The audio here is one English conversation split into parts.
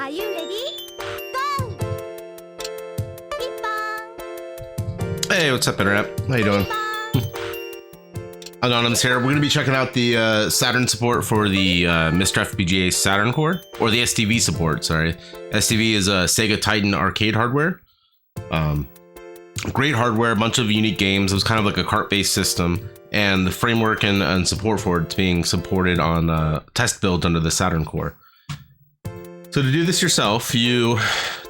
Are you ready? Go! Beep bong. Hey, what's up, Internet? How you doing? Anonymous here. We're going to be checking out the Saturn support for the MiSTer FPGA Saturn core, or the STV support, sorry. STV is a Sega Titan arcade hardware. Great hardware, a bunch of unique games. It was kind of like a cart-based system, and the framework and support for it's being supported on test build under the Saturn core. So to do this yourself, you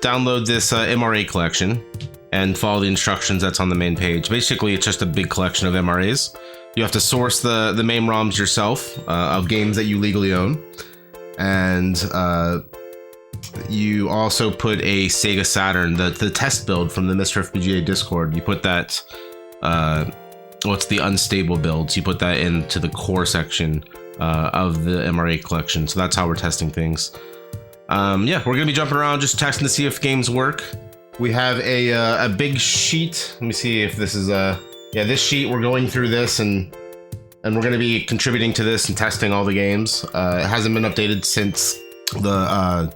download this MRA collection and follow the instructions that's on the main page. Basically, it's just a big collection of MRAs. You have to source the MAME ROMs yourself of games that you legally own. And you also put a Sega Saturn, the test build from the MiSTer FPGA Discord. You put that, what's the unstable builds? You put that into the core section of the MRA collection. So that's how we're testing things. Yeah, we're gonna be jumping around just testing to see if games work. We have a big sheet. Let me see if this is yeah, this sheet, we're going through this and we're going to be contributing to this and testing all the games. It hasn't been updated since the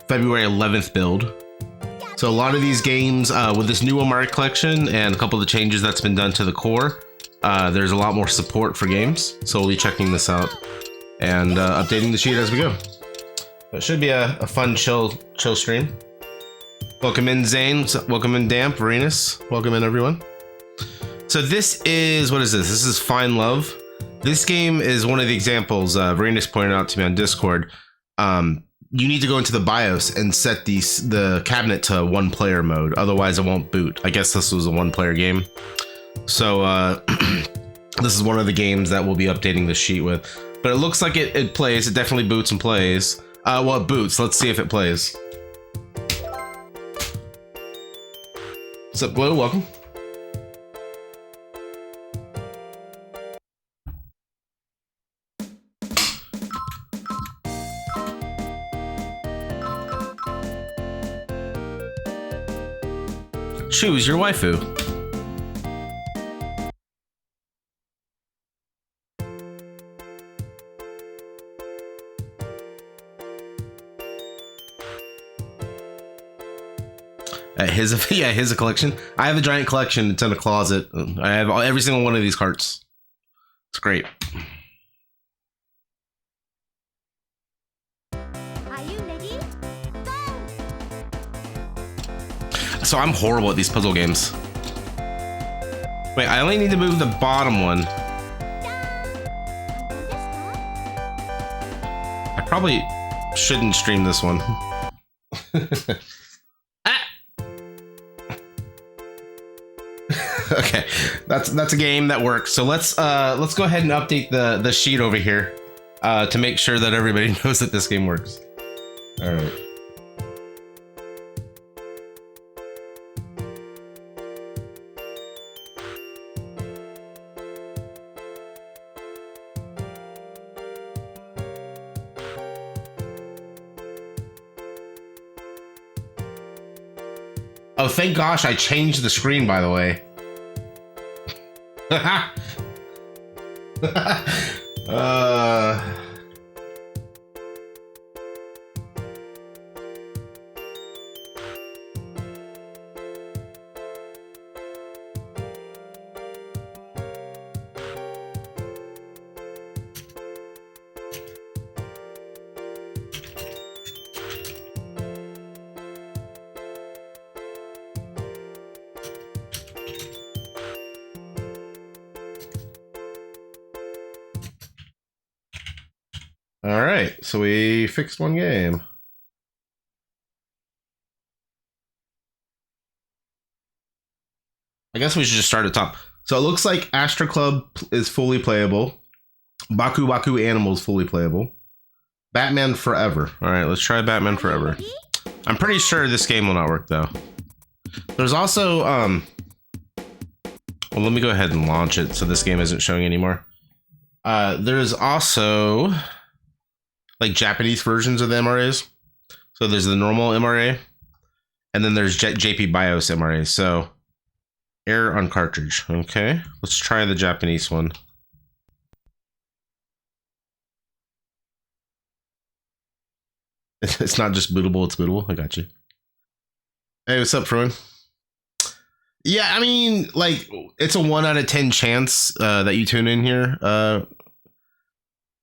February 11th build. So a lot of these games with this new MRA collection and a couple of the changes that's been done to the core, there's a lot more support for games. So we'll be checking this out and updating the sheet as we go. So it should be a fun, chill stream. Welcome in, Zane. Welcome in, Damp. Venus. Welcome in, everyone. So this is, what is this? This is Fine Love. This game is one of the examples Venus pointed out to me on Discord. You need to go into the BIOS and set the cabinet to one player mode. Otherwise it won't boot. I guess this was a one player game. So this is one of the games that we'll be updating the sheet with. But it looks like it plays. It definitely boots and plays. Well, it boots. Let's see if it plays. What's up, Glow? Welcome. Choose your waifu. His a collection. I have a giant collection. It's in a closet. I have every single one of these carts. It's great. Are you ready? Go! So I'm horrible at these puzzle games. Wait, I only need to move the bottom one. I probably shouldn't stream this one. Okay, that's a game that works. So let's go ahead and update the sheet over here to make sure that everybody knows that this game works. All right. Oh, thank gosh I changed the screen, by the way. All right, so we fixed one game. I guess we should just start at the top. So it looks like Astra Club is fully playable. Baku Baku Animal is fully playable. Batman Forever. All right, let's try Batman Forever. I'm pretty sure this game will not work though. There's also, well, let me go ahead and launch it so this game isn't showing anymore. There's also like Japanese versions of the MRAs. So there's the normal MRA, and then there's JP BIOS MRA. So error on cartridge. Okay, let's try the Japanese one. It's not just bootable, it's bootable. I got you. Hey, what's up, Fruin? Yeah, I mean, like, it's a 1 out of 10 chance that you tune in here.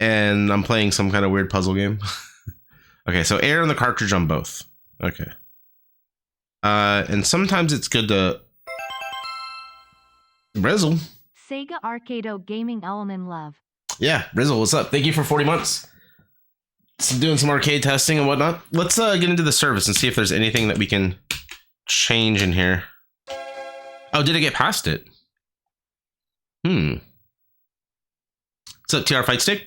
And I'm playing some kind of weird puzzle game. Okay, so air in the cartridge on both. Okay. And sometimes it's good to... Brizzle. Sega Arcado Gaming Element Love. Yeah, Brizzle, what's up? Thank you for 40 months. Doing some arcade testing and whatnot. Let's get into the service and see if there's anything that we can change in here. Oh, did it get past it? What's up, TR Fight Stick?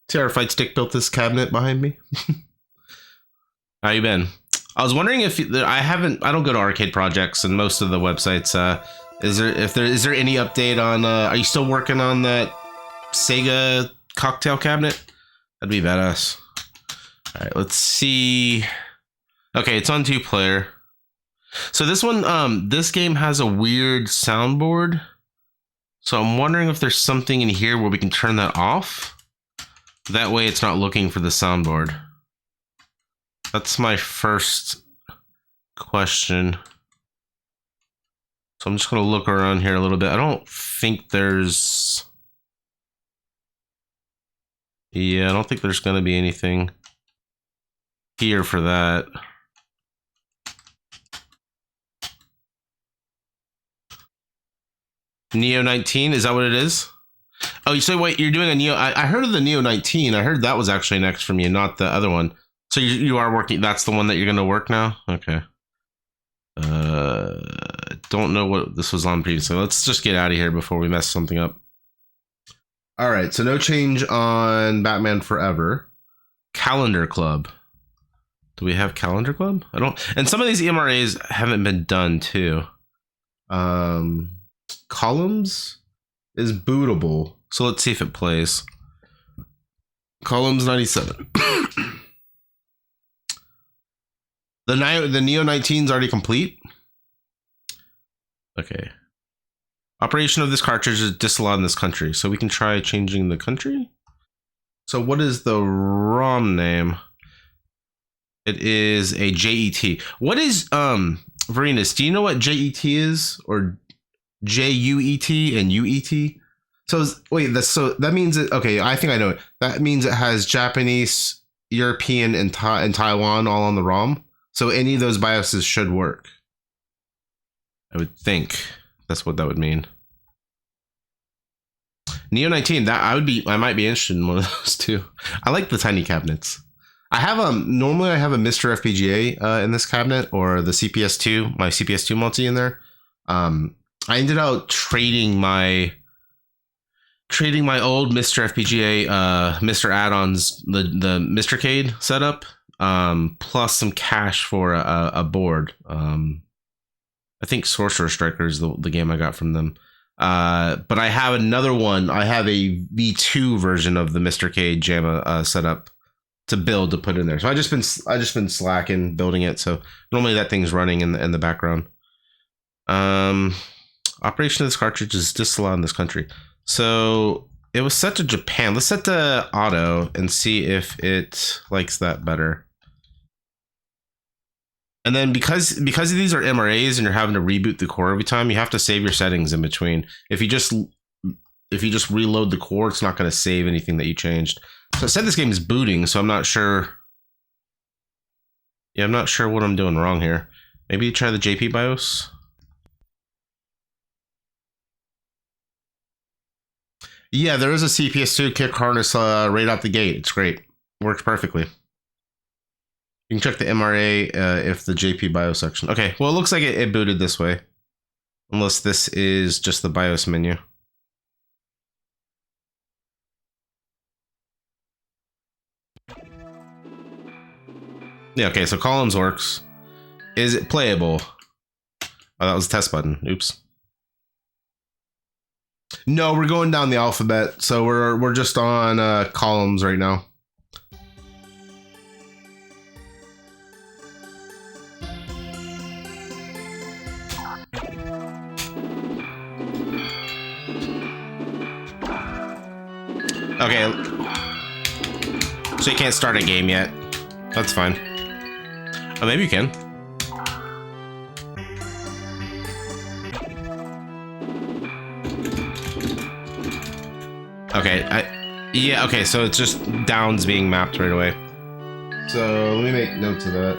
TR Fight Stick built this cabinet behind me. How you been? I was wondering if I don't go to arcade projects and most of the websites. Is there any update on? Are you still working on that Sega cocktail cabinet? That'd be badass. All right, let's see. Okay, it's on 2-player. So this one, this game has a weird soundboard. So I'm wondering if there's something in here where we can turn that off. That way it's not looking for the soundboard. That's my first question. So I'm just gonna look around here a little bit. I don't think there's... Yeah, I don't think there's gonna be anything here for that. Neo 19, is that what it is? Oh, you say, wait, you're doing a Neo... I heard of the Neo 19. I heard that was actually next from you, not the other one. So you are working... That's the one that you're going to work now? Okay. Don't know what this was on previously. Let's just get out of here before we mess something up. All right, so no change on Batman Forever. Calendar Club. Do we have Calendar Club? I don't... And some of these MRAs haven't been done, too. Columns is bootable, so let's see if it plays. Columns 97. The Neo 19 is already complete. Okay. Operation of this cartridge is disallowed in this country, so we can try changing the country. So what is the ROM name? It is a JET. What is Varinus? Do you know what JET is, or JUET and UET? So wait, that means it. Okay, I think I know it. That means it has Japanese, European, and Taiwan all on the ROM. So any of those BIOSes should work. I would think that's what that would mean. Neo 19. That I might be interested in one of those too. I like the tiny cabinets. I have normally I have a MiSTer FPGA in this cabinet, or the CPS2, my CPS2 multi in there. I ended up trading my old MiSTer FPGA MiSTer add-ons, the MiSTercade setup, plus some cash for a board. I think Sorcerer Striker is the game I got from them. But I have another one. I have a V2 version of the MiSTercade JAMA setup to put in there. So I just been slacking building it. So normally that thing's running in the background. Operation of this cartridge is disallowed in this country. So it was set to Japan. Let's set to auto and see if it likes that better. And then because these are MRAs and you're having to reboot the core every time, you have to save your settings in between. If you just reload the core, it's not going to save anything that you changed. So it said this game is booting, so I'm not sure. Yeah, I'm not sure what I'm doing wrong here. Maybe try the JP BIOS. Yeah, there is a CPS2 kick harness right out the gate. It's great. Works perfectly. You can check the MRA if the JP BIOS section. Okay, well, it looks like it booted this way. Unless this is just the BIOS menu. Yeah, okay, so columns works. Is it playable? Oh, that was a test button. Oops. No, we're going down the alphabet, so we're just on columns right now. Okay. So you can't start a game yet. That's fine. Oh, maybe you can. Okay, yeah, okay, so it's just downs being mapped right away. So let me make notes of that.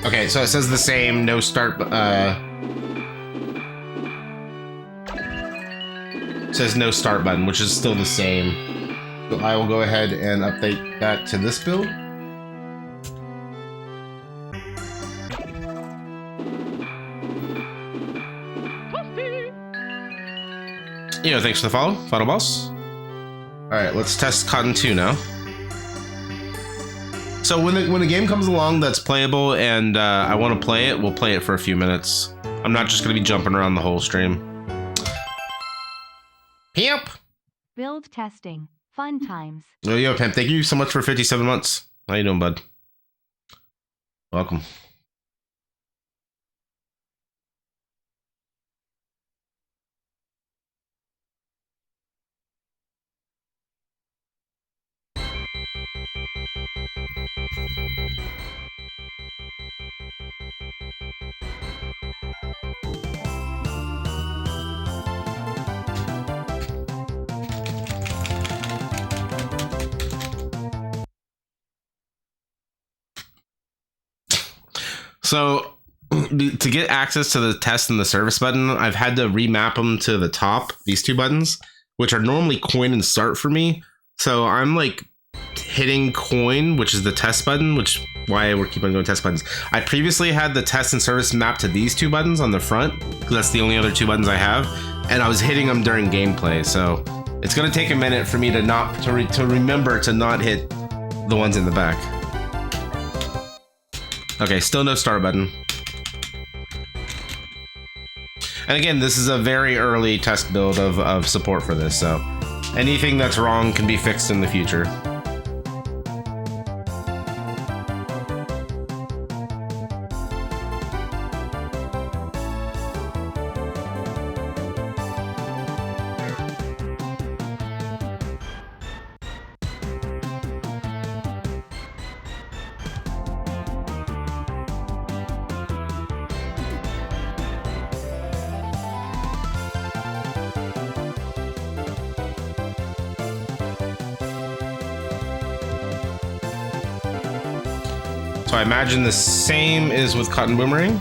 Okay, so it says the same, no start, it says no start button, which is still the same. So I will go ahead and update that to this build. Thanks for the follow, Final Boss. Alright, let's test Cotton 2 now. So when the game comes along that's playable and I want to play it, we'll play it for a few minutes. I'm not just going to be jumping around the whole stream. Pimp! Build testing. Fun times. Oh, yo, Pimp, thank you so much for 57 months. How you doing, bud? Welcome. So to get access to the test and the service button, I've had to remap them to the top, these two buttons, which are normally coin and start for me. So I'm like hitting coin, which is the test button, which why we're keeping going test buttons. I previously had the test and service mapped to these two buttons on the front, because that's the only other two buttons I have, and I was hitting them during gameplay. So it's gonna take a minute for me to remember to not hit the ones in the back. Okay, still no start button. And again, this is a very early test build of support for this, so anything that's wrong can be fixed in the future. So I imagine the same is with Cotton Boomerang.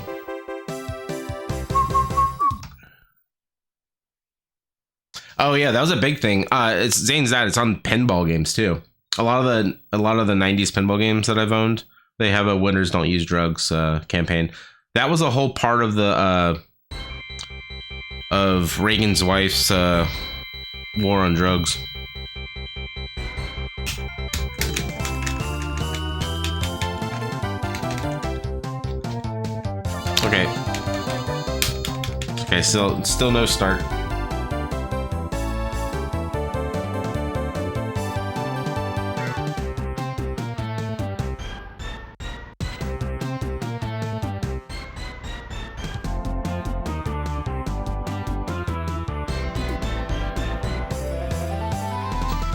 Oh yeah, that was a big thing. It's Zane's that it's on pinball games too. A lot of the 90s pinball games that I've owned, they have a winners don't use drugs campaign. That was a whole part of the of Reagan's wife's war on drugs. Okay. Okay, still no start.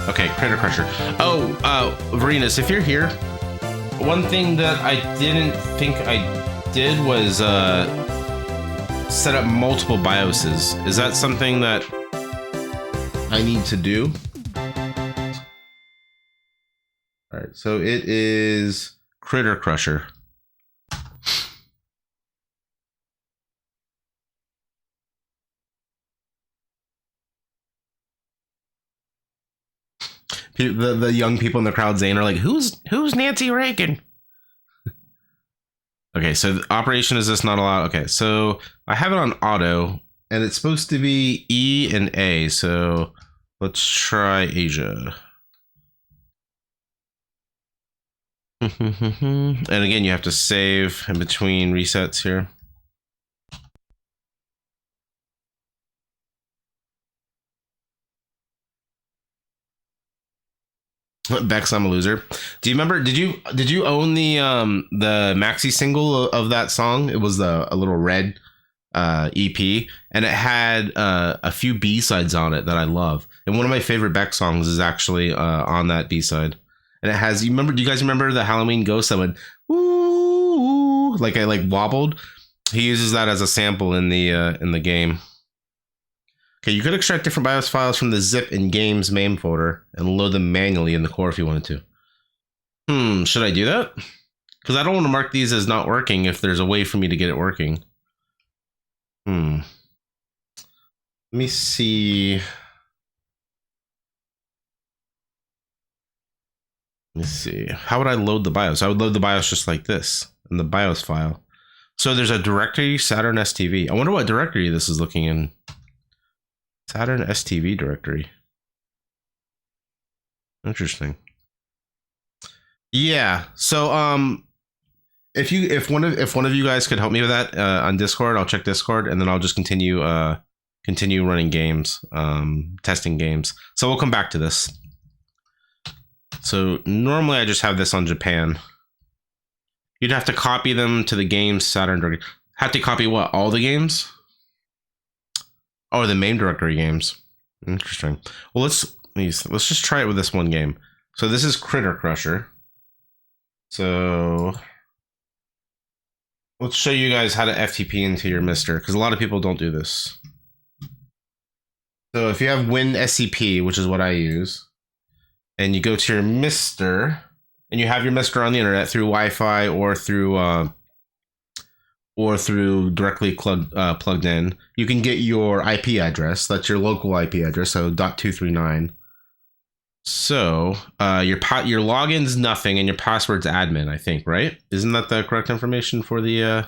Okay, Critter Crusher. Oh, Verenus, if you're here, one thing that I didn't think I did was set up multiple BIOSes. Is that something that I need to do? All right, so it is Critter Crusher. The young people in the crowd, Zane, are like, who's Nancy Reagan? Okay, so the operation is this not allowed? Okay, so I have it on auto, and it's supposed to be E and A, so let's try Asia. And again, you have to save in between resets here. Bex, I'm a loser. Do you remember? Did you own the maxi single of that song? It was a little red EP, and it had a few B-sides on it that I love. And one of my favorite Beck songs is actually on that B-side. And it has, do you guys remember the Halloween Ghost that went ooh, like I like wobbled? He uses that as a sample in the game. Okay, you could extract different BIOS files from the zip in games main folder and load them manually in the core if you wanted to. Should I do that? Because I don't want to mark these as not working if there's a way for me to get it working. Let me see. Let's see. How would I load the BIOS? I would load the BIOS just like this in the BIOS file. So there's a directory, Saturn STV. I wonder what directory this is looking in. Saturn STV directory. Interesting. Yeah. So if one of you guys could help me with that on Discord, I'll check Discord and then I'll just continue running games, testing games. So we'll come back to this. So normally I just have this on Japan. You'd have to copy them to the games Saturn directory. Have to copy what? All the games? Oh, the main directory games. Interesting. Well, let's just try it with this one game. So this is Critter Crusher. So let's show you guys how to FTP into your MiSTer, because a lot of people don't do this. So if you have WinSCP, which is what I use, and you go to your MiSTer, and you have your MiSTer on the internet through Wi-Fi or through directly plugged in, you can get your IP address. That's your local IP address, so .239. So your login's nothing, and your password's admin, I think, right? Isn't that the correct information for the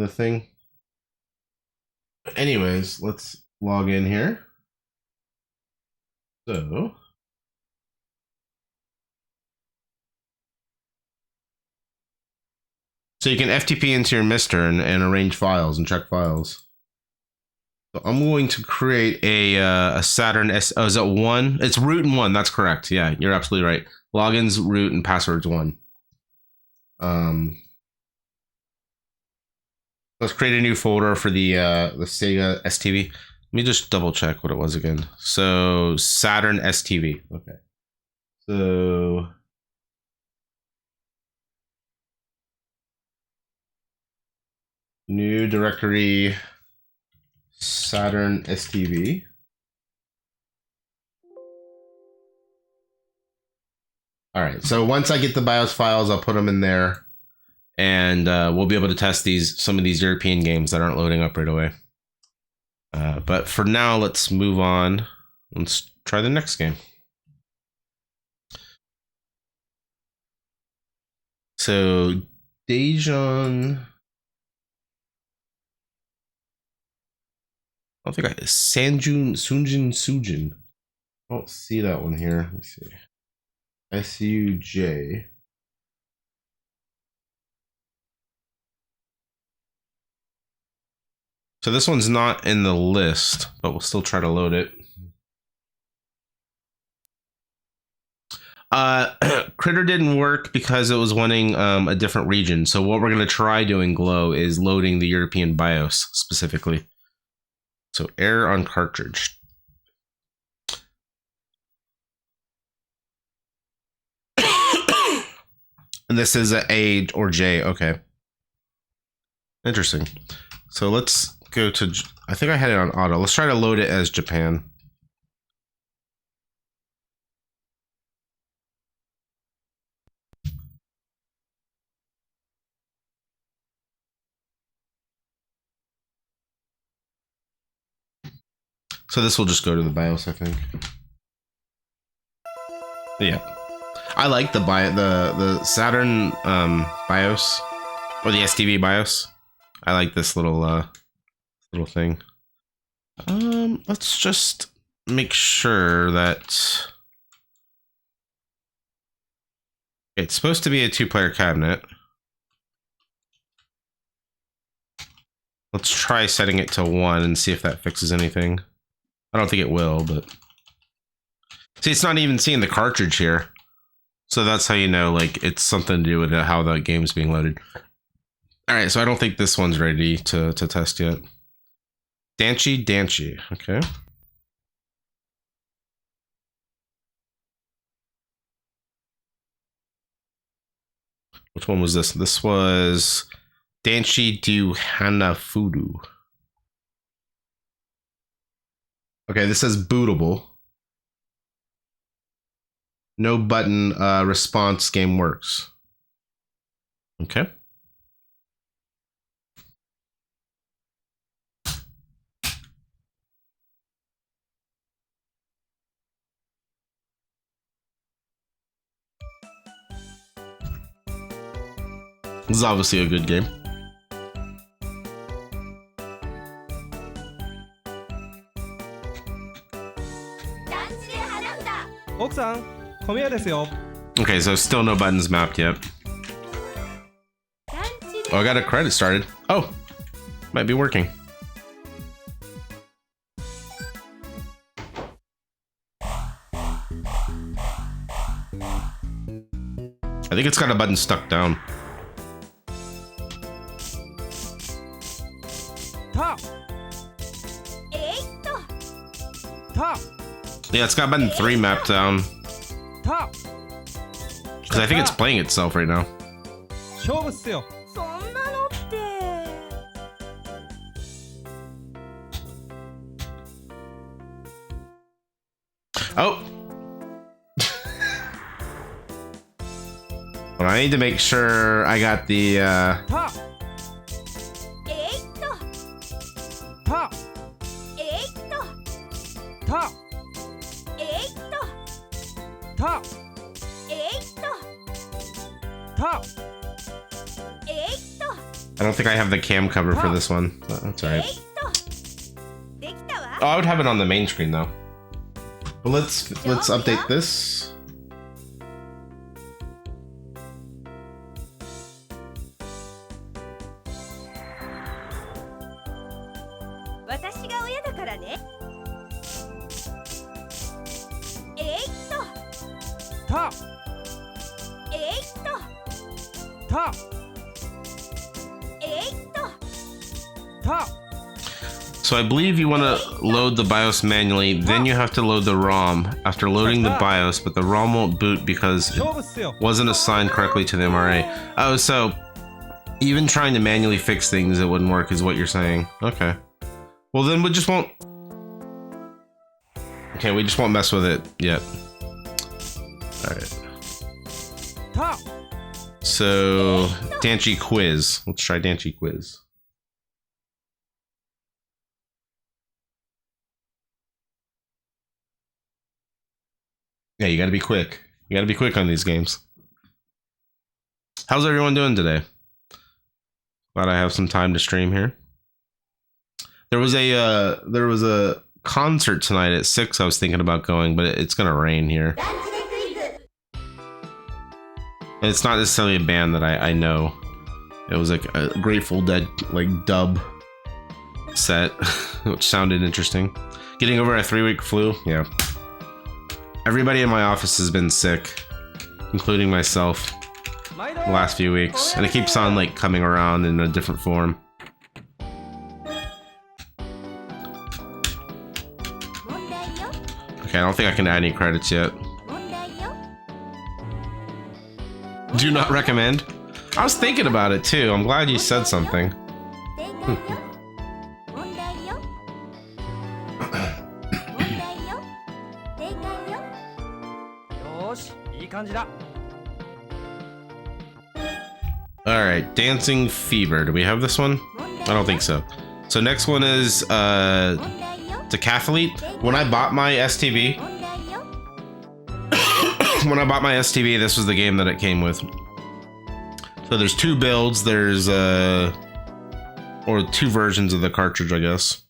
thing? Anyways, let's log in here. So you can FTP into your MiSTer and arrange files and check files. So I'm going to create a Saturn S. Oh, is it 1? It's root and 1. That's correct. Yeah, you're absolutely right. Login's root and password's 1. Let's create a new folder for the Sega STV. Let me just double check what it was again. So Saturn STV. Okay. So new directory, Saturn STV. All right, so once I get the BIOS files, I'll put them in there, and we'll be able to test some of these European games that aren't loading up right away. But for now, let's move on. Let's try the next game. So Daejeon. I don't think Sunjin. I don't see that one here. Let me see. SUJ. So this one's not in the list, but we'll still try to load it. Critter didn't work because it was wanting a different region. So what we're going to try doing, Glow, is loading the European BIOS specifically. So error on cartridge. And this is A or J. Okay. Interesting. So let's go to, I think I had it on auto. Let's try to load it as Japan. So this will just go to the BIOS, I think. Yeah. I like the Saturn BIOS, or the STV BIOS. I like this little thing. Let's just make sure that it's supposed to be a 2-player cabinet. Let's try setting it to 1 and see if that fixes anything. I don't think it will, but see, it's not even seeing the cartridge here. So that's how you know, like, it's something to do with how the game's being loaded. All right, so I don't think this one's ready to test yet. Danchi. Okay. Which one was this? This was Danchi du Hanafudu. Okay, this says bootable. No button response game works. Okay. This is obviously a good game. Okay, so still no buttons mapped yet. Oh, I got a credit started. Oh, might be working. I think it's got a button stuck down. Yeah, it's got button 3 mapped down. Because I think it's playing itself right now. Oh! Well, I need to make sure I got the I don't think I have the cam cover for this one. That's alright. Oh, I would have it on the main screen though. But let's update this. So I believe you want to load the BIOS manually, then you have to load the ROM after loading the BIOS, but the ROM won't boot because it wasn't assigned correctly to the MRA. Oh, so even trying to manually fix things, it wouldn't work is what you're saying. Okay. Well, then we just won't... Okay, we just won't mess with it yet. Alright. So, Danchi Quiz. Let's try Danchi Quiz. Yeah, you gotta be quick. You gotta be quick on these games. How's everyone doing today? Glad I have some time to stream here. There was a concert tonight at 6 I was thinking about going, but it's gonna rain here. And it's not necessarily a band that I know. It was like a Grateful Dead like dub set, which sounded interesting. Getting over a 3-week flu, yeah. Everybody in my office has been sick, including myself, the last few weeks, and it keeps on like coming around in a different form. Okay, I don't think I can add any credits yet. Do not recommend. I was thinking about it too. I'm glad you said something. Alright, Dancing Fever. Do we have this one? I don't think so. So next one is Decathlete. When I bought my STV, this was the game that it came with. So there's 2 builds. There's or 2 versions of the cartridge, I guess.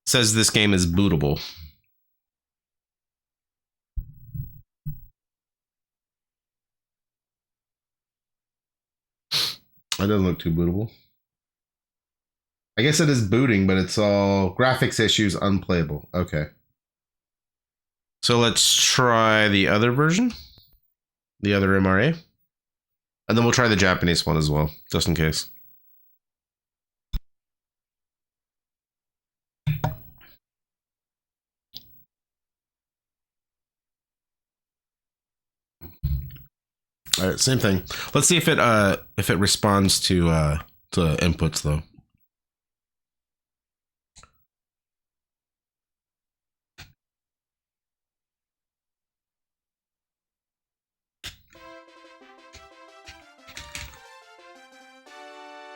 It says this game is bootable. That doesn't look too bootable. I guess it is booting, but it's all graphics issues, unplayable. Okay. So let's try the other version, the other MRA, and then we'll try the Japanese one as well, just in case. All right, same thing. Let's see if it responds to inputs though.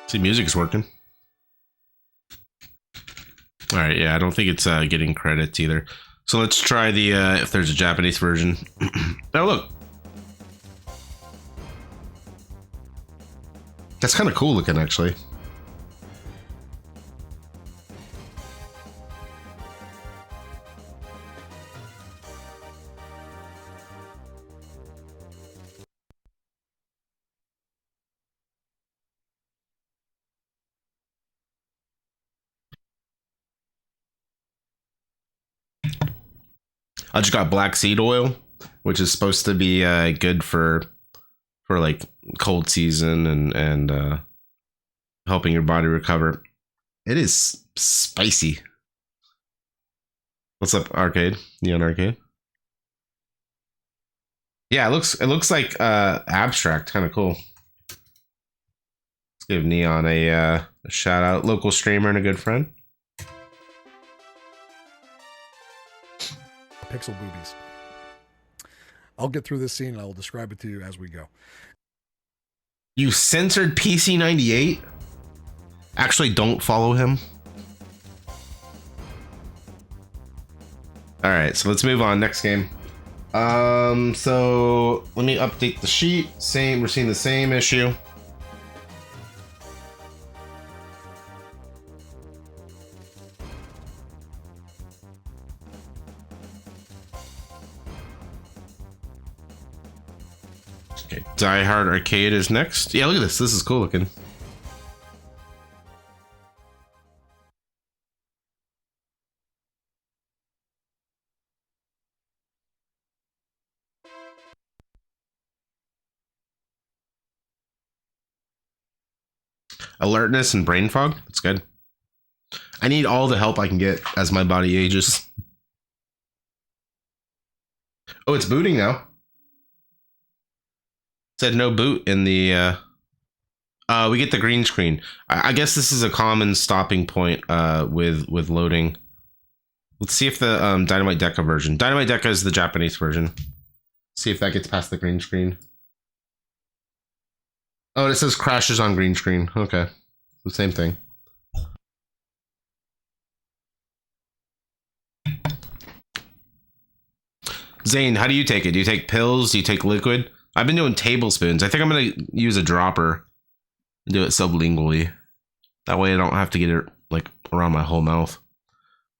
See, music's working. All right, yeah, I don't think it's getting credits either. So let's try the if there's a Japanese version. Oh, look. That's kind of cool looking, actually. I just got black seed oil, which is supposed to be good for like cold season and helping your body recover. It is spicy. What's up, Arcade? Neon Arcade? Yeah, it looks like abstract, kind of cool. Let's give Neon a shout out, local streamer and a good friend. Pixel boobies. I'll get through this scene and I will describe it to you as we go. You censored PC98? Actually, don't follow him. All right, so let's move on. Next game. So let me update the sheet. We're seeing the same issue. Okay, Die Hard Arcade is next. Yeah, look at this. This is cool looking. Alertness and brain fog. That's good. I need all the help I can get as my body ages. Oh, it's booting now. It said no boot in the we get the green screen. I guess this is a common stopping point with loading. Let's see if the Dynamite Deca version. Dynamite Deca is the Japanese version. See if that gets past the green screen. Oh, it says crashes on green screen. Okay. The same thing. Zane, how do you take it? Do you take pills? Do you take liquid? I've been doing tablespoons. I think I'm going to use a dropper and do it sublingually. That way I don't have to get it like around my whole mouth.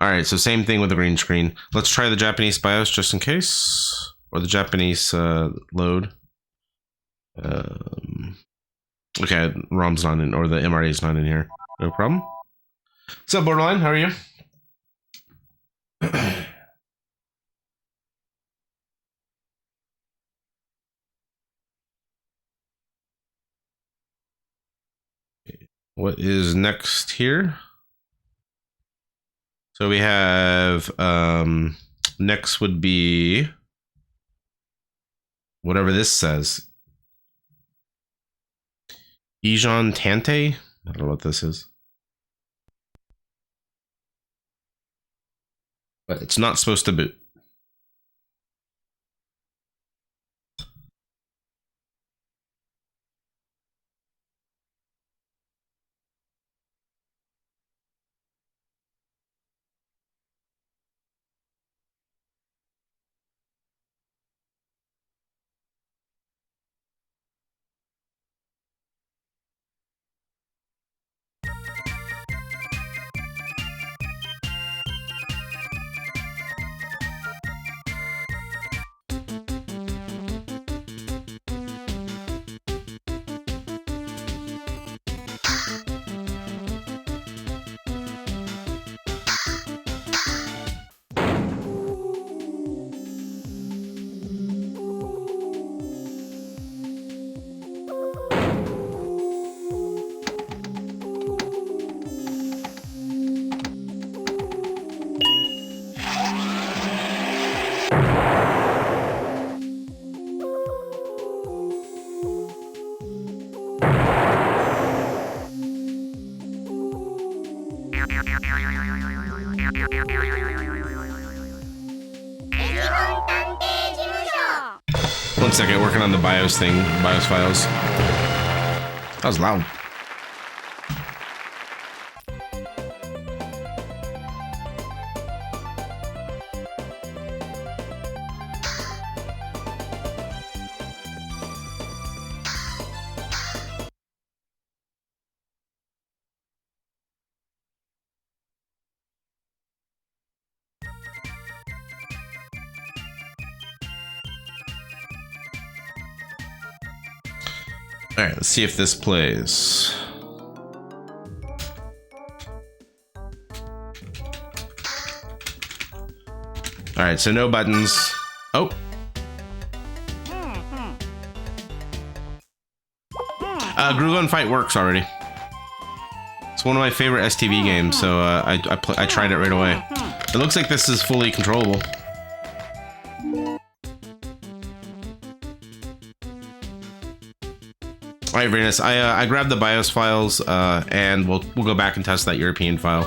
All right, so same thing with the green screen. Let's try the Japanese BIOS just in case. Or the Japanese load. Okay, ROM's not in, or the MRA's not in here. No problem. What's up, Borderline? How are you? What is next here? So we have next would be whatever this says. Ijon Tante? I don't know what this is. But it's not supposed to boot. One second, working on the BIOS thing, BIOS files. That was loud. All right, let's see if this plays. All right, so no buttons. Oh. Groove on Fight works already. It's one of my favorite STV games, so I tried it right away. It looks like this is fully controllable. All right, very nice. I grabbed the BIOS files, and we'll go back and test that European file.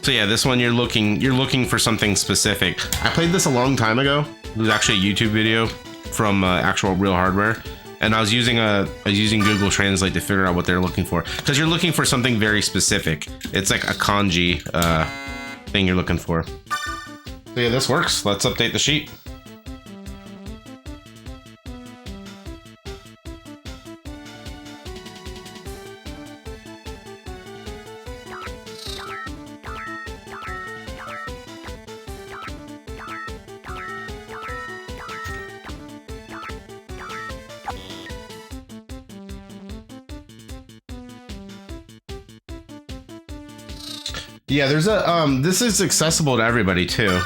So yeah, this one you're looking for something specific. I played this a long time ago. It was actually a YouTube video from actual real hardware, and I was using Google Translate to figure out what they're looking for, because you're looking for something very specific. It's like a kanji thing you're looking for. So yeah, this works. Let's update the sheet. Yeah, there's a this is accessible to everybody too.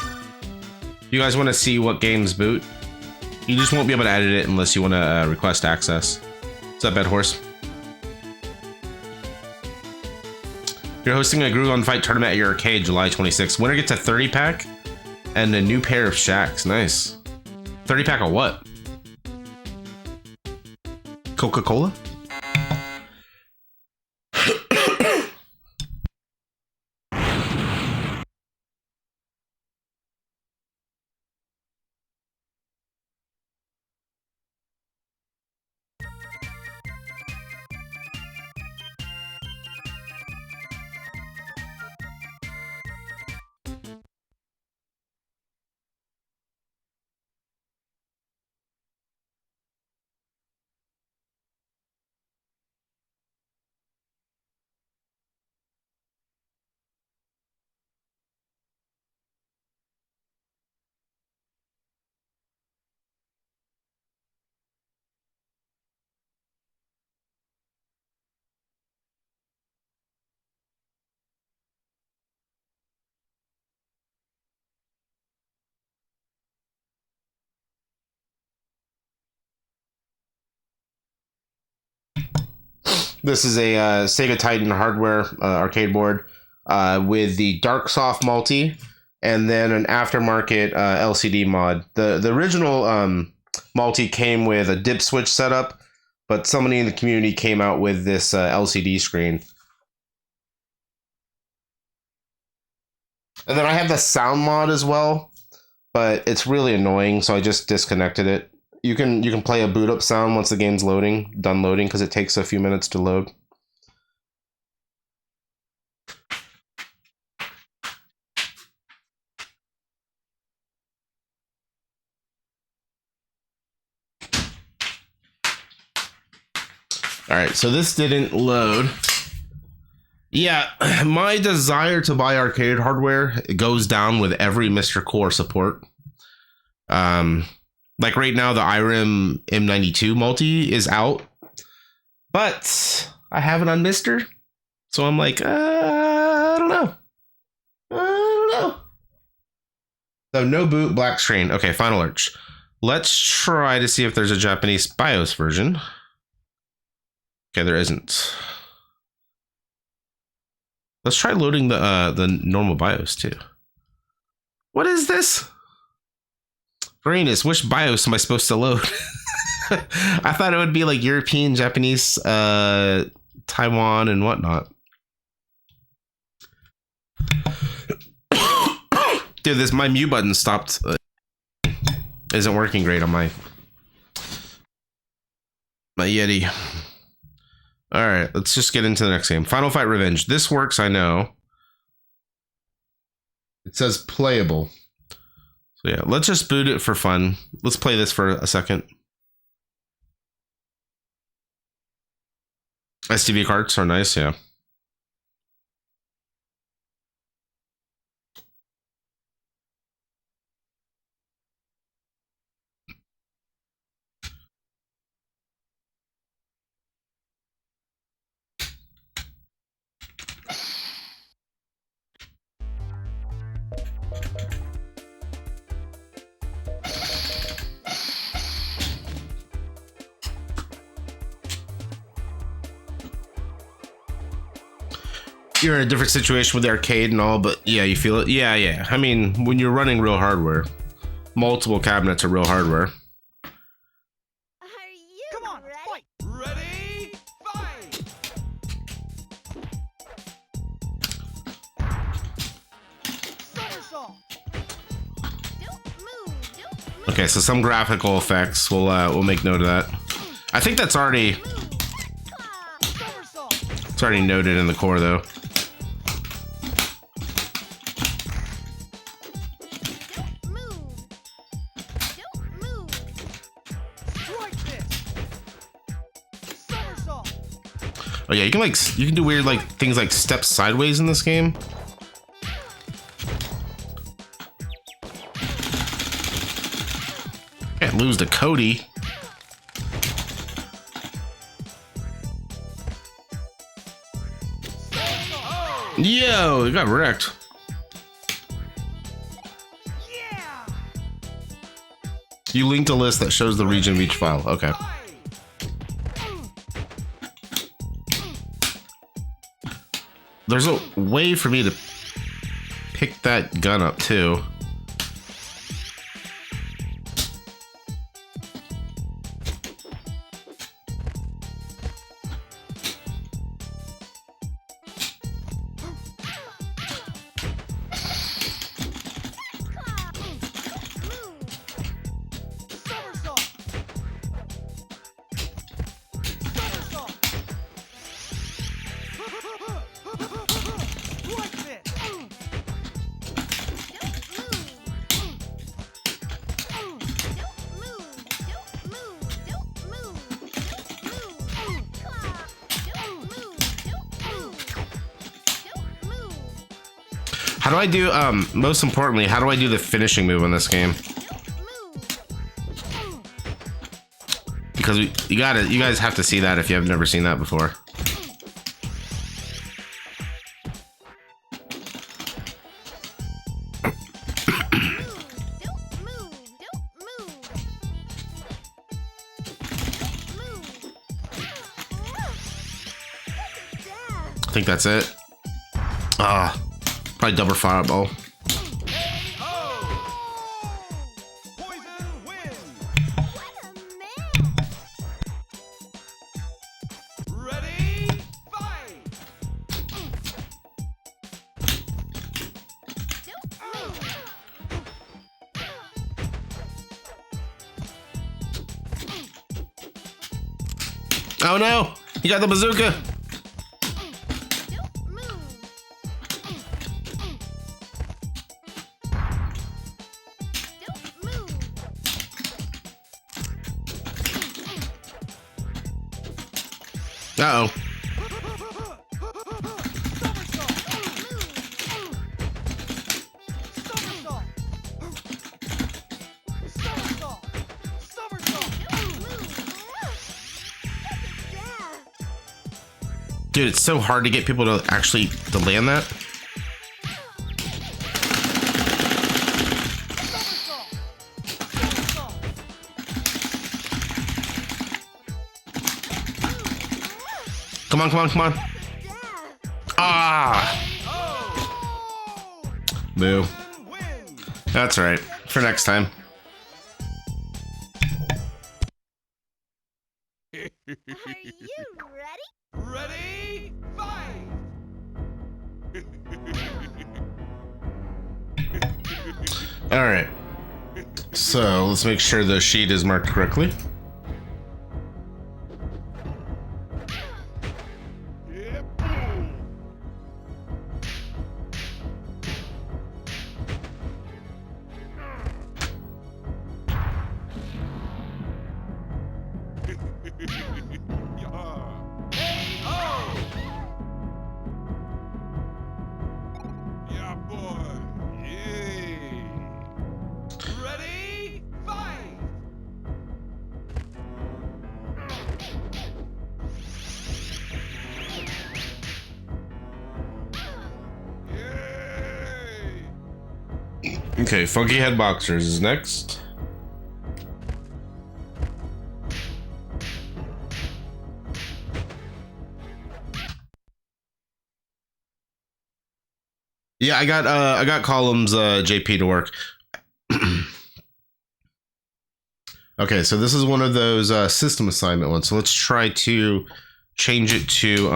You guys want to see what games boot? You just won't be able to edit it unless you want to request access. What's up, Bedhorse? You're hosting a Groove on Fight tournament at your arcade July 26th. Winner gets a 30-pack and a new pair of shacks. Nice. 30-pack of what? Coca-Cola? This is a Sega Titan hardware arcade board with the Dark Soft multi, and then an aftermarket LCD mod. The original multi came with a dip switch setup, but somebody in the community came out with this LCD screen. And then I have the sound mod as well, but it's really annoying, so I just disconnected it. You can play a boot up sound once the game's done loading, because it takes a few minutes to load. All right, so this didn't load. Yeah, my desire to buy arcade hardware goes down with every MiSTer Core support. Like right now, the IRIM M92 multi is out, but I have it on MiSTer, so I'm like, I don't know. So no boot, black screen. Okay, Final Arch. Let's try to see if there's a Japanese BIOS version. Okay, there isn't. Let's try loading the normal BIOS too. What is this? Brainus, which BIOS am I supposed to load? I thought it would be like European, Japanese, Taiwan and whatnot. Dude, my mute button stopped. Isn't working great on my Yeti. All right, let's just get into the next game. Final Fight Revenge. This works, I know. It says playable. So yeah, let's just boot it for fun. Let's play this for a second. SDV carts are nice, yeah. You're in a different situation with the arcade and all, but yeah, you feel it. Yeah. I mean, when you're running real hardware, multiple cabinets are real hardware. Are you Come on, ready? Fight! Ready, fight! Somersault! Don't move. Okay, so some graphical effects. We'll make note of that. I think that's already it's already noted in the core though. Oh yeah, you can do weird things like step sideways in this game. Can't lose to Cody. Yo, you got wrecked. You linked a list that shows the region of each file. Okay. There's a way for me to pick that gun up too. How do I do, most importantly, how do I do the finishing move in this game? Because you guys have to see that if you have never seen that before. I think that's it. Probably double fireball. Oh no! You got the bazooka! Uh-oh. Dude, it's so hard to get people to actually land that. Come on, come on, come on. Ah! Boo. That's right. For next time. Are you ready? Ready? All right. So let's make sure the sheet is marked correctly. Yeah, boy. Yeah. Ready? Fight! Yay! Okay, Funky Head Boxers is next. Yeah, I got columns JP to work. Okay, so this is one of those system assignment ones. So let's try to change it to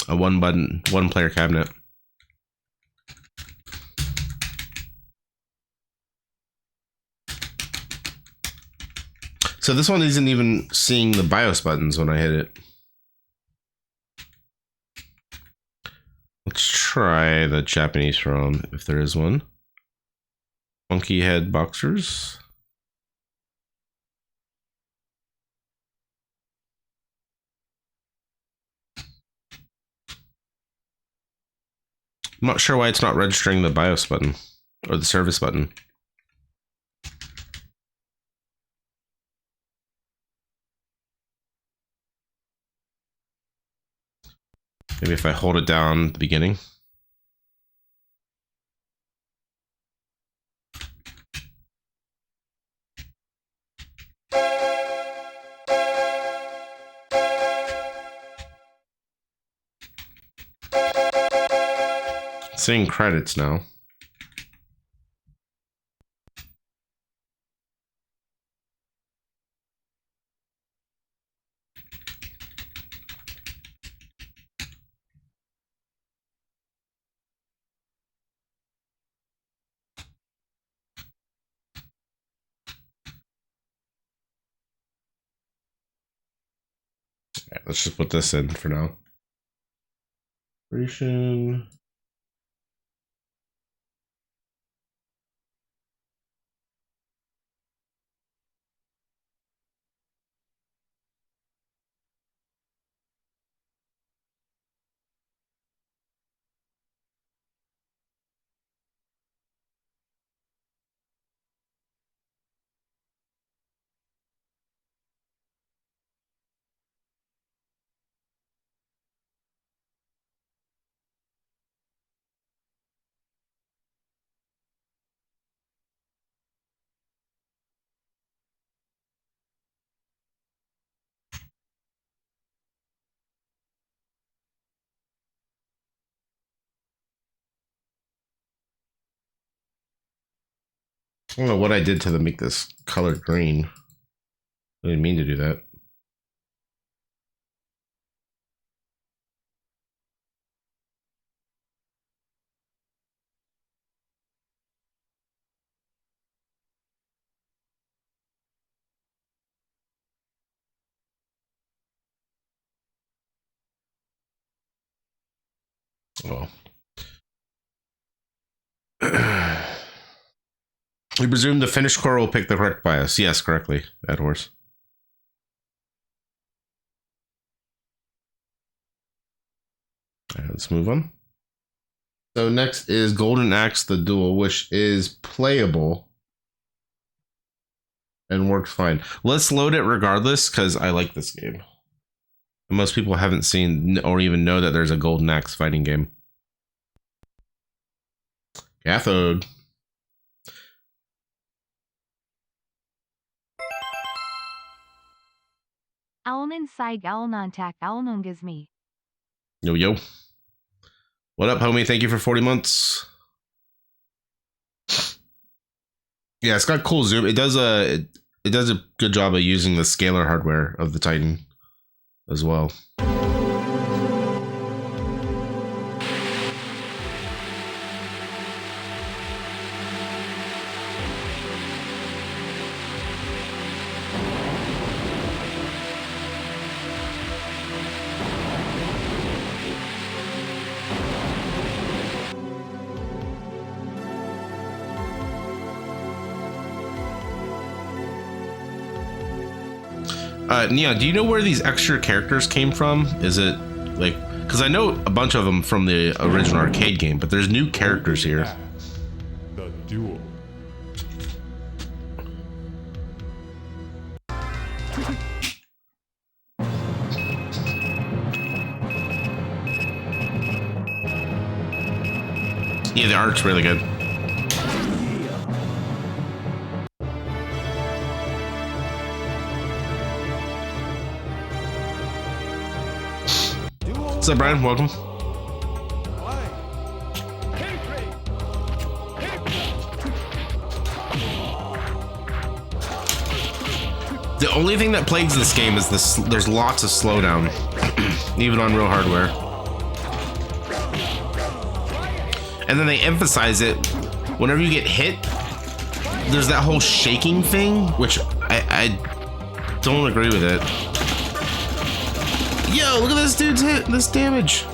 a one player cabinet. So this one isn't even seeing the BIOS buttons when I hit it. Let's try the Japanese ROM, if there is one. Funky Head Boxers. I'm not sure why it's not registering the BIOS button or the service button. Maybe if I hold it down at the beginning. Seeing credits now. Right, let's just put this in for now. Operation. I don't know what I did to make this colored green. I didn't mean to do that. Oh. We presume the finished core will pick the correct BIOS. Yes, correctly, Ed Horse. All right, let's move on. So next is Golden Axe the Duel, which is playable and works fine. Let's load it regardless because I like this game. Most people haven't seen or even know that there's a Golden Axe fighting game. Cathode. Alnan Saig Alnantak Alnungizmi. Yo, yo. What up, homie? Thank you for 40 months. Yeah, it's got cool zoom. It does a good job of using the scalar hardware of the Titan as well. Neon, do you know where these extra characters came from? Is it like, because I know a bunch of them from the original arcade game, but there's new characters here. The duel. Yeah, the art's really good. What's up, Brian? Welcome. The only thing that plagues this game is this. There's lots of slowdown, even on real hardware. And then they emphasize it whenever you get hit. There's that whole shaking thing, which I don't agree with it. Yo, look at this dude's hit, this damage.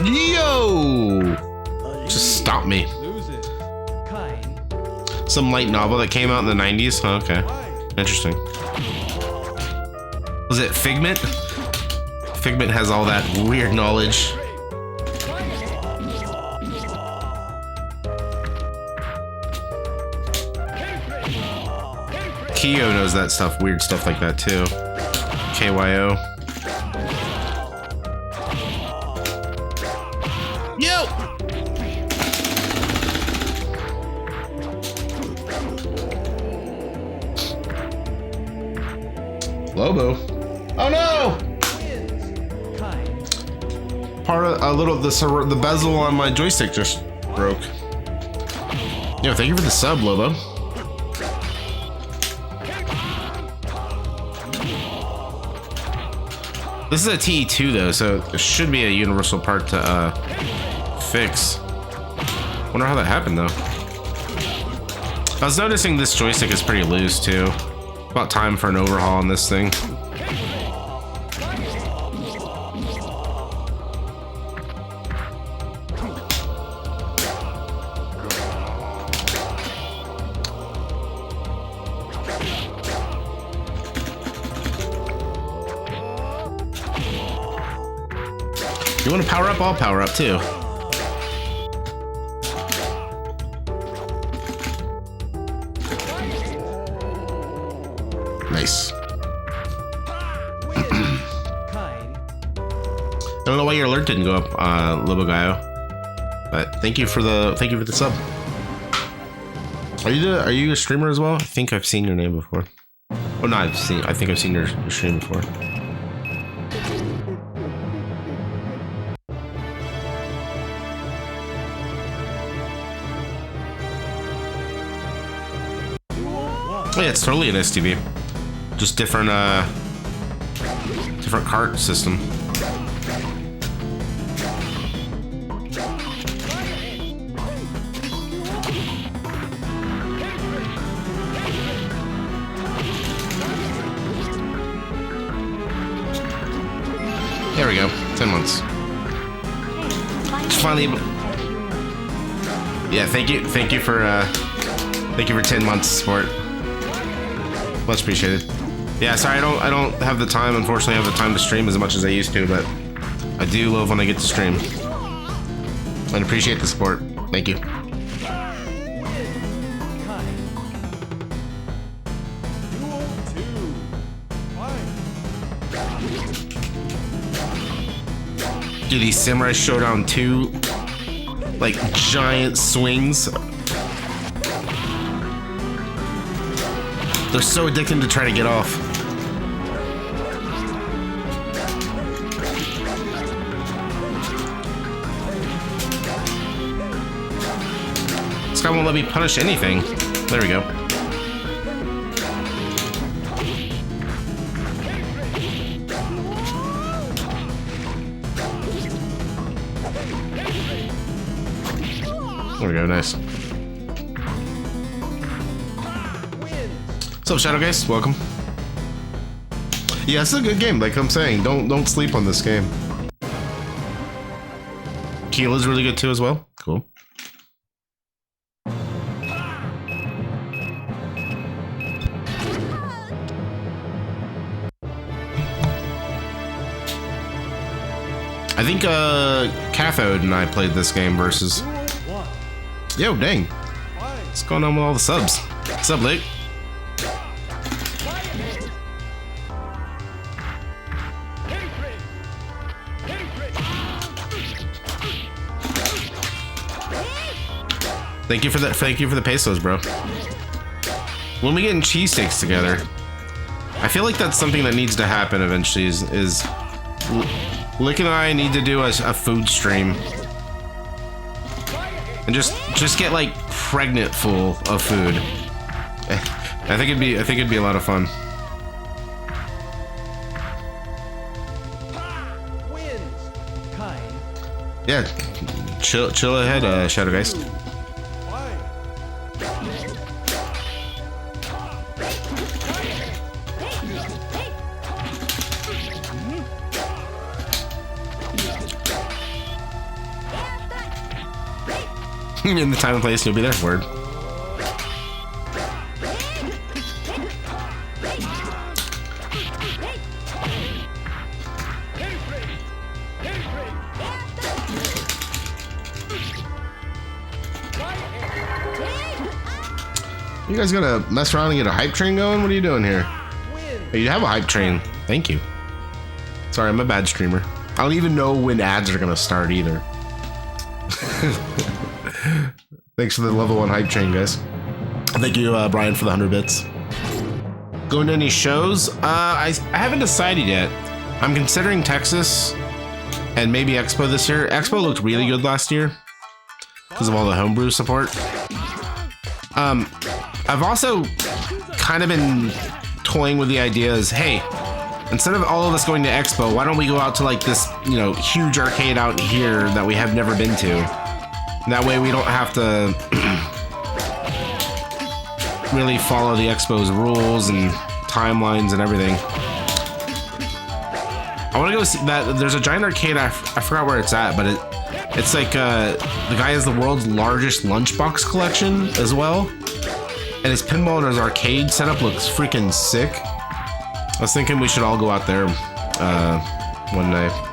Yo! Just stop me. Some light novel that came out in the 90s? Huh, okay. Interesting. Was it Figment? Figment has all that weird knowledge. Kyo knows that stuff, weird stuff like that too. KYO. Yo! Lobo. Oh no! Part of a little the bezel on my joystick just broke. Yo, thank you for the sub, Lobo. This is a TE2 though, so it should be a universal part to fix. Wonder how that happened though. I was noticing this joystick is pretty loose too. About time for an overhaul on this thing. You want to power up? I'll power up too. Nice. I don't know why your alert didn't go up, Lobogayo, but thank you for the sub. Are you a streamer as well? I think I've seen your name before. Oh no, I think I've seen your stream before. Oh yeah, it's totally an STV. Just different cart system. There we go. 10 months. It's finally able. Yeah, thank you for 10 months support. Much appreciated. Yeah, sorry, I don't have the time, unfortunately, I have the time to stream as much as I used to, but I do love when I get to stream. And appreciate the support. Thank you. Dude, these Samurai Showdown 2, like, giant swings. They're so addicting to try to get off. This guy won't let me punish anything. There we go. There we go, nice. What's up, Shadow Guys? Welcome. Yeah, it's a good game. Like I'm saying, don't sleep on this game. Keela's really good too as well. cool. I think Cathode and I played this game versus. Yo, dang. What's going on with all the subs? What's up, Luke? Thank you for that. Thank you for the pesos, bro. When we get in cheesesteaks together, I feel like that's something that needs to happen eventually. Is Lick and I need to do a food stream and just get like pregnant full of food. I think it'd be a lot of fun. Yeah, chill ahead, Shadow Geist. In the time and place, you'll be there. Word. You guys gotta mess around and get a hype train going? What are you doing here? Hey, you have a hype train. Thank you. Sorry, I'm a bad streamer. I don't even know when ads are gonna start either. Thanks for the level 1 hype train, guys. Thank you, Brian, for the 100 bits. Going to any shows? I haven't decided yet. I'm considering Texas and maybe Expo this year. Expo looked really good last year because of all the homebrew support. I've also kind of been toying with the ideas, hey, instead of all of us going to Expo, why don't we go out to like this, huge arcade out here that we have never been to? That way we don't have to really follow the Expo's rules and timelines and everything. I want to go see that. There's a giant arcade. I forgot where it's at, but it's like the guy has the world's largest lunchbox collection as well. And his pinball and his arcade setup looks freaking sick. I was thinking we should all go out there one night.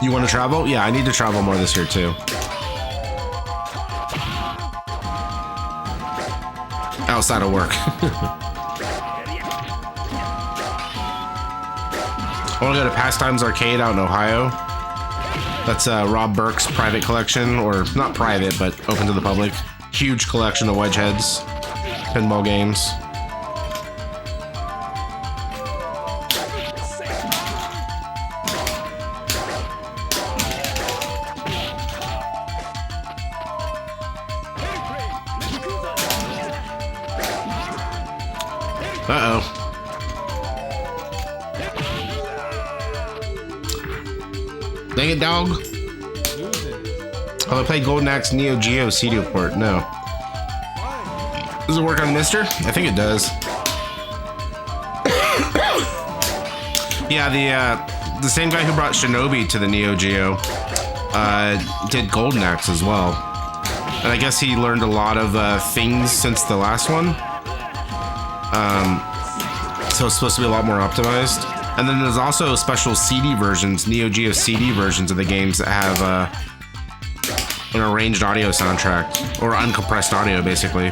You want to travel? Yeah, I need to travel more this year too. Outside of work. I want to go to Pastimes Arcade out in Ohio. That's Rob Burke's private collection, or not private, but open to the public. Huge collection of wedge heads, pinball games. Uh-oh. Dang it, dog. Oh, I played Golden Axe Neo Geo CD port. No. Does it work on MiSTer? I think it does. Yeah, the same guy who brought Shinobi to the Neo Geo did Golden Axe as well. And I guess he learned a lot of things since the last one. So it's supposed to be a lot more optimized. And then there's also special CD versions, Neo Geo CD versions of the games that have an arranged audio soundtrack, or uncompressed audio, basically.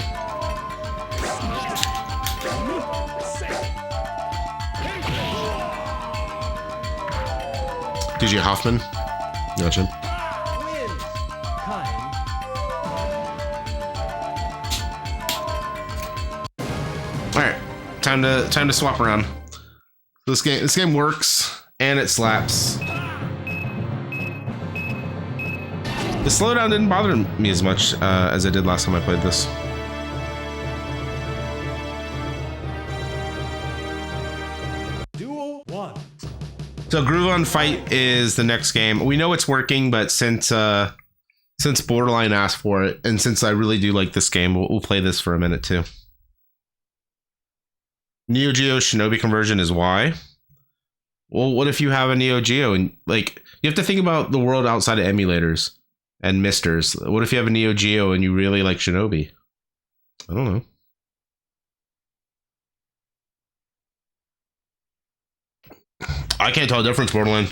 DJ Hoffman. Gotcha. Time to swap around. This game works and it slaps. The slowdown didn't bother me as much as it did last time I played this. Duel 1. So Groove on Fight is the next game. We know it's working, but since Borderline asked for it, and since I really do like this game, we'll play this for a minute too. Neo Geo Shinobi conversion is why. Well, what if you have a Neo Geo and like you have to think about the world outside of emulators and MiSTers. What if you have a Neo Geo and you really like Shinobi? I don't know. I can't tell the difference, Borderline.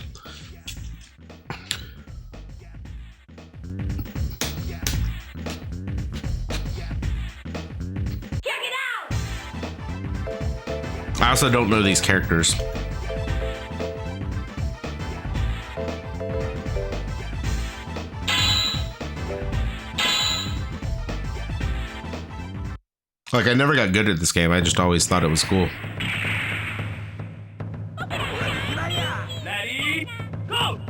I also don't know these characters. Like, I never got good at this game. I just always thought it was cool. Ready, go!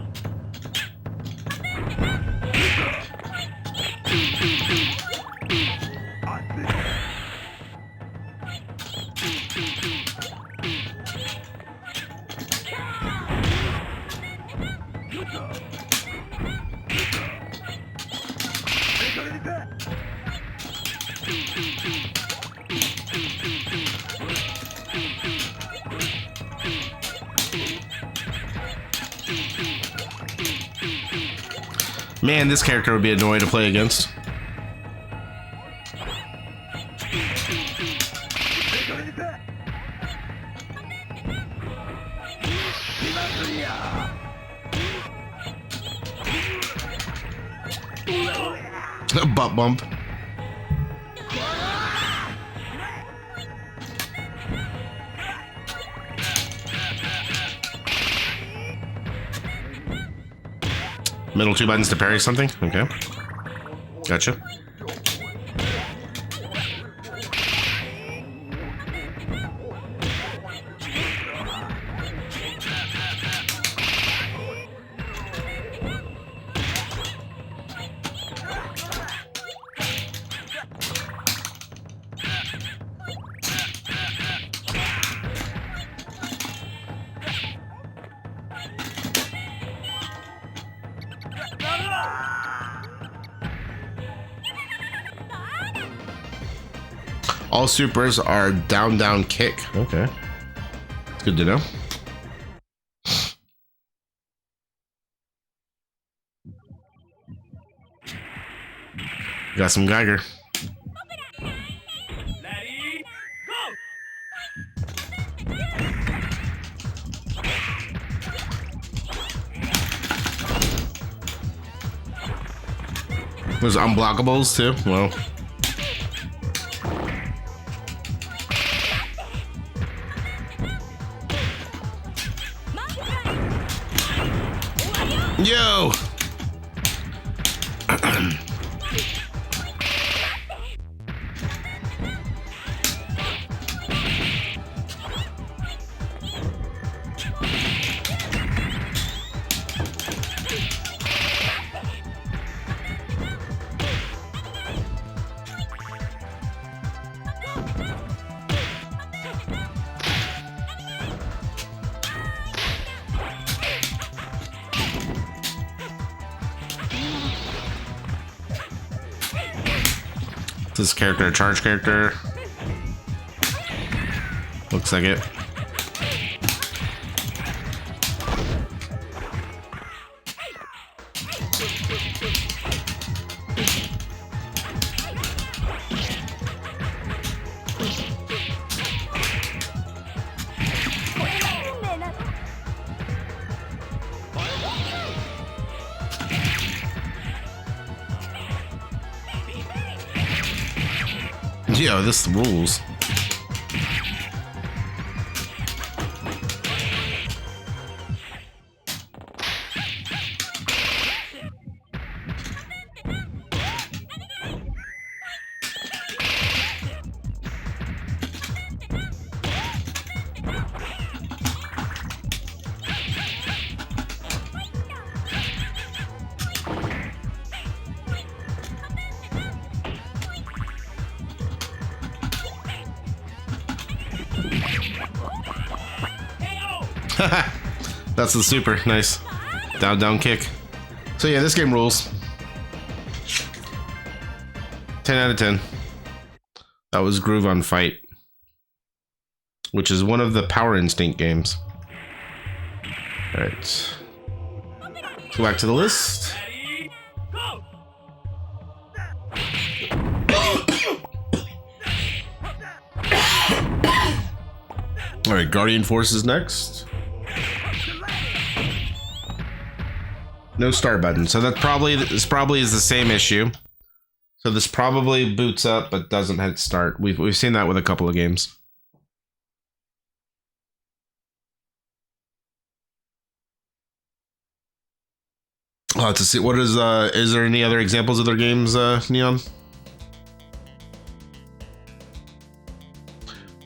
Man, this character would be annoying to play against. A butt bump. Middle two buttons to parry something? Okay. Gotcha. All supers are down, down, kick. Okay. It's good to know. Got some Geiger. Ready, go! There's unblockables too. Well. Yo! This character a charge character? Looks like it. Yo, this rules. That's the super. Nice. Down, down, kick. So yeah, this game rules. 10 out of 10. That was Groove on Fight, which is one of the Power Instinct games. All right. Go back to the list. All right, Guardian Force is next. No start button, so this probably is the same issue. So this probably boots up but doesn't hit start. We've seen that with a couple of games. I'll have to see. What is there any other examples of their games, Neon?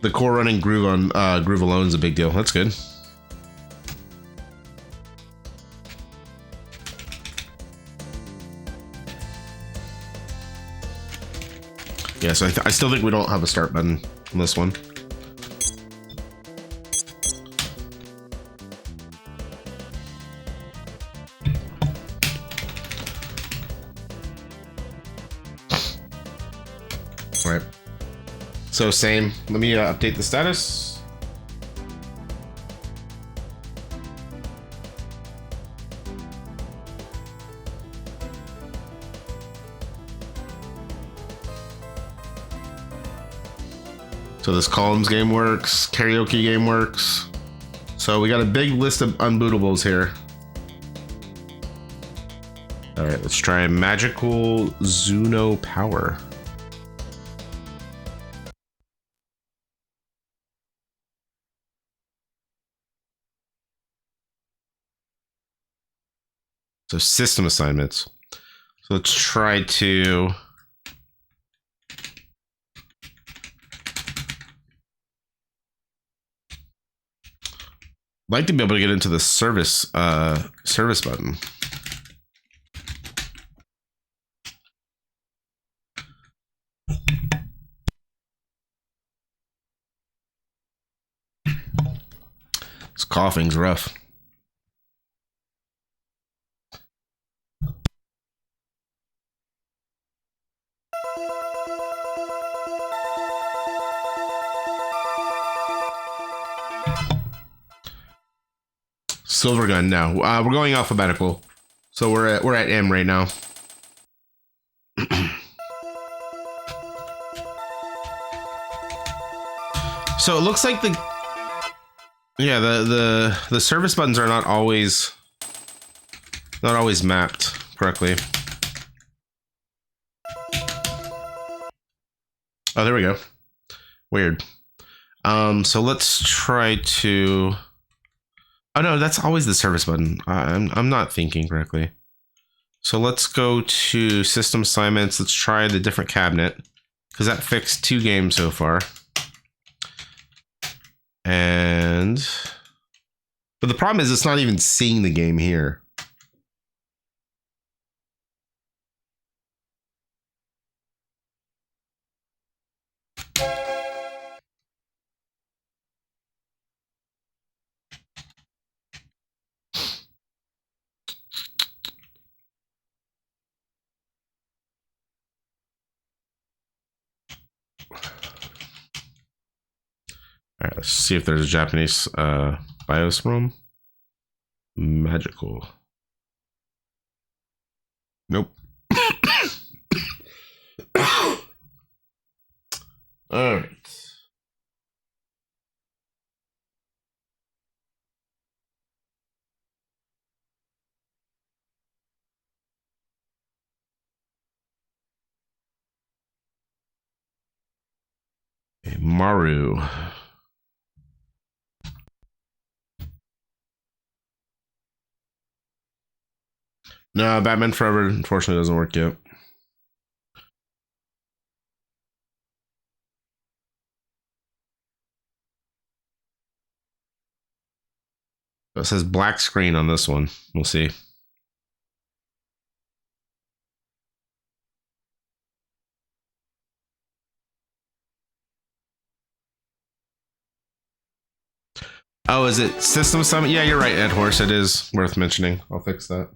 The core running Groove on Groove alone is a big deal. That's good. Yeah, so I still think we don't have a start button on this one. All right. So same. Let me update the status. So this columns game works, karaoke game works. So we got a big list of unbootables here. All right, let's try Magical Zuno Power. So system assignments. So let's try to like to be able to get into the service button. This coughing's rough. Silver gun now. We're going alphabetical, so we're at M right now. So it looks like the service buttons are not always mapped correctly. Oh, there we go. Weird. So let's try to. Oh no, that's always the service button. I'm not thinking correctly. So let's go to system assignments. Let's try the different cabinet because that fixed 2 games so far. But the problem is it's not even seeing the game here. All right, let's see if there's a Japanese BIOS ROM. Magical. Nope. All right. Maru. No, Batman Forever unfortunately doesn't work yet. It says black screen on this one. We'll see. Oh, is it System Summit? Yeah, you're right, Ed Horse. It is worth mentioning. I'll fix that.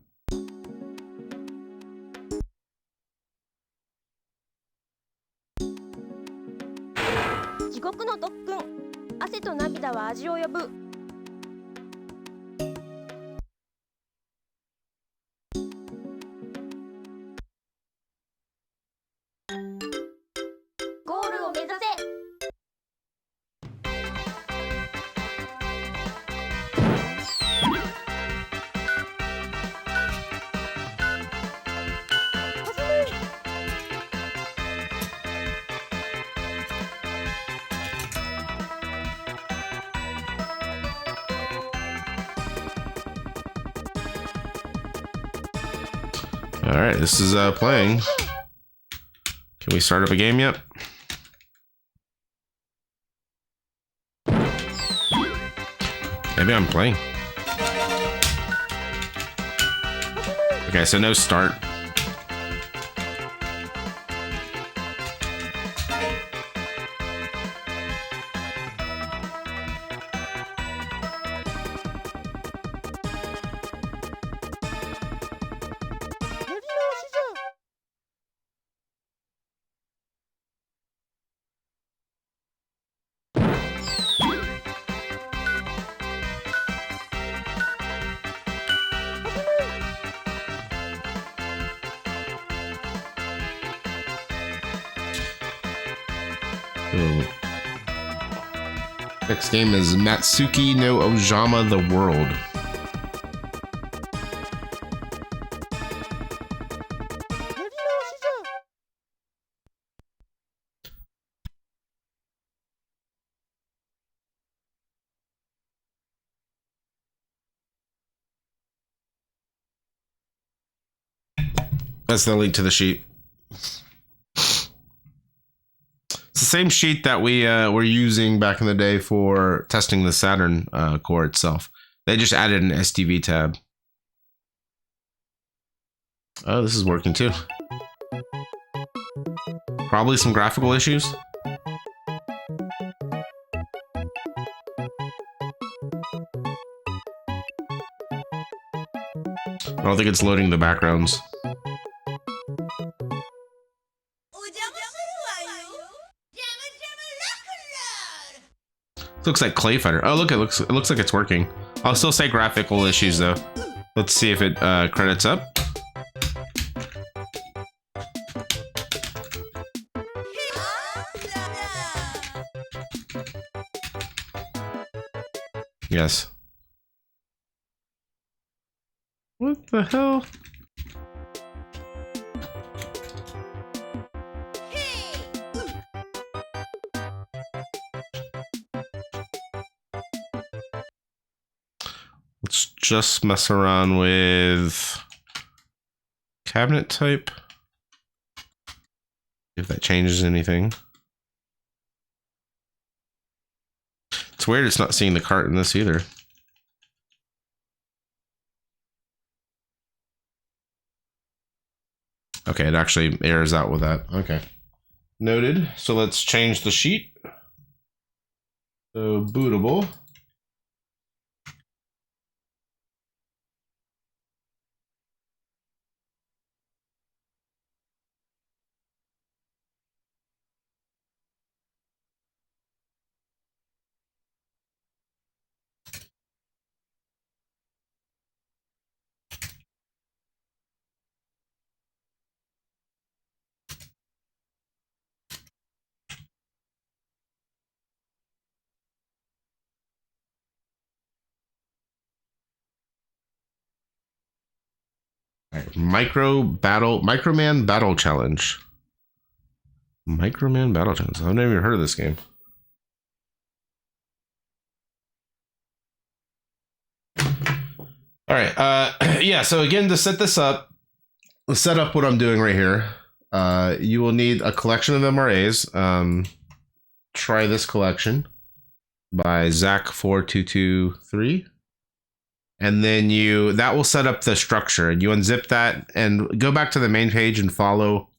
All right, this is playing. Can we start up a game yet? Maybe I'm playing. Okay, so no start. Next game is Matsuki no Ojama The World. That's the link to the sheet. It's the same sheet that we were using back in the day for testing the Saturn core itself. They just added an SDV tab. Oh, this is working too. Probably some graphical issues. I don't think it's loading the backgrounds. Looks like Clay Fighter. Oh, look, it looks like it's working. I'll still say graphical issues though. Let's see if it credits up. Yes. What the hell? Let's just mess around with cabinet type. If that changes anything. It's weird it's not seeing the cart in this either. Okay, it actually errors out with that. Okay. Noted. So let's change the sheet. So bootable. Microman Battle Challenge. Microman Battle Challenge. I've never even heard of this game. All right. Yeah. So again, to set this up, let's set up what I'm doing right here. You will need a collection of MRAs. Try this collection by Zach4223. And then that will set up the structure. You unzip that and go back to the main page and follow.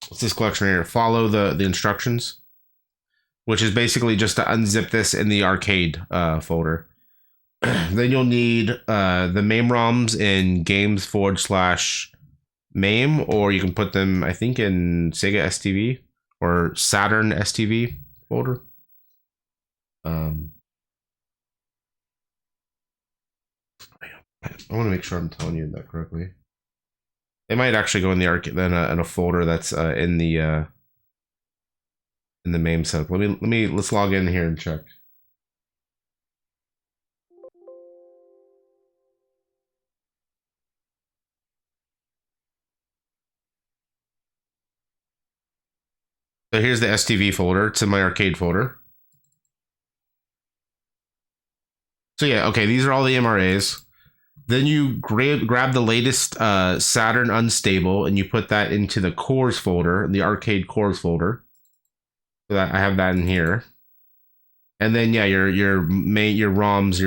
What's this collection right here? Follow the instructions, which is basically just to unzip this in the arcade folder. Then you'll need the MAME ROMs in games/MAME, or you can put them, I think, in Sega STV or Saturn STV folder. I want to make sure I'm telling you that correctly. They might actually go in the arcade, then in a folder that's in the MAME setup. Let's log in here and check. So here's the STV folder. It's in my arcade folder. So yeah, okay, these are all the MRAs. Then you grab the latest Saturn Unstable and you put that into the cores folder, the arcade cores folder. So that I have that in here. And then yeah, your main ROMs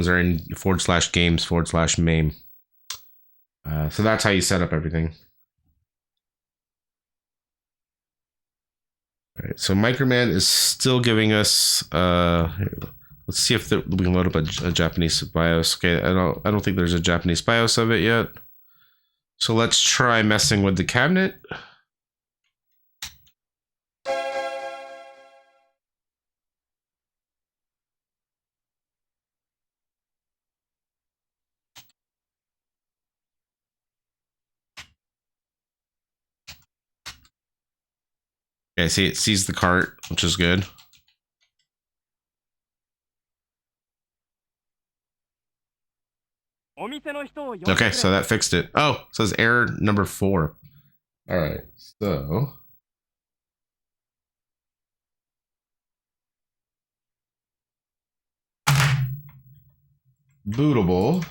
are in /games/main. So that's how you set up everything. All right, so Microman is still giving us. Let's see if we can load up a Japanese BIOS. Okay, I don't think there's a Japanese BIOS of it yet. So let's try messing with the cabinet. Okay, see, it sees the cart, which is good. Okay, so that fixed it. Oh, it says error number 4. All right, so bootable.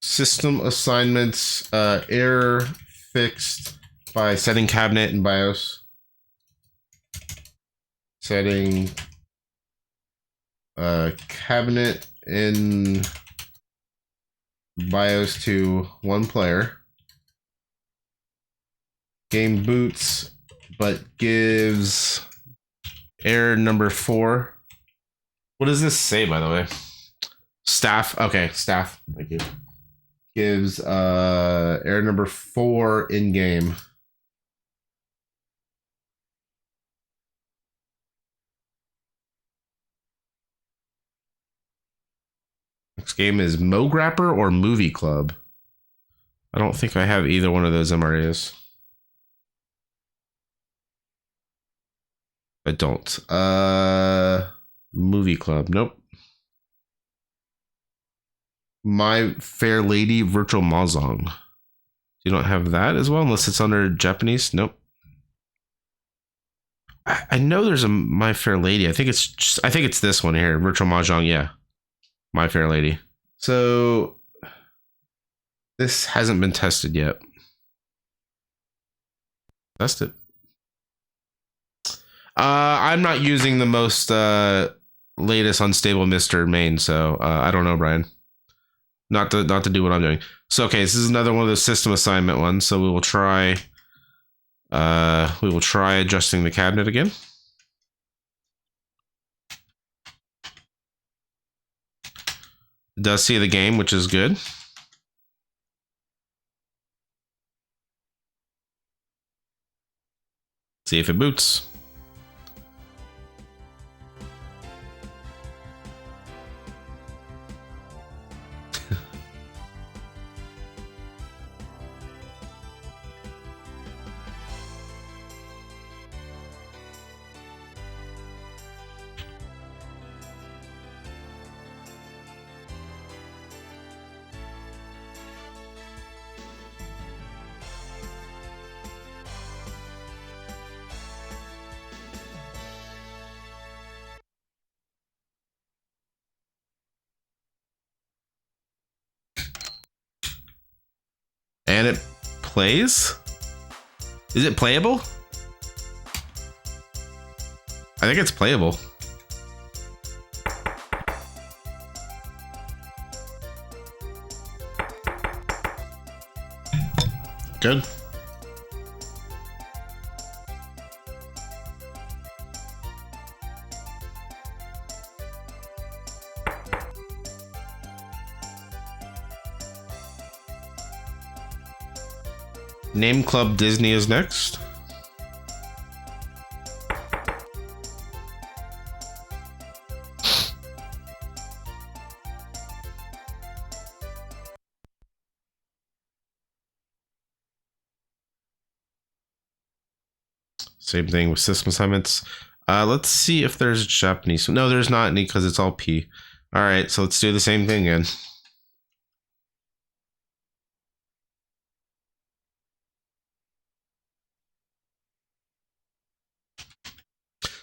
System assignments, error fixed by setting cabinet in BIOS. Setting cabinet in BIOS to 1 player. Game boots, but gives error number 4. What does this say, by the way? Staff. Okay, staff. Thank you. Gives error number 4 in game. Next game is MoGrapper or Movie Club. I don't think I have either one of those MRAs. I don't. Movie Club. Nope. My Fair Lady Virtual Mahjong. You don't have that as well, unless it's under Japanese. Nope. I know there's a My Fair Lady. I think it's this one here, Virtual Mahjong. Yeah, My Fair Lady. So this hasn't been tested yet. Test it. I'm not using the most latest unstable MiSTer main, so I don't know, Brian. Not to do what I'm doing. So okay, this is another one of those system assignment ones. So we will try adjusting the cabinet again. It does see the game, which is good. See if it boots. And it plays? Is it playable? I think it's playable. Good. Name Club Disney is next. Same thing with system assignments. Let's see if there's Japanese. No, there's not any because it's all P. All right, so let's do the same thing again.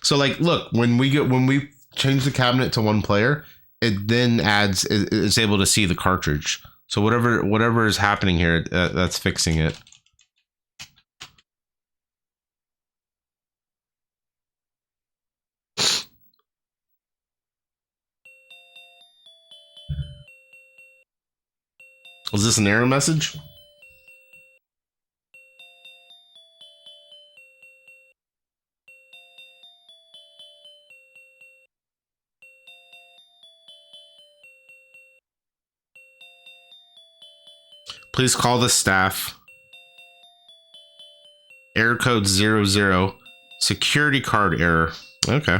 So like, look, when we change the cabinet to one player, it then it's able to see the cartridge. So whatever is happening here, that's fixing it. Was this an error message? Please call the staff. Error code 00. Security card error. Okay.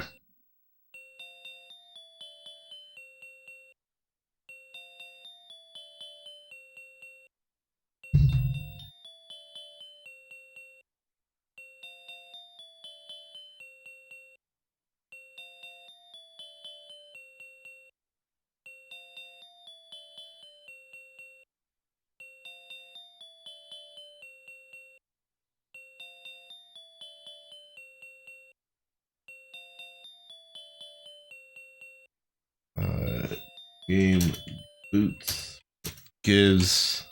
Game boots gives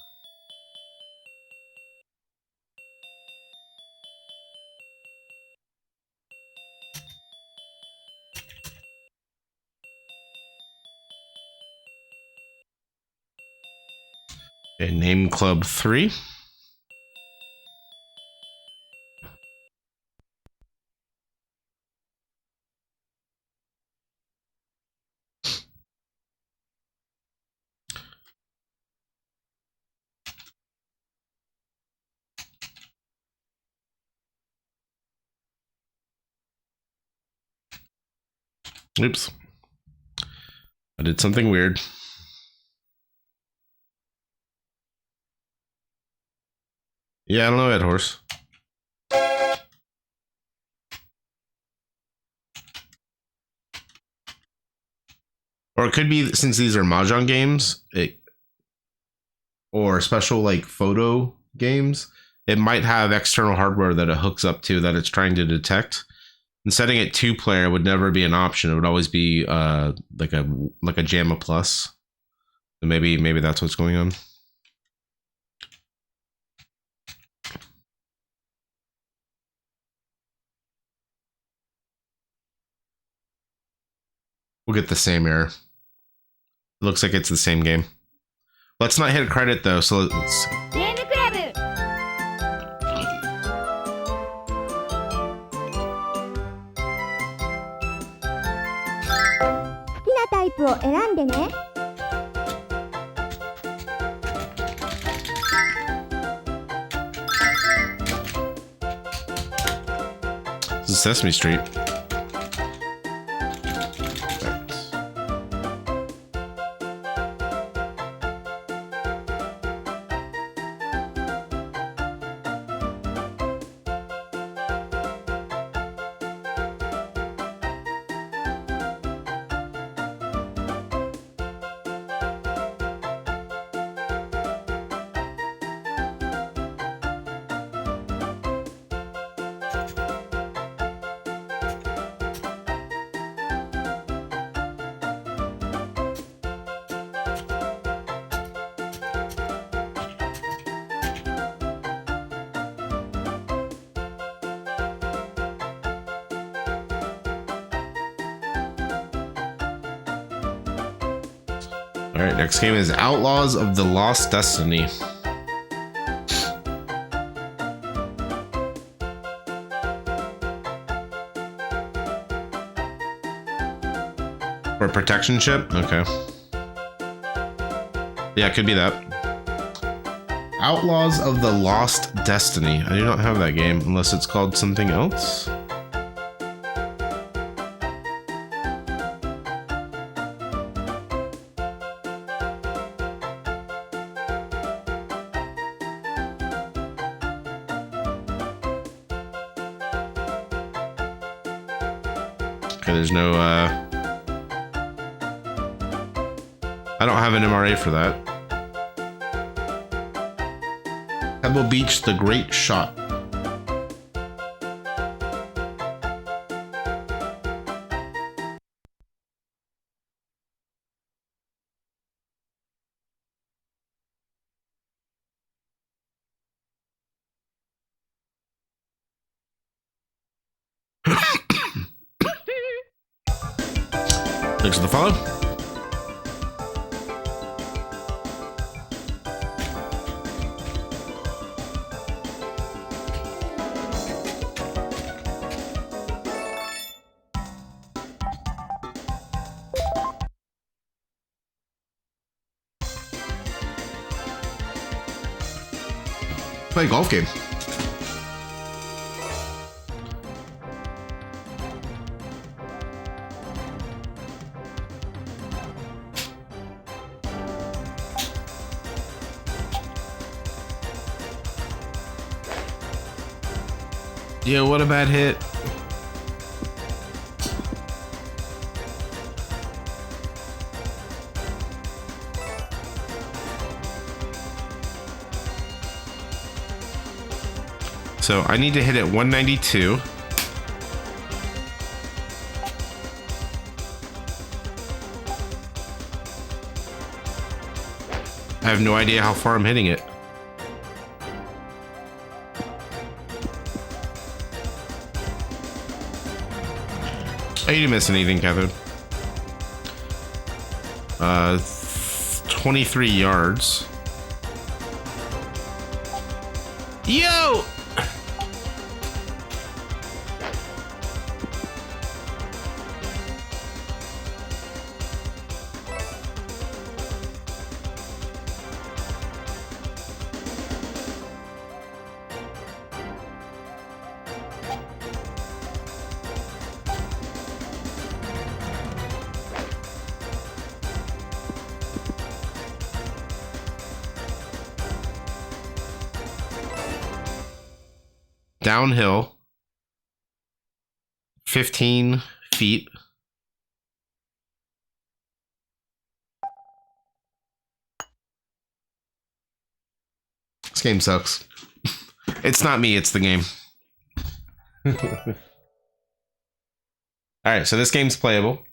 a name club 3. Oops. I did something weird. Yeah, I don't know that horse. Or it could be, since these are Mahjong games, or special like photo games, it might have external hardware that it hooks up to that it's trying to detect. And setting it 2-player would never be an option. It would always be like a JAMA plus. So maybe that's what's going on. We'll get the same error. It looks like it's the same game. Let's not hit credit though, so let's... This is Sesame Street. All right, next game is Outlaws of the Lost Destiny. For protection chip? Okay. Yeah, it could be that. Outlaws of the Lost Destiny. I do not have that game unless it's called something else. Okay, there's no, I don't have an MRA for that. Pebble Beach, The Great Shot. Thanks for the follow. Play a golf game. Yeah, what a bad hit. So I need to hit it 192. I have no idea how far I'm hitting it. I didn't miss anything, Catherine. 23 yards. Yo! Downhill, 15 feet. This game sucks. It's not me, it's the game. All right, so this game's playable.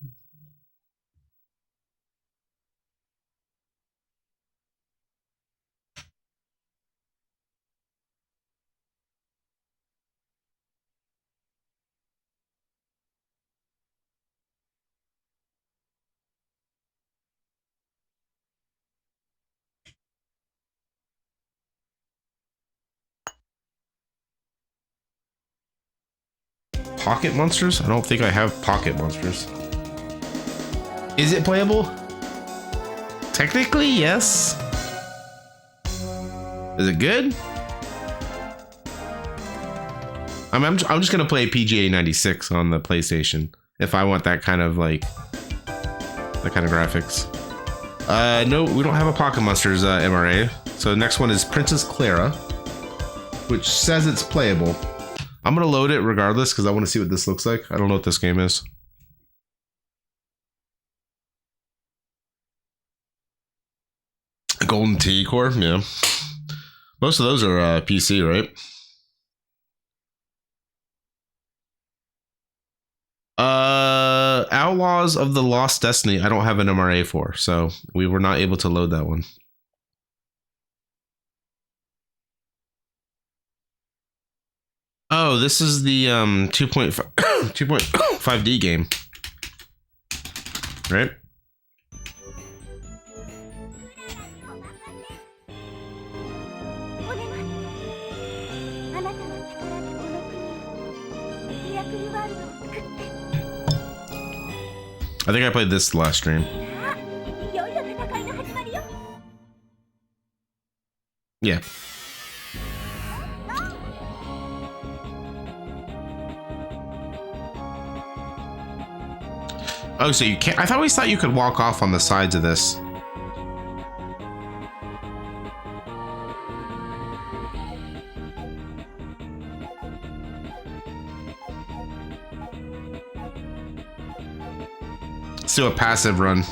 Pocket monsters? I don't think I have pocket monsters. Is it playable? Technically, yes. Is it good? I'm just gonna play PGA 96 on the PlayStation if I want that kind of like that kind of graphics. No, we don't have a Pocket Monsters MRA. So the next one is Princess Clara, which says it's playable. I'm gonna load it regardless because I want to see what this looks like. I don't know what this game is. Golden Tee Core, yeah. Most of those are PC, right? Outlaws of the Lost Destiny. I don't have an MRA for, so we were not able to load that one. Oh, this is the 2.5D game, right? I think I played this last stream. Yeah. Oh, so you can't. I always thought you could walk off on the sides of this. Let's do a passive run.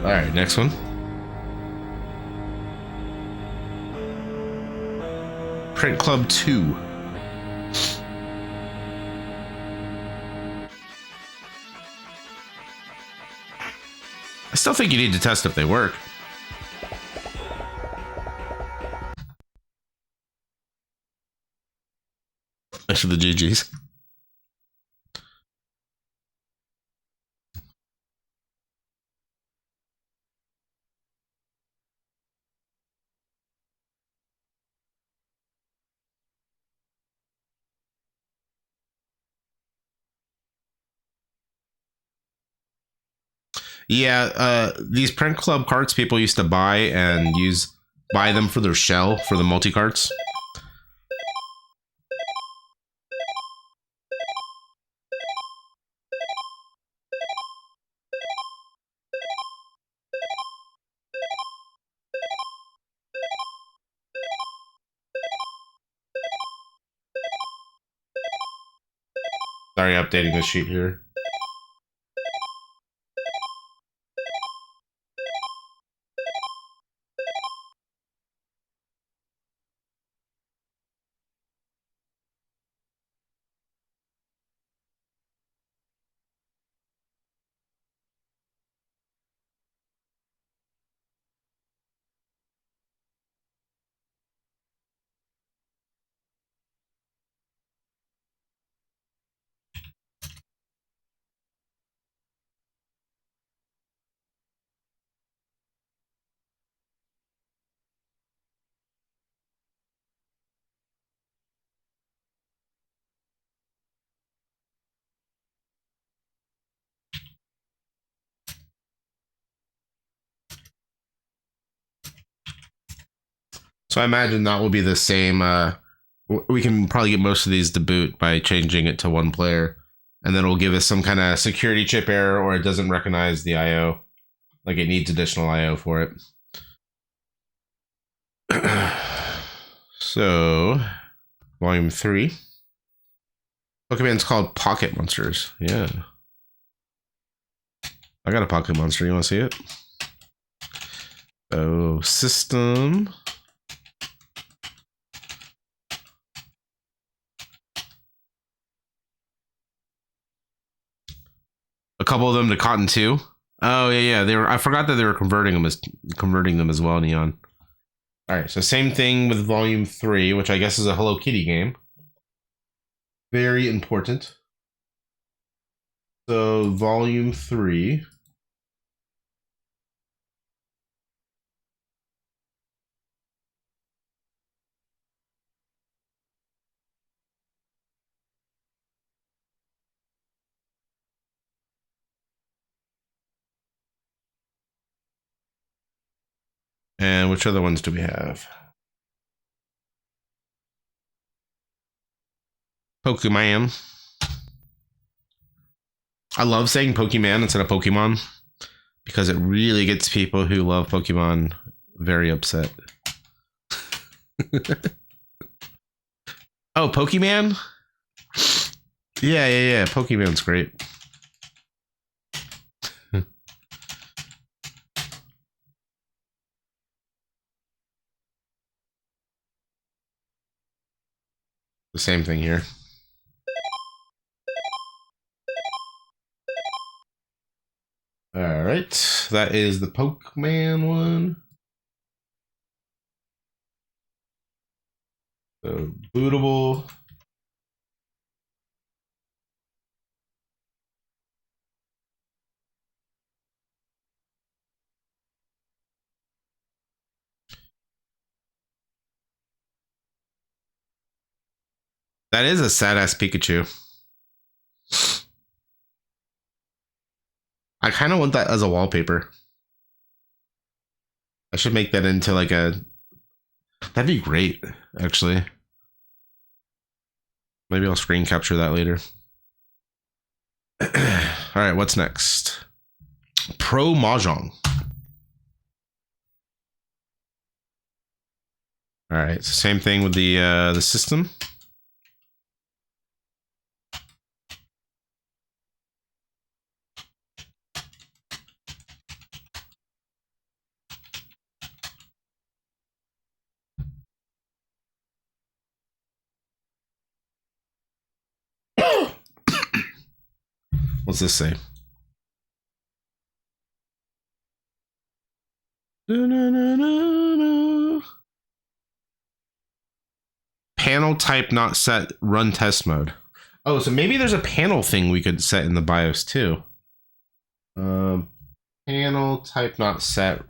All right, next one. Print Club 2. I still think you need to test if they work. Thanks for the GGs. Yeah, these Print Club carts people used to buy and buy them for their shell for the multi carts. Sorry, updating the sheet here. So I imagine that will be the same. We can probably get most of these to boot by changing it to one player. And then it'll give us some kind of security chip error, or it doesn't recognize the I/O. Like it needs additional I/O for it. So, volume 3. Pokemon's called Pocket Monsters. Yeah. I got a Pocket Monster. You want to see it? Oh, system. A couple of them to Cotton 2. Oh yeah. They were. I forgot that they were converting them as well, Neon. All right. So same thing with Volume 3, which I guess is a Hello Kitty game. Very important. So Volume 3. And which other ones do we have? Pokemon. I love saying Pokemon instead of Pokemon because it really gets people who love Pokemon very upset. Oh, Pokemon? Yeah. Pokemon's great. The same thing here. All right, that is the Pokemon one. So bootable. That is a sad ass Pikachu. I kind of want that as a wallpaper. I should make that into like a. That'd be great, actually. Maybe I'll screen capture that later. All right, what's next? Pro Mahjong. All right, so same thing with the system. What's this say? Panel type not set, run test mode. Oh, so maybe there's a panel thing we could set in the BIOS too. Panel type not set.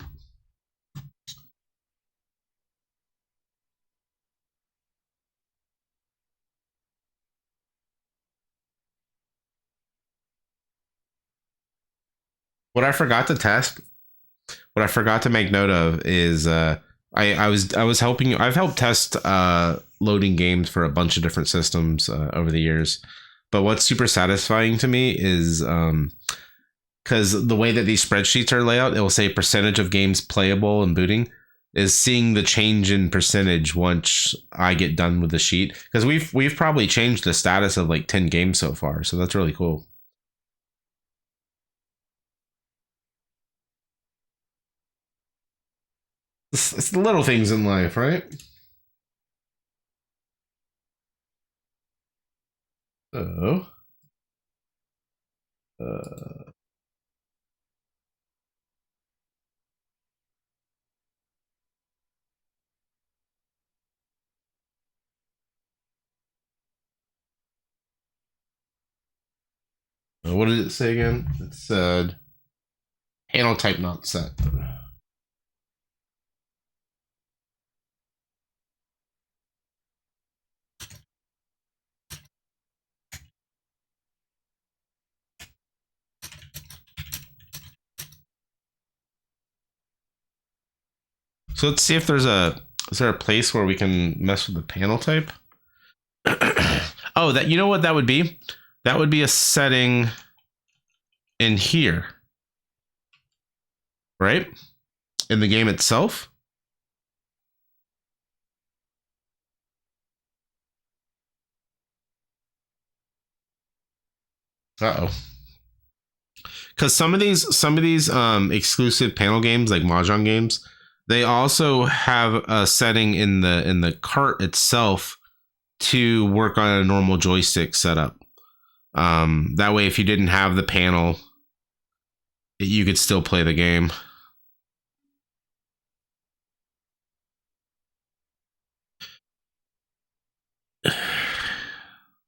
What I forgot to test, what I forgot to make note of is I've helped test loading games for a bunch of different systems over the years. But what's super satisfying to me is because the way that these spreadsheets are laid out, it will say percentage of games playable and booting, is seeing the change in percentage once I get done with the sheet. Because we've probably changed the status of like 10 games so far. So that's really cool. It's the little things in life, right? Oh. What did it say again? It said panel type not set. So let's see if is there a place where we can mess with the panel type? Oh, you know what that would be? That would be a setting in here, right? In the game itself. Uh-oh. Because some of these exclusive panel games, like Mahjong games, they also have a setting in the cart itself to work on a normal joystick setup. That way, if you didn't have the panel, you could still play the game.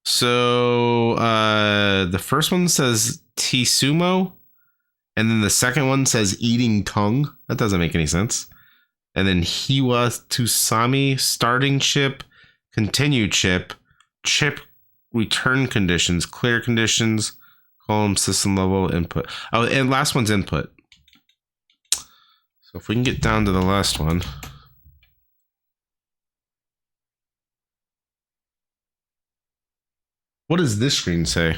So the first one says Tsumo, and then the second one says eating tongue. That doesn't make any sense. And then Hiwa Tusami, starting chip, continue chip, chip return conditions, clear conditions, column system level input. Oh, and last one's input. So if we can get down to the last one. What does this screen say?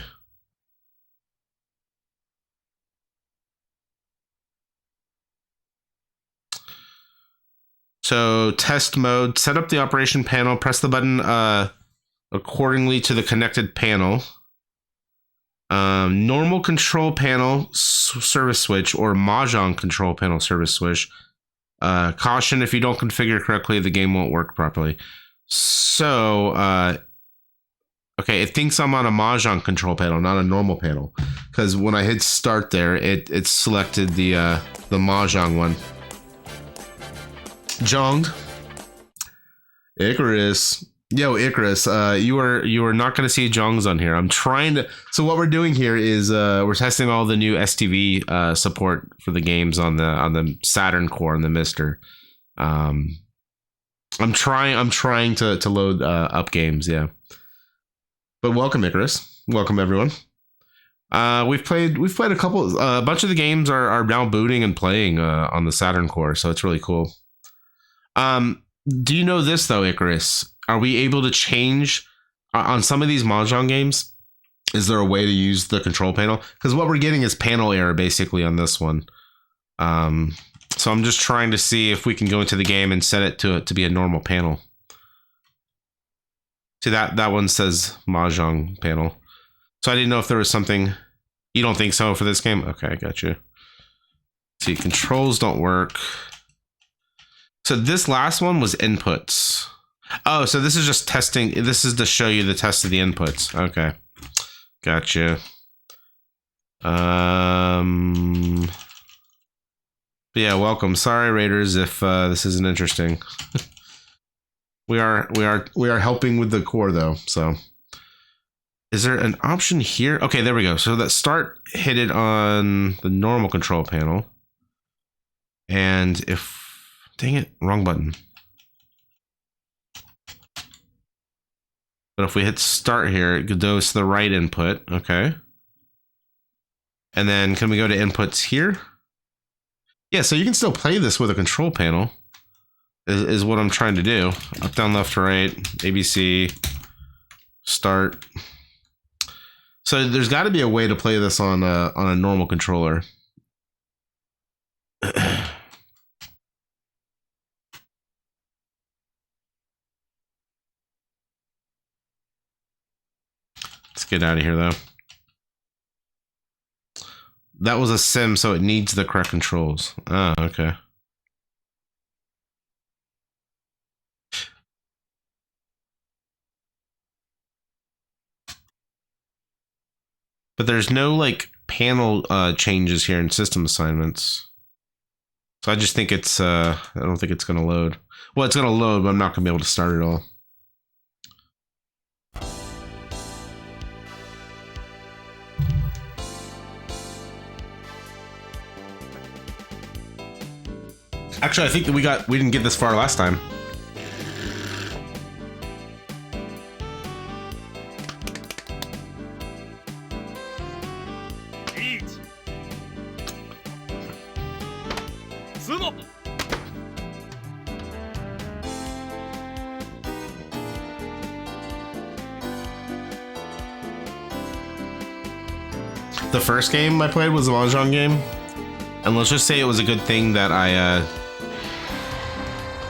So test mode, set up the operation panel, press the button accordingly to the connected panel. Normal control panel service switch or Mahjong control panel service switch. Caution, if you don't configure correctly, the game won't work properly. So, okay, it thinks I'm on a Mahjong control panel, not a normal panel. Because when I hit start there, it selected the Mahjong one. Jong. Icarus. Yo, Icarus, you are not going to see Jongs on here. I'm trying to. So what we're doing here is we're testing all the new STV support for the games on the Saturn core and the MiSTer. I'm trying to load up games, yeah. But welcome, Icarus. Welcome, everyone. We've played a bunch of the games are now booting and playing on the Saturn core, so it's really cool. Do you know this though, Icarus? Are we able to change on some of these Mahjong games? Is there a way to use the control panel? Because what we're getting is panel error basically on this one. So I'm just trying to see if we can go into the game and set it to be a normal panel. See that one says Mahjong panel. So I didn't know if there was something. You don't think so for this game? Okay, I got you. See, controls don't work. So this last one was inputs. Oh, so this is just testing. This is to show you the test of the inputs. Okay. Gotcha. But yeah, welcome. Sorry, Raiders, if this isn't interesting. we are helping with the core though. So, is there an option here? Okay, there we go. So that start hit it on the normal control panel, and if dang it, wrong button. But if we hit start here, it goes to the right input. Okay. And then can we go to inputs here? Yeah, so you can still play this with a control panel, is what I'm trying to do. Up, down, left, right, ABC, start. So there's got to be a way to play this on a normal controller. Let's get out of here, though. That was a sim, so it needs the correct controls. Oh, okay. But there's no like panel changes here in system assignments. So I just think it's I don't think it's gonna load. Well, it's gonna load, but I'm not gonna be able to start it all. Actually, I think that we didn't get this far last time. The first game I played was a Mahjong game, and let's just say it was a good thing that I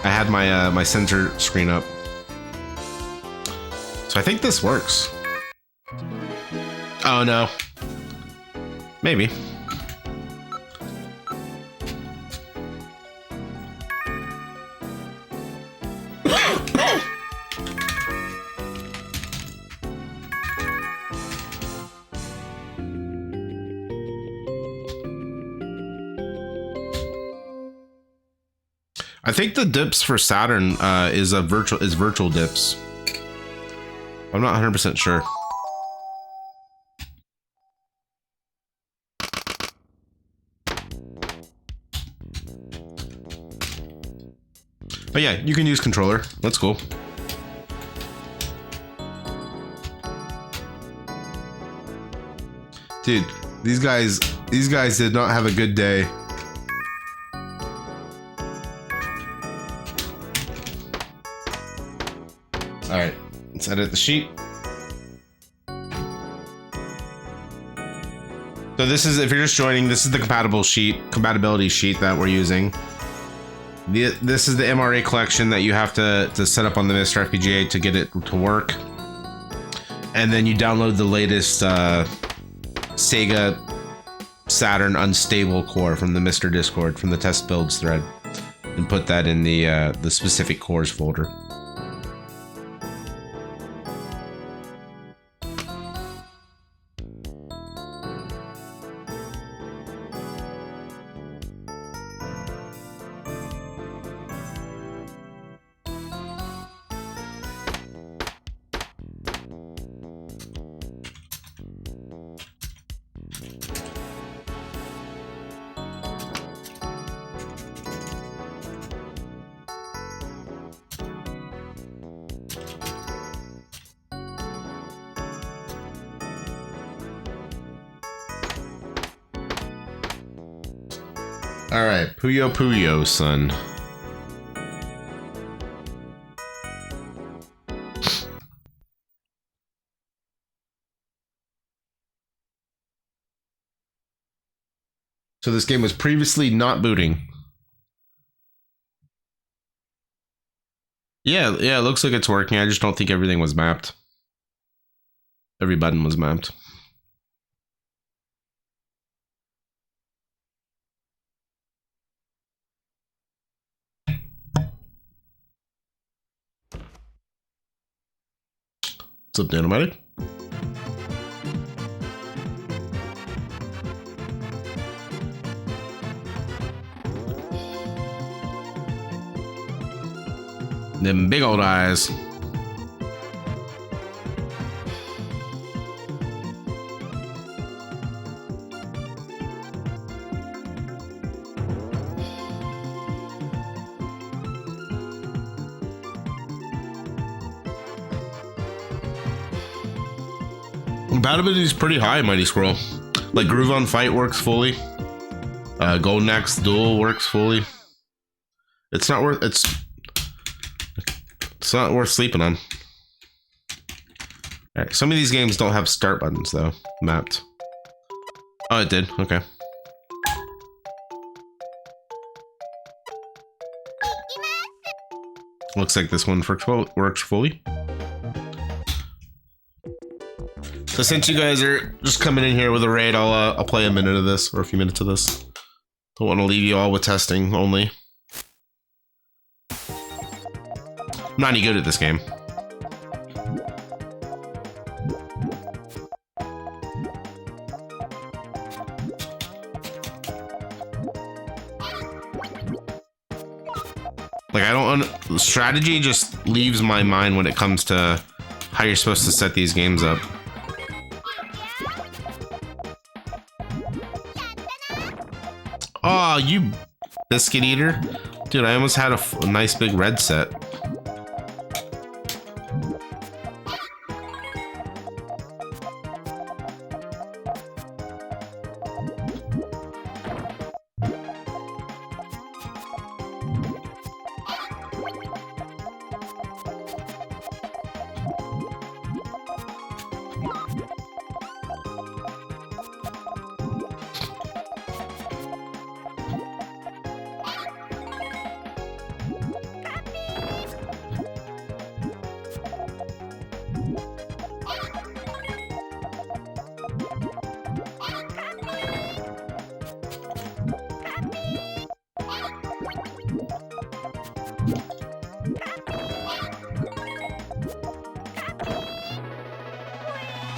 had my my center screen up. So I think this works. Oh no. Maybe. I think the dips for Saturn is virtual dips. I'm not 100% sure. But yeah, you can use controller. That's cool. Dude, these guys did not have a good day. All right, let's edit the sheet. So this is, if you're just joining, this is the compatibility sheet that we're using. This is the MRA collection that you have to set up on the MiSTer FPGA to get it to work. And then you download the latest Sega Saturn unstable core from the MiSTer Discord, from the test builds thread, and put that in the specific cores folder. All right, Puyo Puyo, son. So this game was previously not booting. Yeah, it looks like it's working. I just don't think everything was mapped. Every button was mapped. What's up, Dynamite? Them big old eyes. Compatibility is pretty high, Mighty Squirrel. Like Groove on Fight works fully. Golden Axe Duel works fully. It's not worth sleeping on. All right, some of these games don't have start buttons though, mapped. Oh, it did. Okay. Looks like this one works fully. So since you guys are just coming in here with a raid, I'll play a minute of this or a few minutes of this. Don't want to leave you all with testing only. I'm not any good at this game. Like the strategy just leaves my mind when it comes to how you're supposed to set these games up. Oh, you biscuit eater. Dude, I almost had a nice big red set.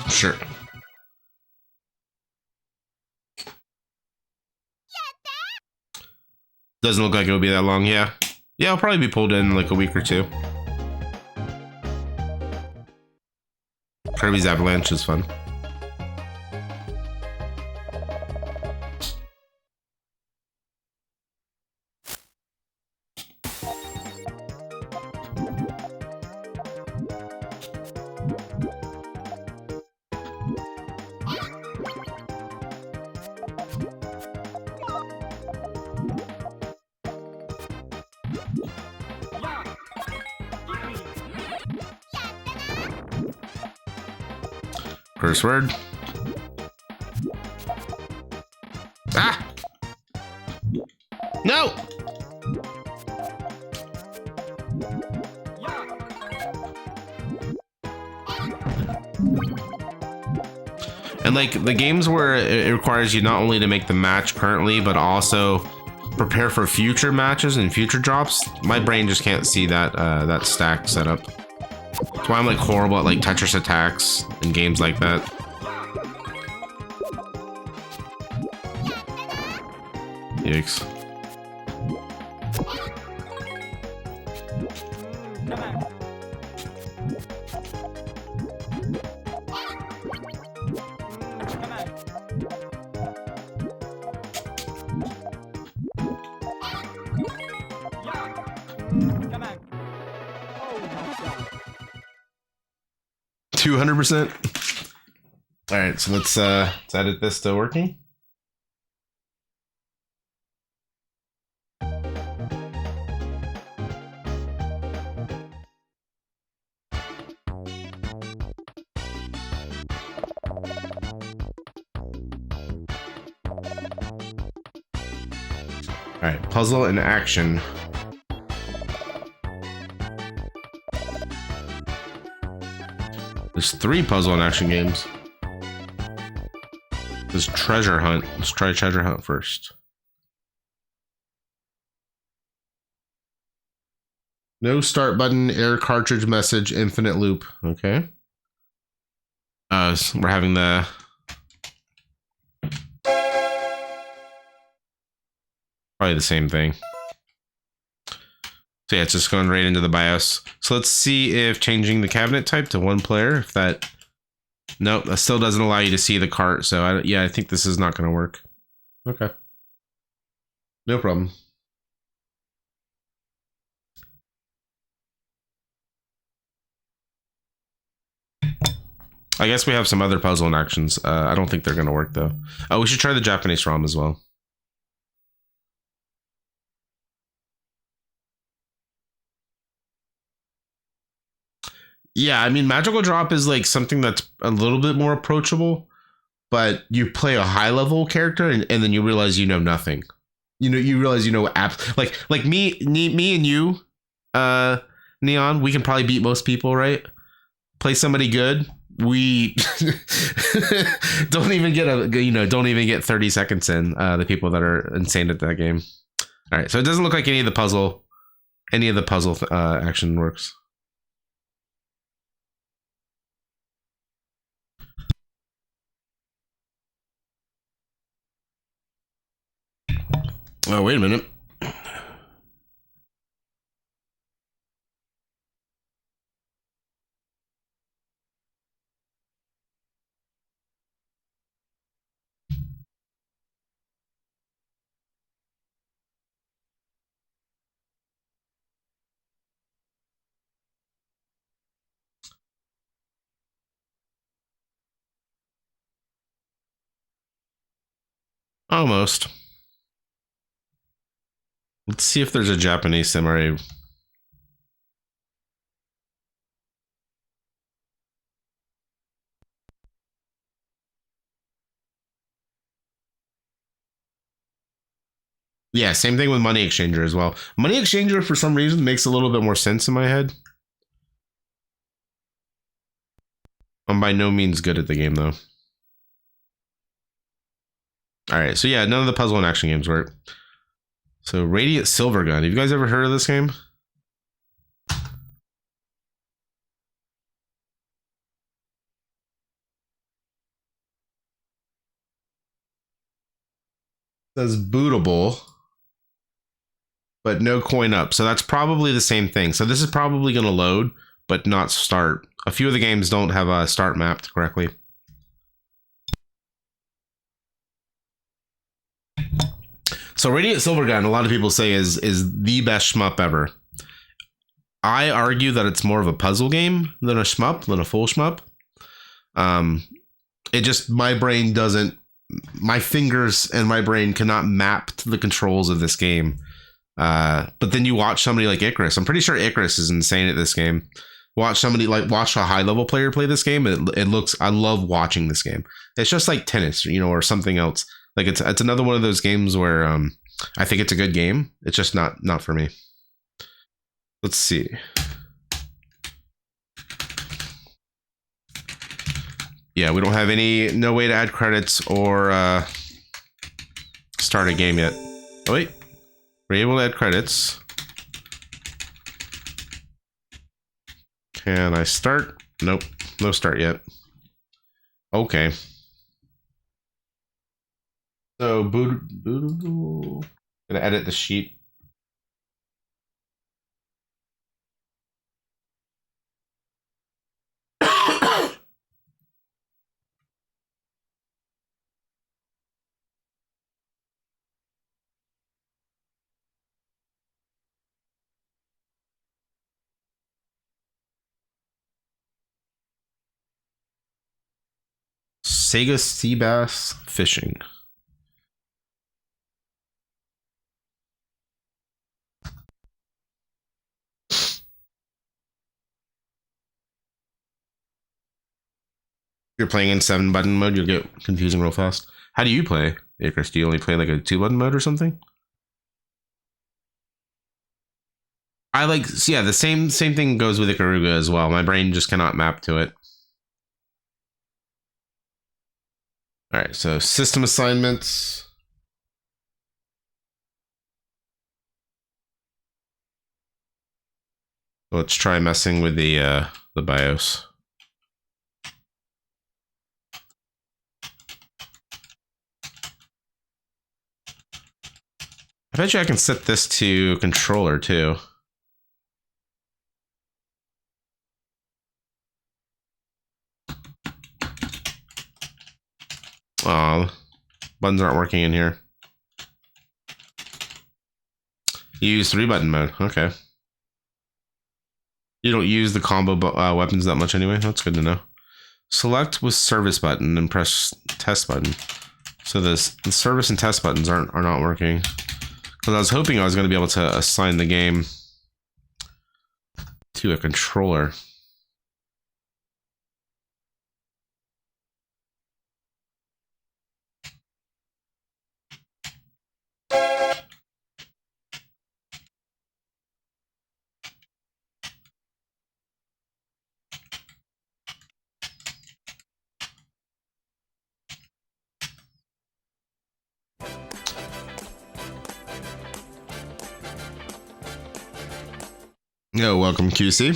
Sure. Doesn't look like it'll be that long, yeah. Yeah, I'll probably be pulled in like a week or two. Kirby's Avalanche is fun. Curse word. Ah! No! And like the games where it requires you not only to make the match currently, but also prepare for future matches and future drops, my brain just can't see that that stack setup. That's why I'm like horrible at like Tetris attacks and games like that. Yikes. Come on. 200%. All right, so let's edit this to working. All right, puzzle in action. There's 3 puzzle and action games. There's treasure hunt. Let's try treasure hunt first. No start button, error cartridge message, infinite loop. Okay. So we're having the probably the same thing. So yeah, it's just going right into the BIOS. So let's see if changing the cabinet type to one player, if that, nope, that still doesn't allow you to see the cart. So yeah, I think this is not going to work. Okay. No problem. I guess we have some other puzzle and actions. I don't think they're going to work though. Oh, we should try the Japanese ROM as well. Yeah, I mean, Magical Drop is like something that's a little bit more approachable, but you play a high level character and then you realize you know nothing. You realize you know apps like me and you, Neon. We can probably beat most people, right? Play somebody good. We don't even get don't even get 30 seconds in. The people that are insane at that game. All right, so it doesn't look like any of the puzzle action works. Oh, wait a minute. Almost. Let's see if there's a Japanese summary. Yeah, same thing with Money Exchanger as well. Money Exchanger, for some reason, makes a little bit more sense in my head. I'm by no means good at the game, though. All right, so yeah, none of the puzzle and action games work. So Radiant Silvergun. Have you guys ever heard of this game? It says bootable, but no coin up. So that's probably the same thing. So this is probably going to load, but not start. A few of the games don't have a start mapped correctly. So Radiant Silvergun, a lot of people say is the best shmup ever. I argue that it's more of a puzzle game than a shmup, than a full shmup. It just, my brain doesn't, my fingers and my brain cannot map to the controls of this game. But then you watch somebody like Icarus. I'm pretty sure Icarus is insane at this game. Watch a high level player play this game. It looks, I love watching this game. It's just like tennis, or something else. Like it's another one of those games where I think it's a good game. It's just not for me. Let's see. Yeah, we don't have no way to add credits or start a game yet. Oh wait, we're able to add credits. Can I start? Nope, no start yet. Okay. So bootable. Gonna edit the sheet. Sega Seabass Fishing. If you're playing in 7-button mode, you'll get confusing real fast. How do you play, Icarus? Do you only play like a 2-button mode or something? Yeah, the same thing goes with Ikaruga as well. My brain just cannot map to it. All right, so system assignments. Let's try messing with the BIOS. I bet you I can set this to controller too. Buttons aren't working in here. You use 3-button mode. Okay. You don't use the combo weapons that much anyway. That's good to know. Select with service button and press test button. So the service and test buttons are not working. Because I was hoping I was going to be able to assign the game to a controller. Yo, welcome QC.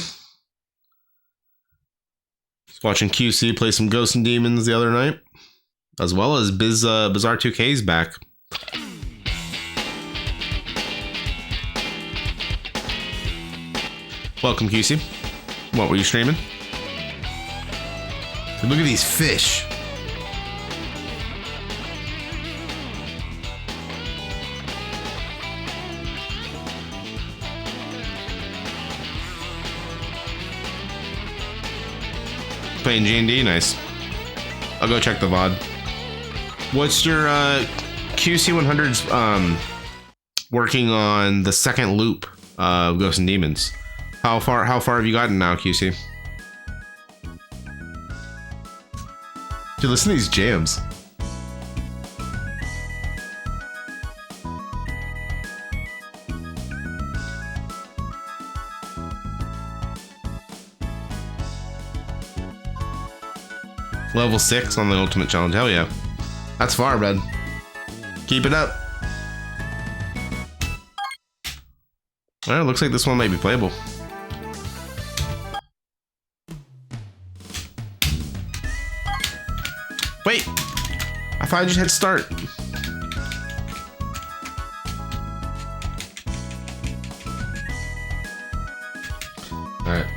Just watching QC play some Ghosts and Demons the other night, as well as Bizarre 2K's back. Welcome QC. What were you streaming? Look at these fish. Playing G&D, nice. I'll go check the VOD. What's your QC100's working on the second loop of Ghosts and Demons? How far have you gotten now, QC? Dude, listen to these jams. Level 6 on the Ultimate Challenge. Hell yeah. That's far, bud. Keep it up. Well, it looks like this one might be playable. Wait! I thought I just hit start. Alright.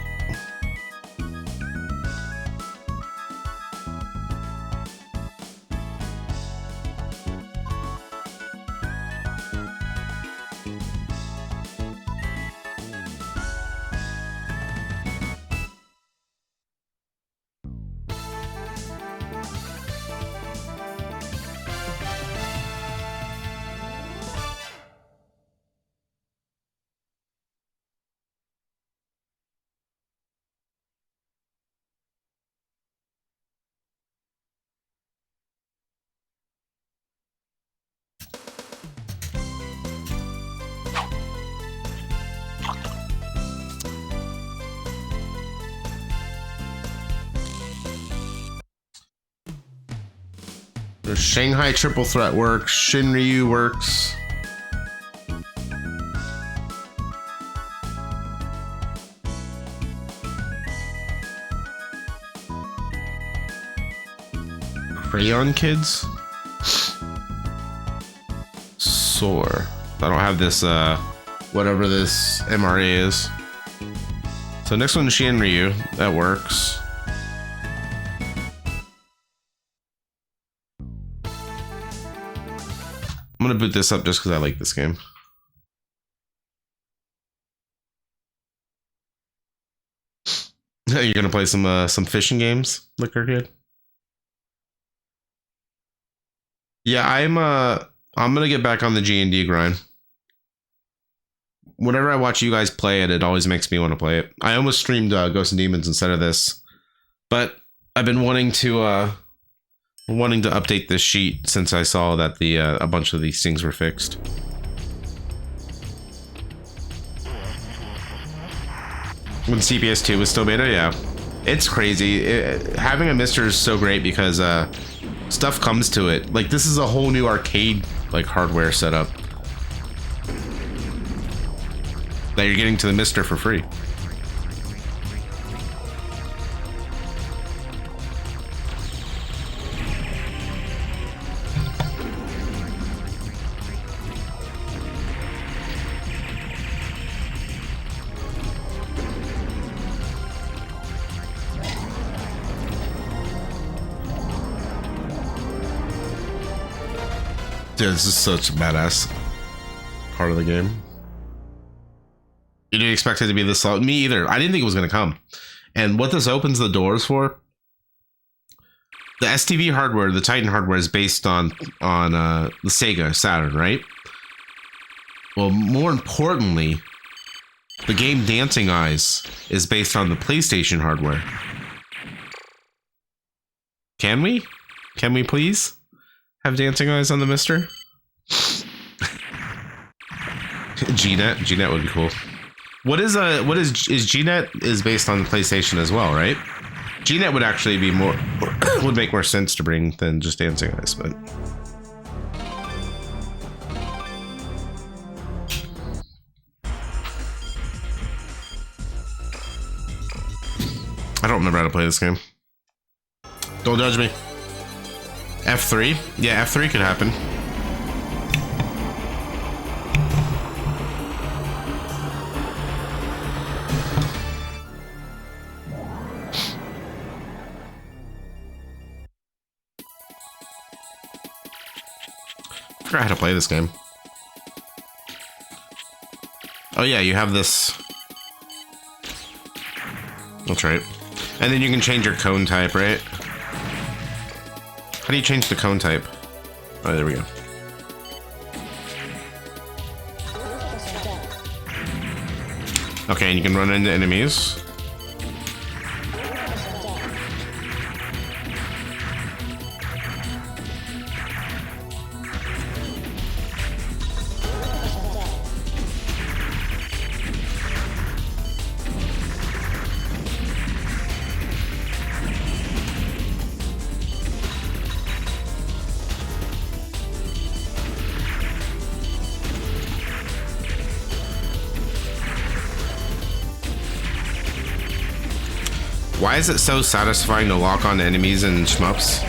There's Shanghai Triple Threat works, Shinryu works. Crayon Kids? Soar. I don't have this, whatever this MRA is. So next one is Shinryu. That works. I'm gonna boot this up just because I like this game. You're gonna play some fishing games, Liquor Kid? Yeah, I'm gonna get back on the G&D grind. Whenever I watch you guys play it, it always makes me want to play it. I almost streamed Ghosts and Demons instead of this, but I've been wanting to update this sheet since I saw that the a bunch of these things were fixed. When CPS 2 was still beta, yeah. It's crazy. Having a MiSTer is so great because stuff comes to it. Like, this is a whole new arcade like hardware setup that you're getting to the MiSTer for free. Dude, this is such a badass part of the game. You didn't expect it to be this slow. Me either. I didn't think it was going to come. And what this opens the doors for, the STV hardware, the Titan hardware, is based on the Sega Saturn, right? Well, more importantly, the game Dancing Eyes is based on the PlayStation hardware. Can we? Can we please have Dancing Eyes on the MiSTer? GNet would be cool. Is GNet is based on PlayStation as well, right? GNet would actually be more would make more sense to bring than just Dancing Eyes, but I don't remember how to play this game. Don't judge me. F3? Yeah, F3 could happen. I forgot how to play this game. Oh yeah, you have this. That's right. And then you can change your cone type, right? How do you change the cone type? Oh, there we go. Okay, and you can run into enemies. Why is it so satisfying to lock on enemies and shmups?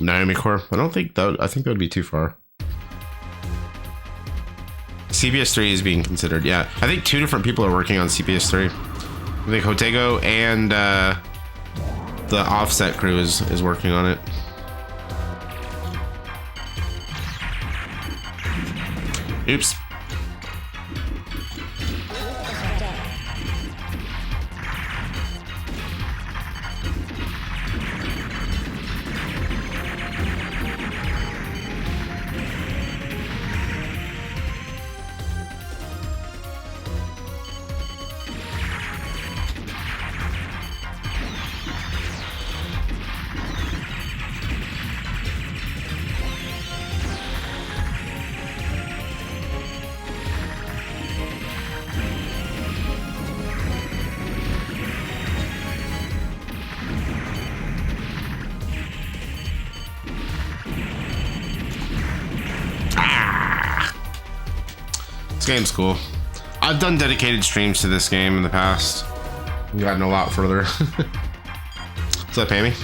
Naomi Core. I don't think that. I think that would be too far. CPS3 is being considered. Yeah, I think 2 different people are working on CPS3. I think Hotego and the Offset crew is working on it. Oops. Game's cool. I've done dedicated streams to this game in the past. We've gotten a lot further. What's up, Amy?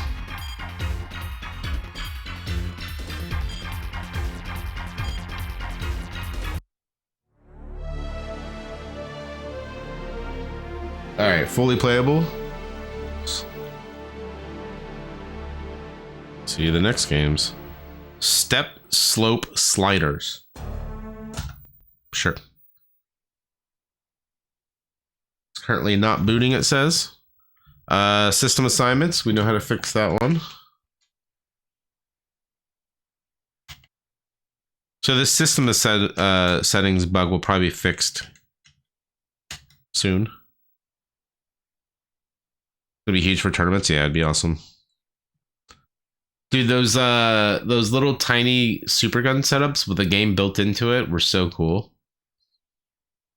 All right, fully playable. See the next games. Step Slope Sliders. Sure. Currently not booting, it says. System assignments, we know how to fix that one. So this system of settings bug will probably be fixed soon. It'd be huge for tournaments. Yeah, it'd be awesome. Dude, those little tiny super gun setups with a game built into it were so cool.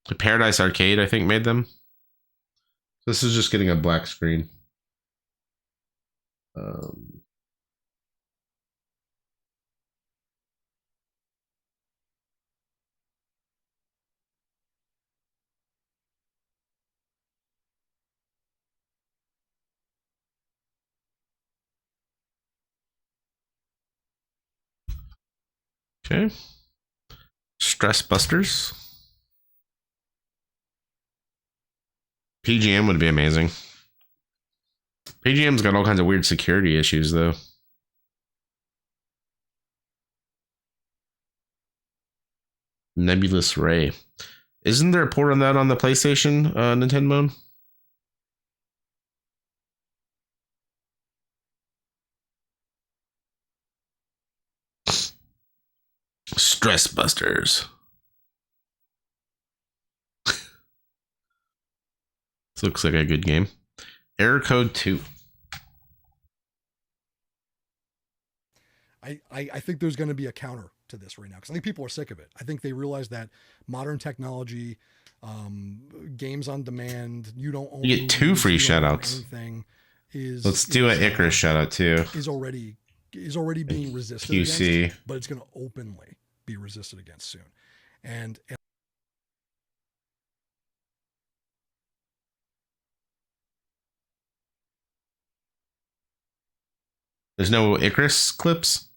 The Paradise Arcade, I think, made them. This is just getting a black screen. Okay. Stress Busters. PGM would be amazing. PGM's got all kinds of weird security issues, though. Nebulous Ray. Isn't there a port on that on the PlayStation, Nintendo mode? Stress Busters. This looks like a good game. Error Code 2. I think there's going to be a counter to this right now because I think people are sick of it. I think they realize that modern technology, games on demand, you don't own. You get 2 free shoutouts. Let's do an Icarus shoutout too. Is already being resisted QC. against, but it's going to openly be resisted against soon. And there's no Icarus clips?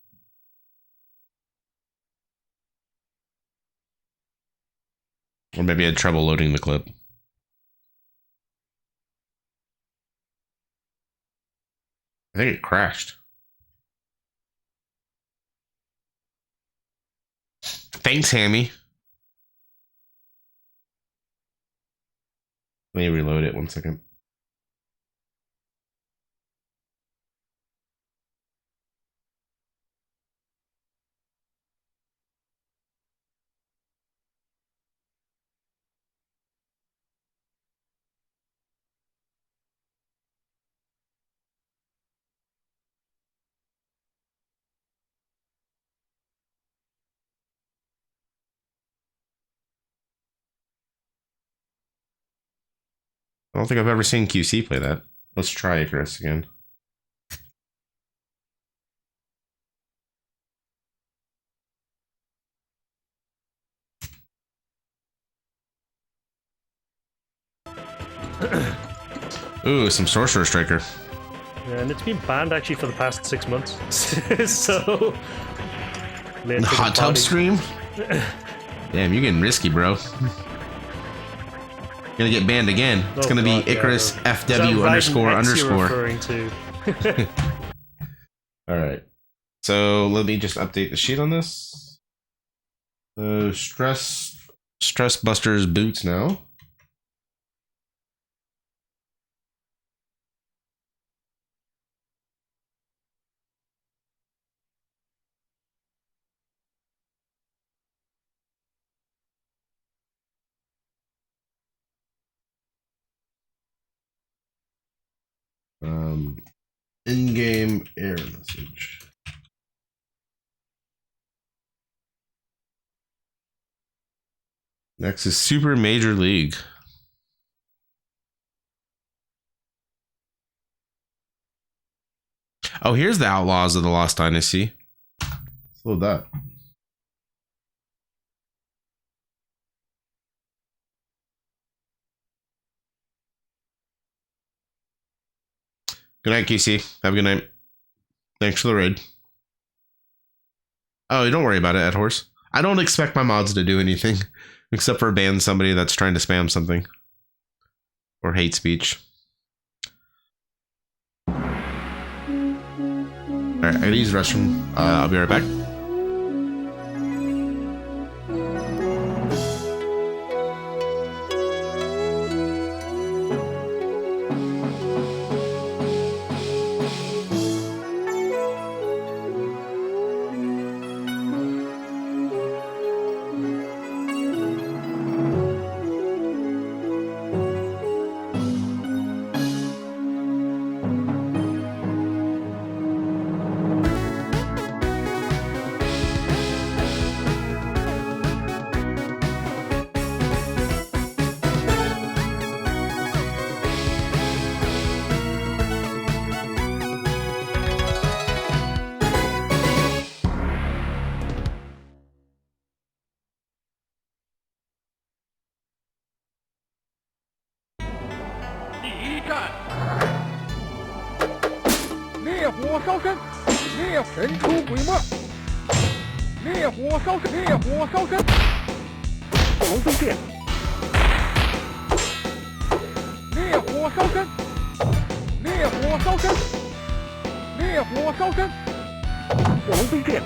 Or maybe I had trouble loading the clip. I think it crashed. Thanks, Hammy. Let me reload it 1 second. I don't think I've ever seen QC play that. Let's try Icarus again. Ooh, some Sorcerer Striker. Yeah, and it's been banned actually for the past 6 months. So... Hot tub stream? Damn, you're getting risky, bro. Gonna get banned again. It's gonna be Icarus FW __. All right. So let me just update the sheet on this. Stress Busters boots now. In-game error message. Next is Super Major League. Oh, here's the Outlaws of the Lost Dynasty. Let's load that. Good night, QC. Have a good night. Thanks for the raid. Oh, don't worry about it, Ed Horse. I don't expect my mods to do anything except for ban somebody that's trying to spam something or hate speech. All right, I gotta use the restroom. I'll be right back. 火烧身，烈神出鬼没。烈火烧身，烈火烧身。火龙飞剑。烈火烧身，烈火烧身，烈火烧身。火龙飞剑。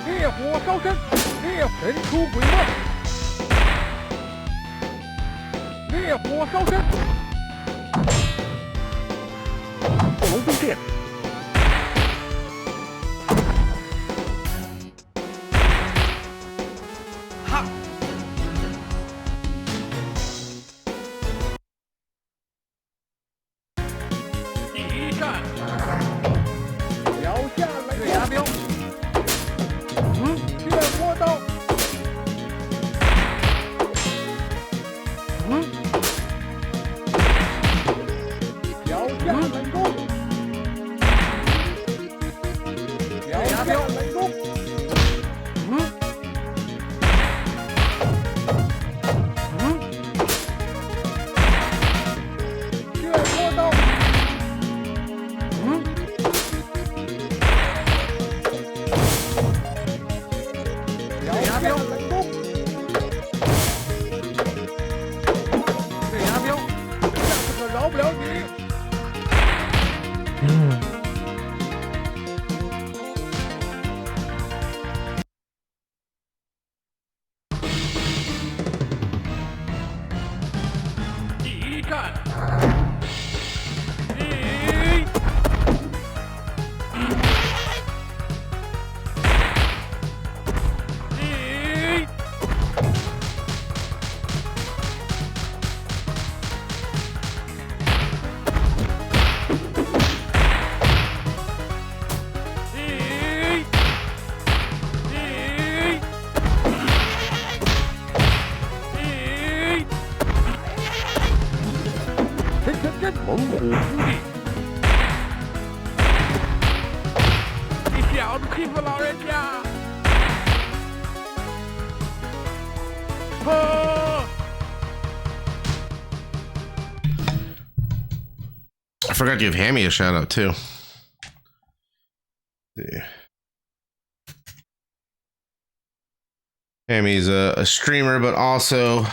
烈火烧身，烈神出鬼没。烈火烧身。火龙飞剑。哈！第一战，脚下来月牙镖。漩涡刀。脚下冷弓。脚下冷弓。漩涡刀。月牙镖冷弓。月牙镖，下次可饶不了你。第一战，真猛虎兄弟，你小子欺负老人家！I forgot to give Hammy a shout out too. Yeah. Hammy's a streamer, but also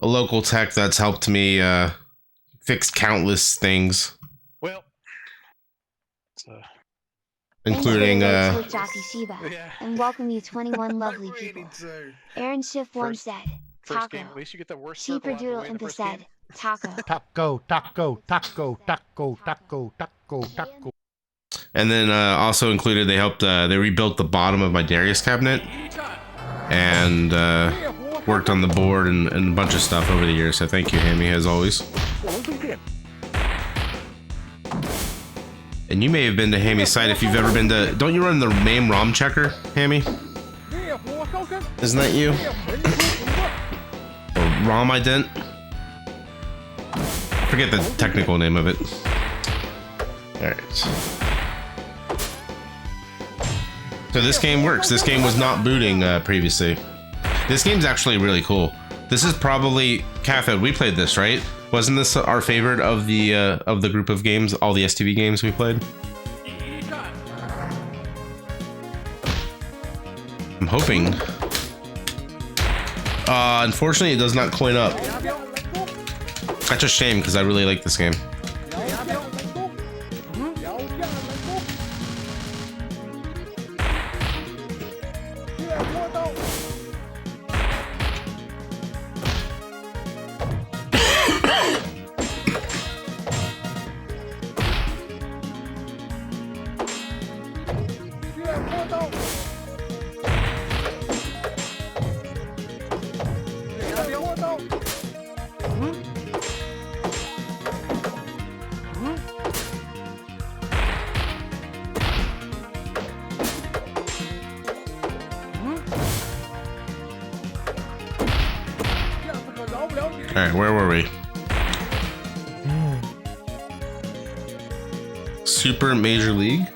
a local tech that's helped me fix countless things, Well, including with Jockey Shiba, yeah. and welcome you 21 lovely Really people. need to- Aaron Schiff 1 First- said, First Taco. game, at least you get the worst circle Cheaper out the Doodle way in the Impa first said, game. Taco. Taco, taco, taco, taco, taco, taco, taco. and then also included they helped they rebuilt the bottom of my Darius cabinet and worked on the board and a bunch of stuff over the years. So thank you, Hammy, as always. And you may have been to Hammy's site if you've ever been to. Don't you run the MAME ROM checker, Hammy? Isn't that you? Or ROM ident? I forget the technical name of it. Alright. So this game works. This game was not booting previously. This game's actually really cool. This is probably Cathed. We played this, right? Wasn't this our favorite of the group of games, all the STV games we played? I'm hoping. Unfortunately, it does not coin up. That's a shame because I really like this game. Alright, where were we? Super Major League?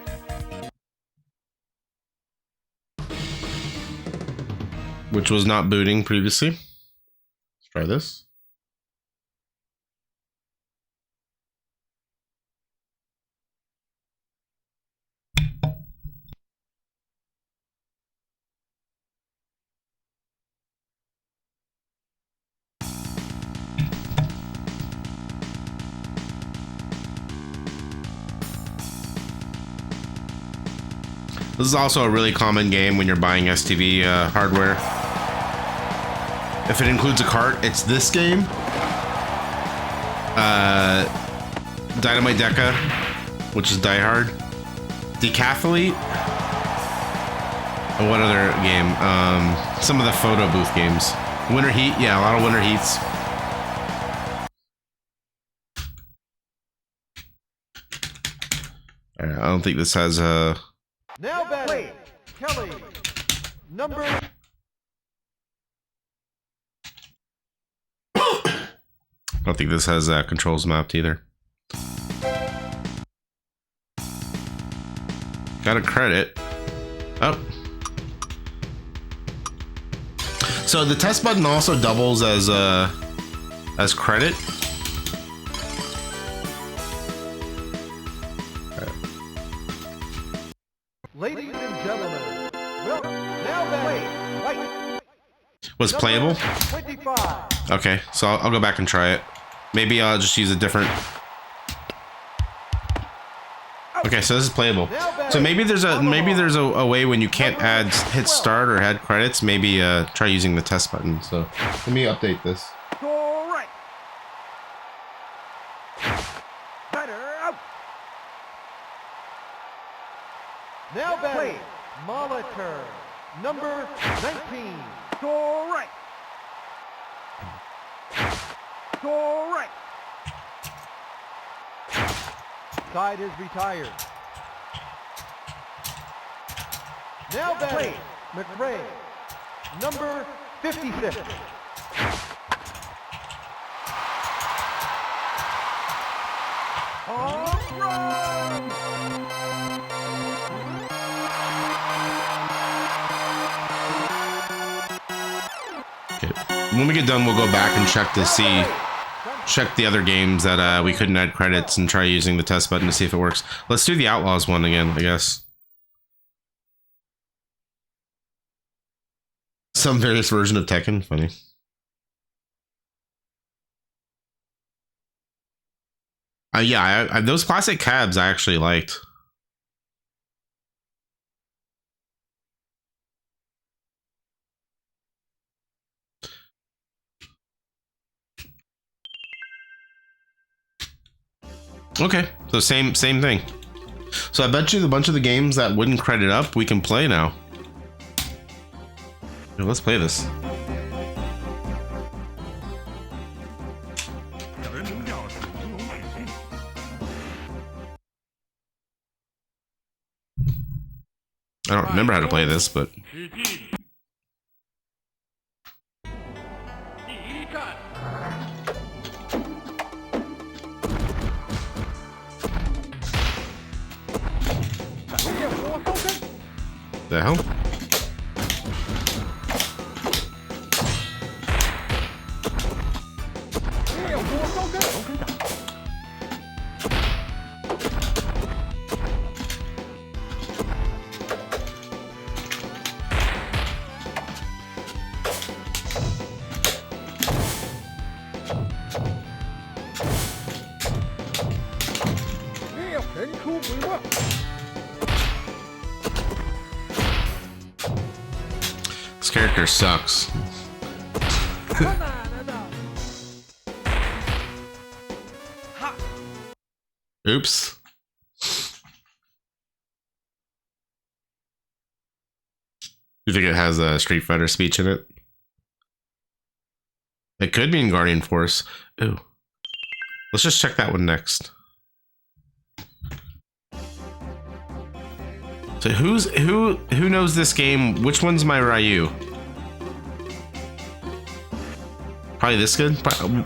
Which was not booting previously. Let's try this. This is also a really common game when you're buying STV hardware. If it includes a cart, it's this game. Dynamite Deca, which is Die Hard. Decathlete. Oh, what other game? Some of the photo booth games. Winter Heat, yeah, a lot of Winter Heats. I don't think this has a... Now batting, Kelly. Number... I don't think this has controls mapped either. Got a credit. Oh. So the test button also doubles as credit. Ladies and gentlemen, well, now batting, Was playable? 25. Okay, so I'll go back and try it. Maybe I'll just use a different... Okay, so this is playable. So maybe there's a way when you can't hit start or add credits. Maybe try using the test button. So let me update this. All right. Batter out. Now batting, Molitor. Number 19. All right. All right. Side is retired. Now batting, McRae. Number 56. Home run! Okay. When we get done, we'll go back and check the other games that we couldn't add credits and try using the test button to see if it works. Let's do the Outlaws one again, I guess. Some various version of Tekken, funny. Yeah, those classic cabs I actually liked. Okay, so same thing. So I bet you a bunch of the games that wouldn't credit up, we can play now. Here, let's play this. I don't remember how to play this, but... The hell? This character sucks. Oops. You think it has a Street Fighter speech in it? It could be in Guardian Force. Ooh. Let's just check that one next. So who knows this game? Which one's my Ryu? Probably this good.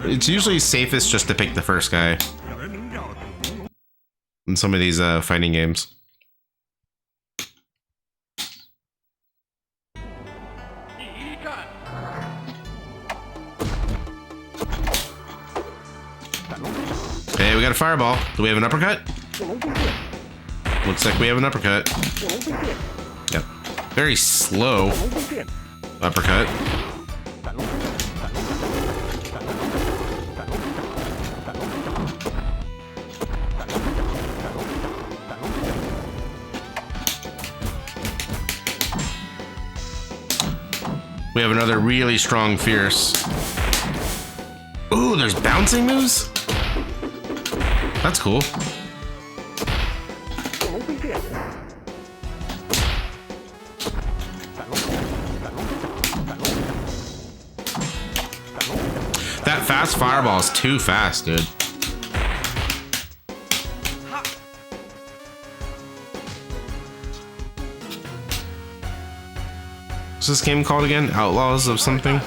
It's usually safest just to pick the first guy in some of these fighting games. Okay, we got a fireball. Do we have an uppercut? Looks like we have an uppercut. Yep. Very slow uppercut. We have another really strong Fierce. Ooh, there's bouncing moves? That's cool. That fast fireball is too fast, dude. What's this game called again? Outlaws of something?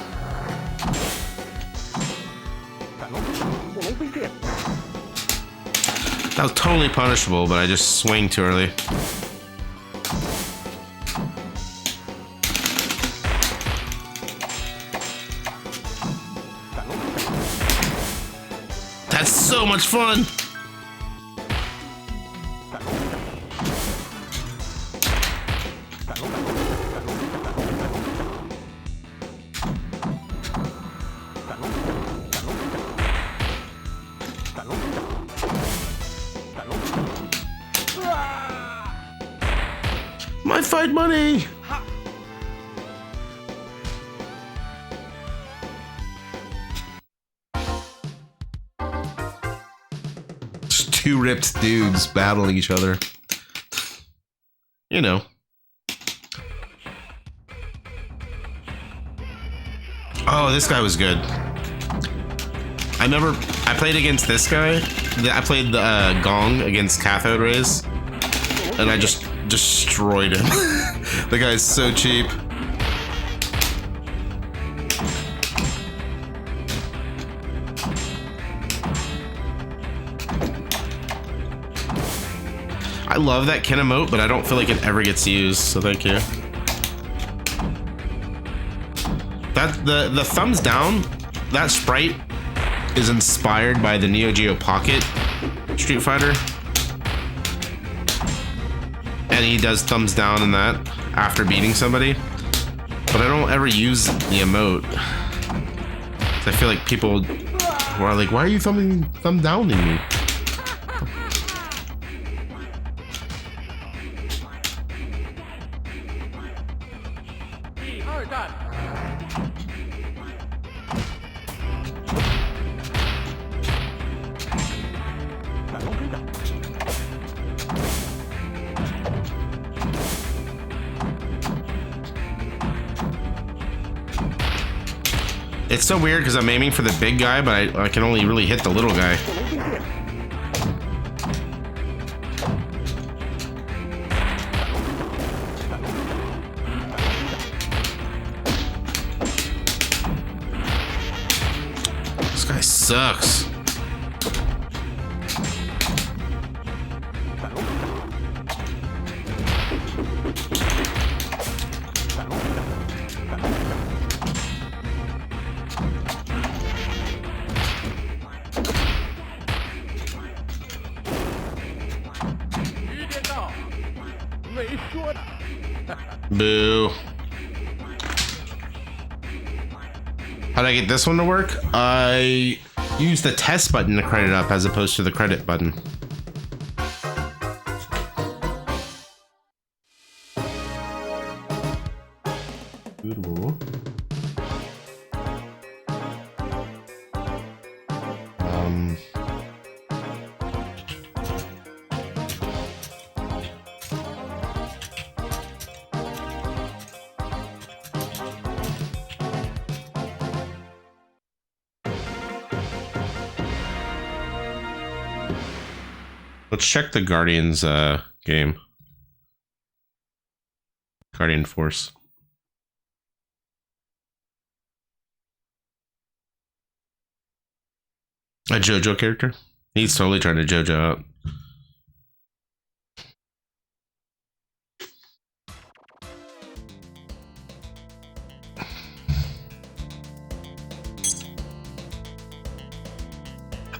That was totally punishable, but I just swing too early. That's so much fun! My fight money! Just two ripped dudes battling each other. You know. Oh, this guy was good. I played against this guy. I played the Gong against Cathode Rays. And I just destroyed him. The guy's so cheap. I love that Ken emote, but I don't feel like it ever gets used, so thank you. That the thumbs down, that sprite is inspired by the Neo Geo Pocket Street Fighter. And he does thumbs down in that after beating somebody. But I don't ever use the emote. I feel like people are like, why are you thumb downing me? It's so weird because I'm aiming for the big guy, but I can only really hit the little guy. This guy sucks. Boo. How did I get this one to work? I used the test button to credit up as opposed to the credit button. Ooh. Let's check the Guardian's game. Guardian Force. A JoJo character? He's totally trying to JoJo out.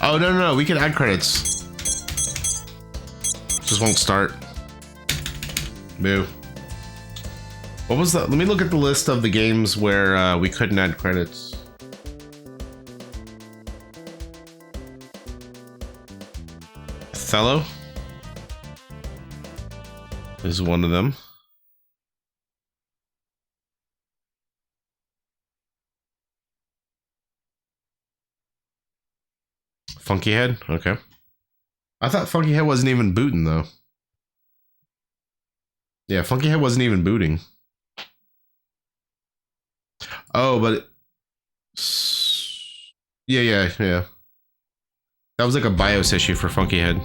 Oh, no, we can add credits. Just won't start. Boo. What was that? Let me look at the list of the games where we couldn't add credits. Othello is one of them. Funky Head? Okay. I thought Funky Head wasn't even booting, though. Yeah, Funky Head wasn't even booting. Oh, but... Yeah. That was like a BIOS issue for Funky Head.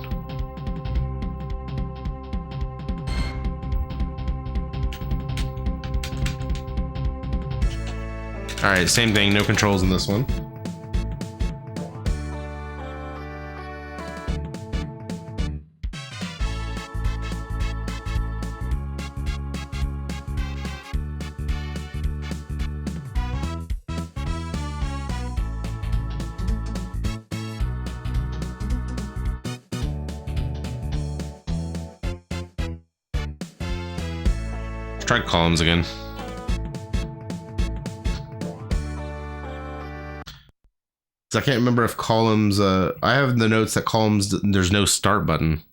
Alright, same thing, no controls in this one. Let's try columns again. I can't remember if columns, I have the notes that columns, there's no start button.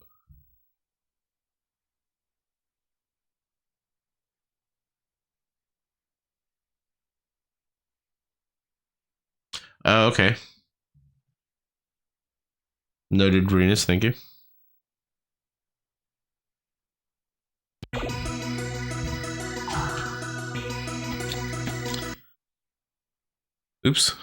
Oh, okay. Noted, Renus, thank you. Oops.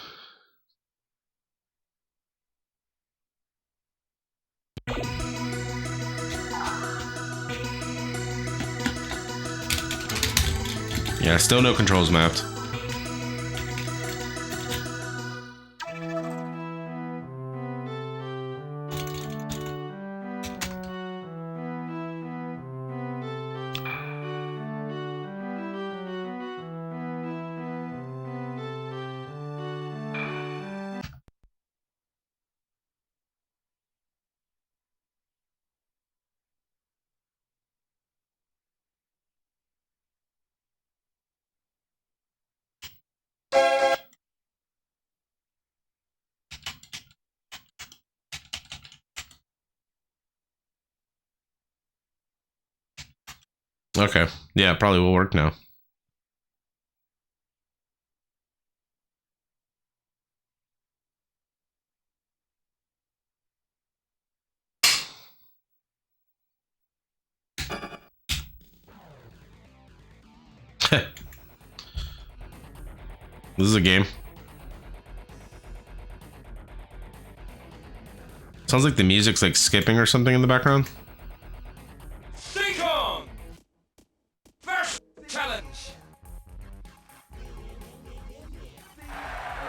Yeah, still no controls mapped. Okay. Yeah, it probably will work now. This is a game. Sounds like the music's like skipping or something in the background. First challenge.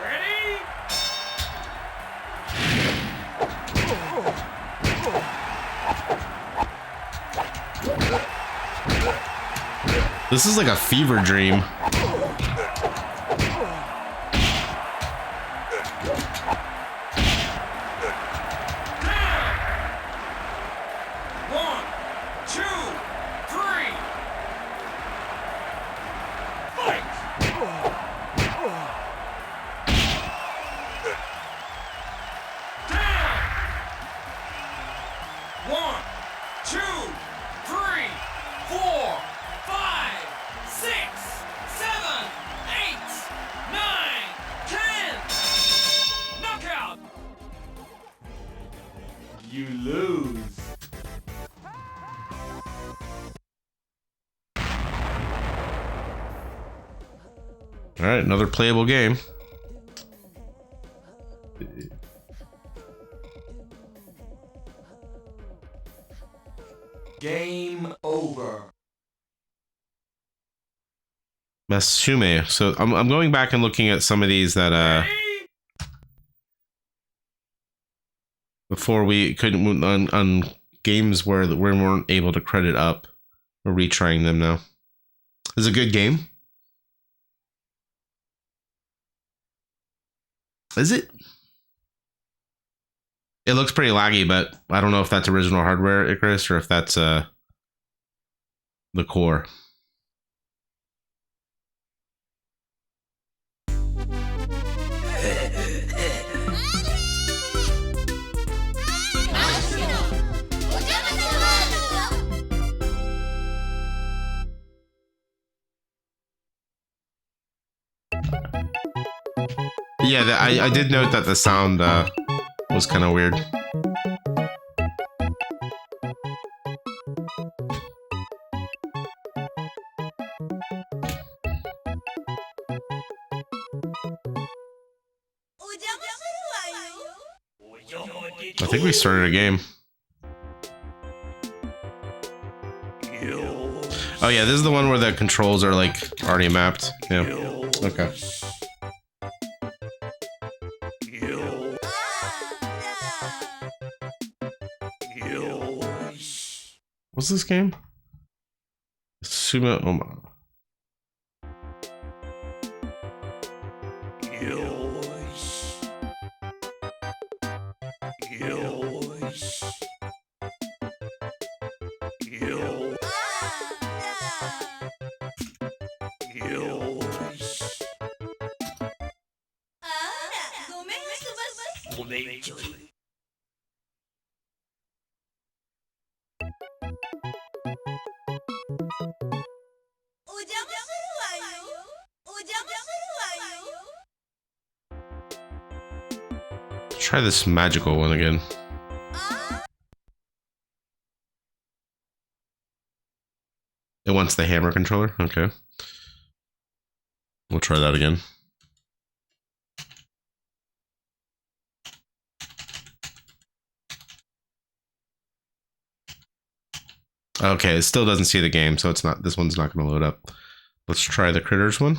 Ready? This is like a fever dream. You lose. All right, another playable game. Game over. Masume. So I'm going back and looking at some of these that before we couldn't on games where we weren't able to credit up. We're retrying them now. It's a good game. Is it? It looks pretty laggy, but I don't know if that's original hardware, Icarus, or if that's the core. Yeah, I did note that the sound was kind of weird. I think we started a game. Oh yeah, this is the one where the controls are like already mapped. Yeah. Okay. What's this game? Sumo Oma. Try this magical one again. It wants the hammer controller? Okay. We'll try that again. Okay, it still doesn't see the game, so it's not. This one's not going to load up. Let's try the critters one.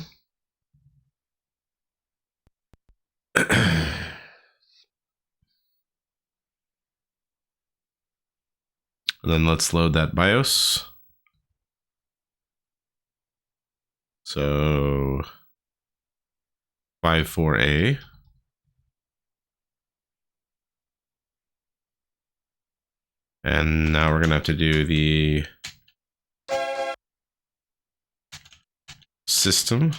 And then let's load that BIOS. So 54A. And now we're gonna have to do the system.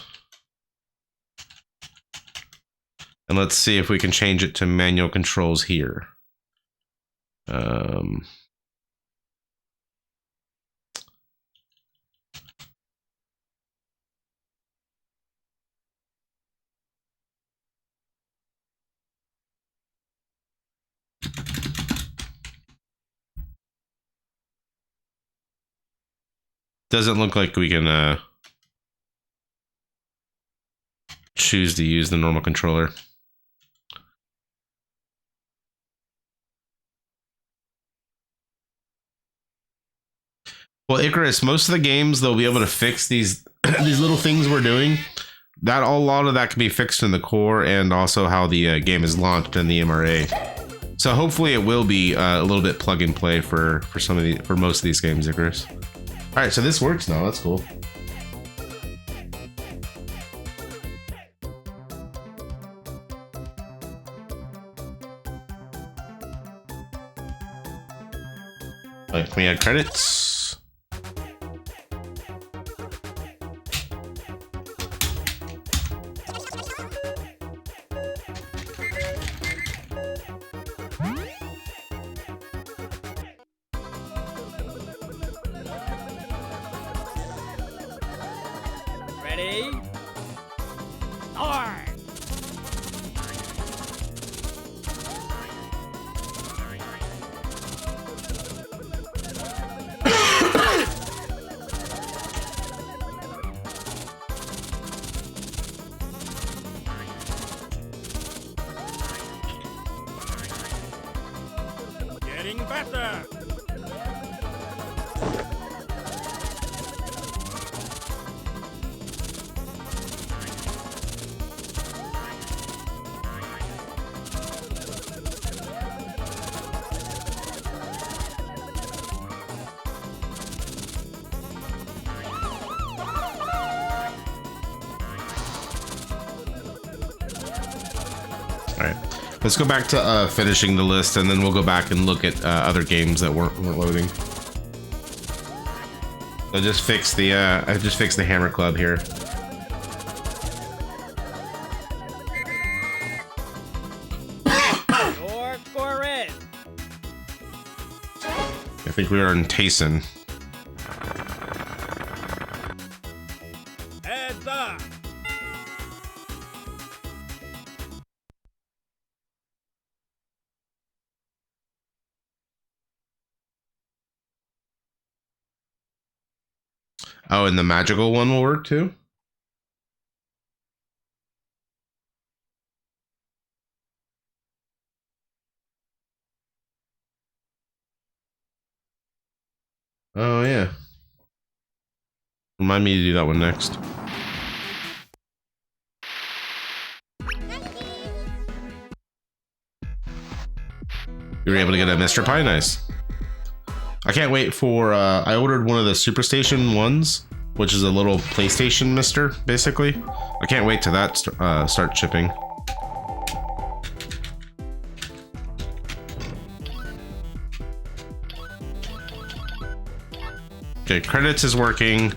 And let's see if we can change it to manual controls here. Doesn't look like we can choose to use the normal controller. Well, Icarus, most of the games they'll be able to fix these these little things we're doing. A lot of that can be fixed in the core and also how the game is launched in the MRA. So hopefully it will be a little bit plug and play for most of these games, Icarus. All right, so this works now. That's cool. All right, can we add credits? Ready? Start! Getting better! All right, let's go back to finishing the list, and then we'll go back and look at other games that weren't loading. I just fixed the Hammer Club here. Your score is I think we are in Tayson. heads up. Oh, and the magical one will work too? Oh, yeah. Remind me to do that one next. You were able to get a Mr. Pie, nice. I can't wait for, I ordered one of the Superstation ones, which is a little PlayStation Mister, basically. I can't wait till that start shipping. Okay, credits is working,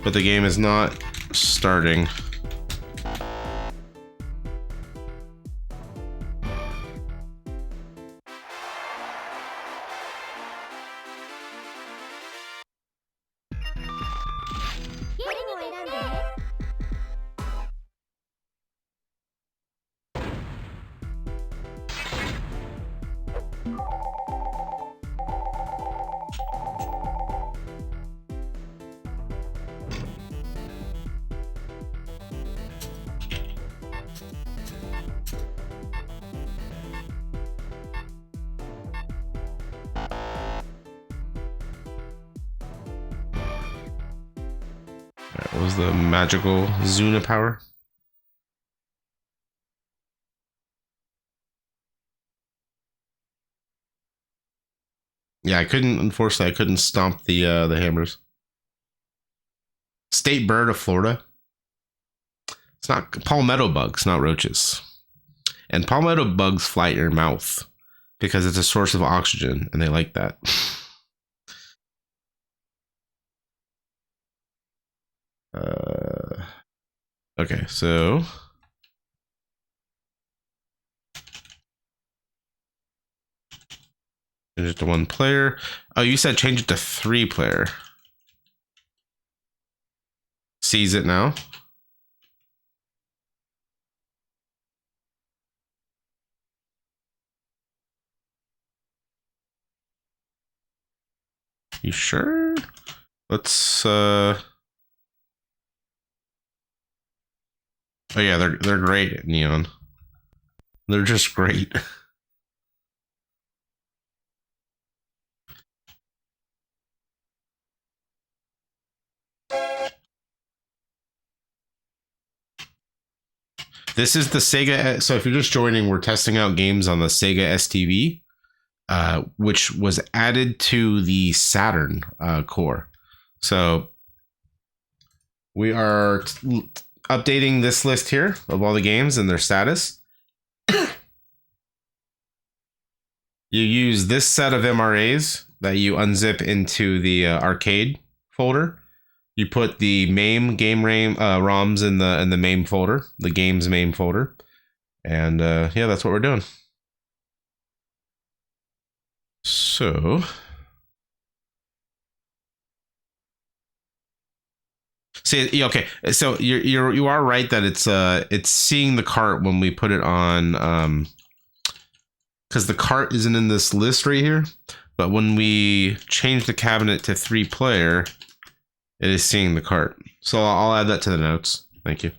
but the game is not starting. What was the magical Zuna power? Yeah, I couldn't. Unfortunately, I couldn't stomp the hammers. State bird of Florida. It's not palmetto bugs, not roaches. And palmetto bugs fly at your mouth because it's a source of oxygen, and they like that. Okay, so change it to 1 player. Oh, you said change it to 3 player. Sees it now. You sure? Let's oh yeah, they're great, Neon. They're just great. This is the Sega. So if you're just joining, we're testing out games on the Sega STV, which was added to the Saturn core. So we are updating this list here of all the games and their status. You use this set of MRAs that you unzip into the arcade folder. You put the MAME game ROMs in the MAME folder, the games MAME folder, and yeah, that's what we're doing. So, see, okay, so you are right that it's seeing the cart when we put it on, because the cart isn't in this list right here, but when we change the cabinet to 3 player, it is seeing the cart. So I'll add that to the notes. Thank you.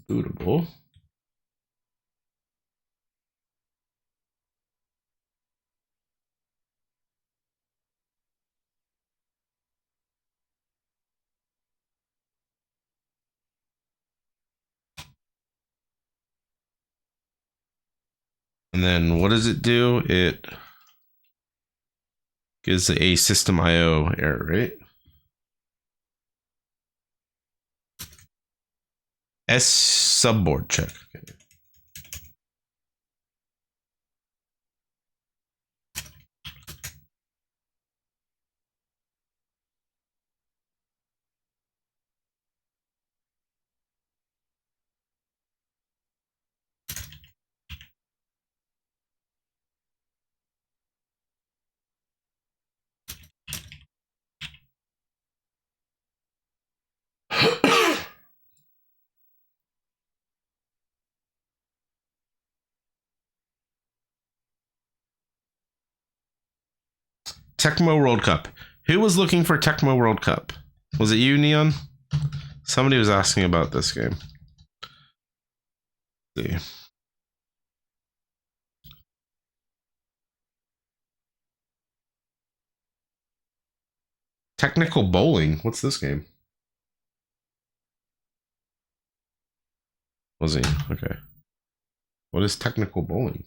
Bootable. And then what does it do? It gives a system IO error, right? S subboard check. Okay. Tecmo World Cup. Who was looking for Tecmo World Cup? Was it you, Neon? Somebody was asking about this game. Let's see. Technical Bowling. What's this game? Was he? Okay. What is Technical Bowling?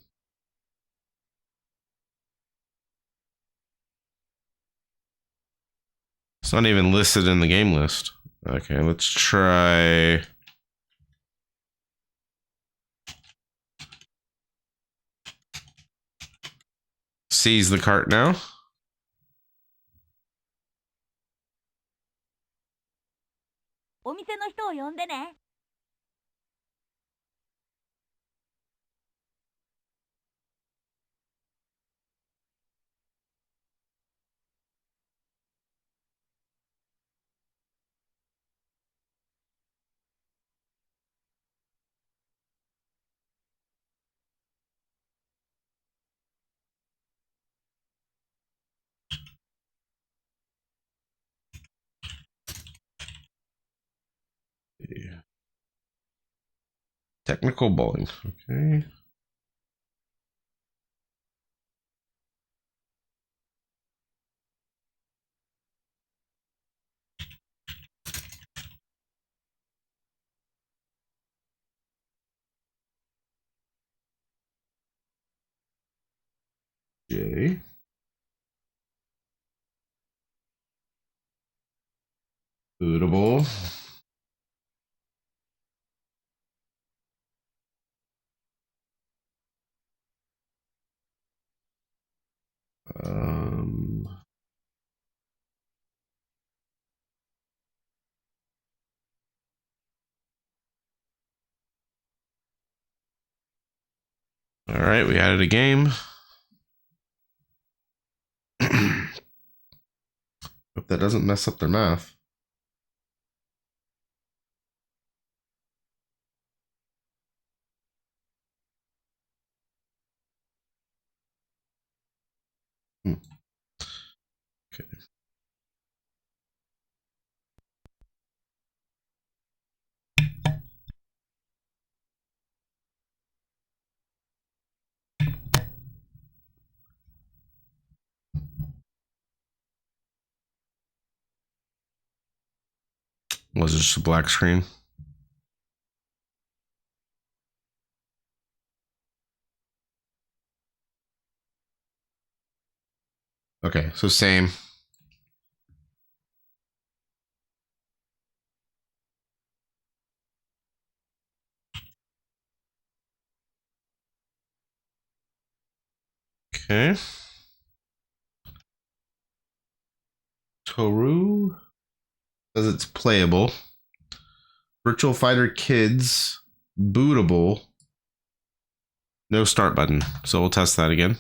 It's not even listed in the game list. Okay, let's try. Seize the cart now. Yeah. Technical Bowling. Okay. J. Bootable. Um. All right, we added a game. Hope that doesn't mess up their math. Okay. Was it just a black screen? Okay, so same. Okay. Toru says it's playable. Virtual Fighter Kids, bootable. No start button. So we'll test that again.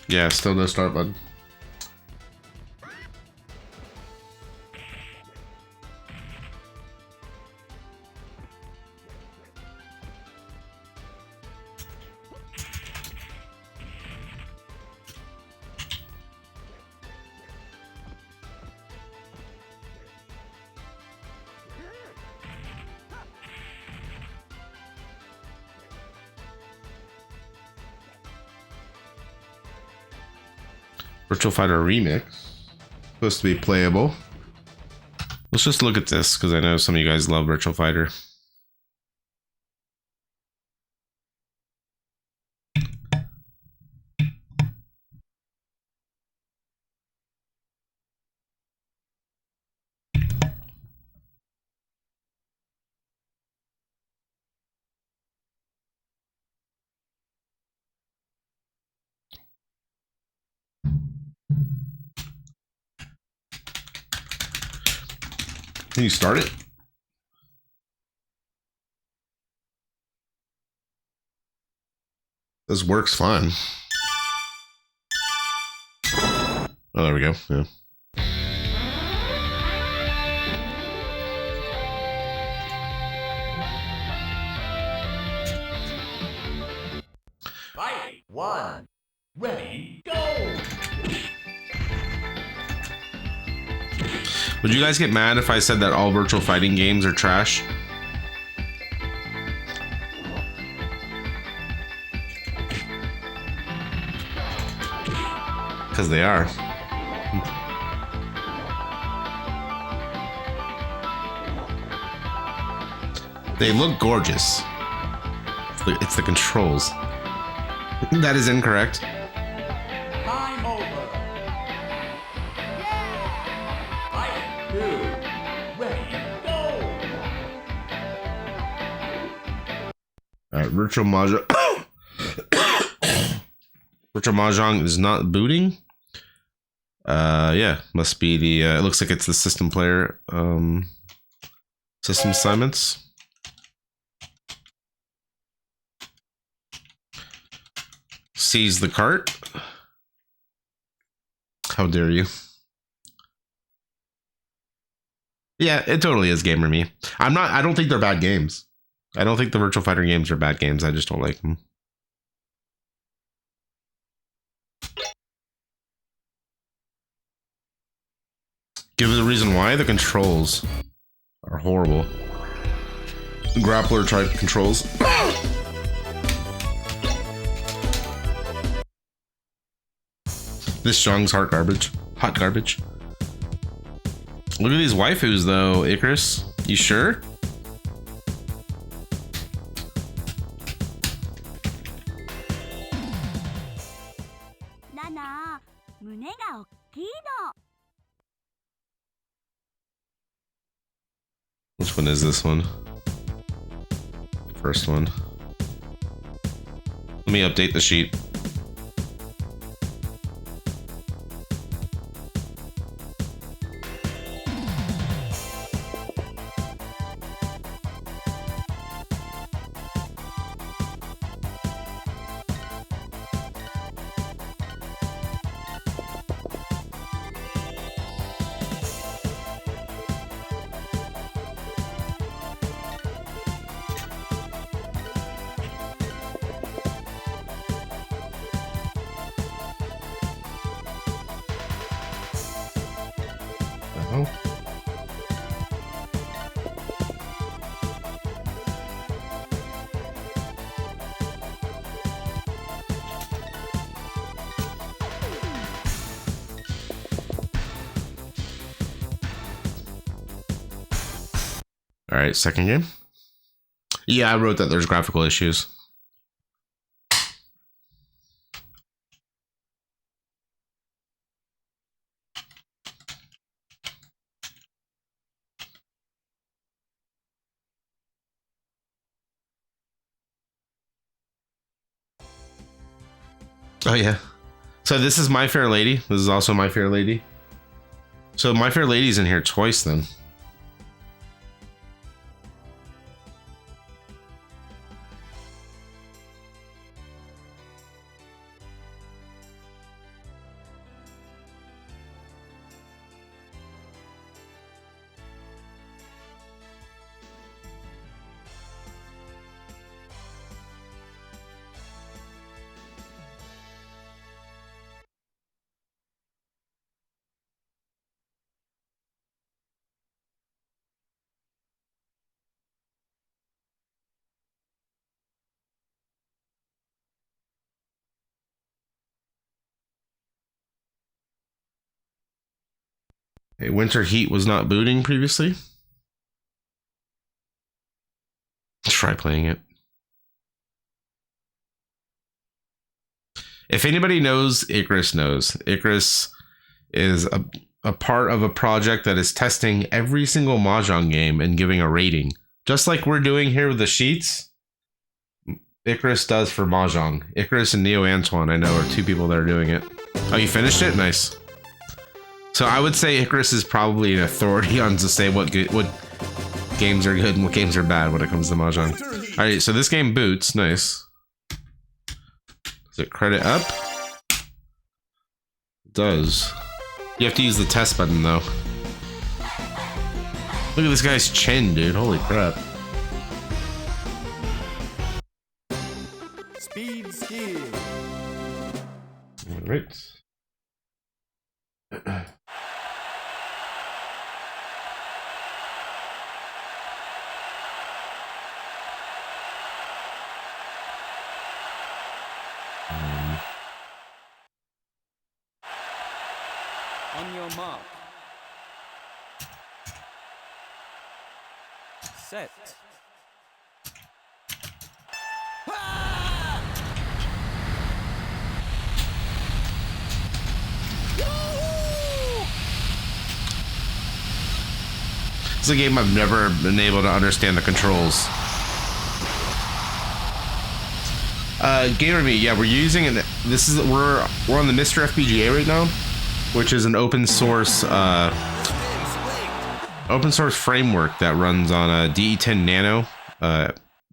Yeah, still no start button. Virtual Fighter Remix. Supposed to be playable. Let's just look at this because I know some of you guys love Virtual Fighter. Can you start it? This works fine. Oh, there we go. Yeah. Fight! 1. Ready, go! Would you guys get mad if I said that all virtual fighting games are trash? Because they are. They look gorgeous. It's the controls. That is incorrect. Time over. Fight! 2. Ready, go! Alright, Virtual Mahjong. Virtual Mahjong is not booting. Yeah, must be the. It looks like it's the system player. System assignments. Seize the cart. How dare you? Yeah, it totally is gamer me. I don't think they're bad games. I don't think the Virtual Fighter games are bad games. I just don't like them. Give us a reason why. The controls are horrible. Grappler type controls. This Zhang's hot garbage. Hot garbage. Look at these waifus though, Icarus. You sure? Which one is this one? First one. Let me update the sheet. All right, second game. Yeah, I wrote that there's graphical issues. Oh yeah. So this is My Fair Lady. This is also My Fair Lady. So My Fair Lady's in here twice then. Okay, Winter Heat was not booting previously. Try playing it. If anybody knows, Icarus knows. Icarus is a part of a project that is testing every single Mahjong game and giving a rating. Just like we're doing here with the sheets, Icarus does for Mahjong. Icarus and Neo Antoine, I know, are two people that are doing it. Oh, you finished it? Nice. So I would say Icarus is probably an authority on to say what games are good and what games are bad when it comes to Mahjong. All right, so this game boots. Nice. Does it credit up? It does. You have to use the test button though. Look at this guy's chin, dude. Holy crap. Speed skiing. All right. On your mark. Set. It's a game I've never been able to understand the controls. GamerMe, yeah, we're using it. This is we're on the MiSTer FPGA right now, which is an open source framework that runs on a DE10 Nano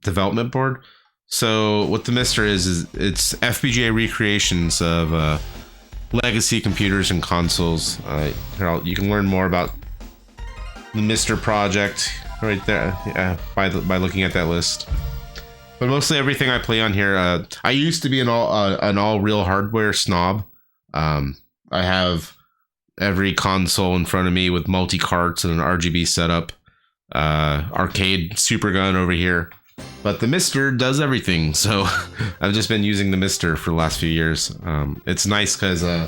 development board. So what the MiSTer is it's FPGA recreations of legacy computers and consoles. Here, you can learn more about the MiSTer project right there by looking at that list. But mostly everything I play on here, I used to be an all real hardware snob. I have every console in front of me with multi carts and an RGB setup, arcade super gun over here. But the MiSTer does everything, so I've just been using the MiSTer for the last few years. It's nice because it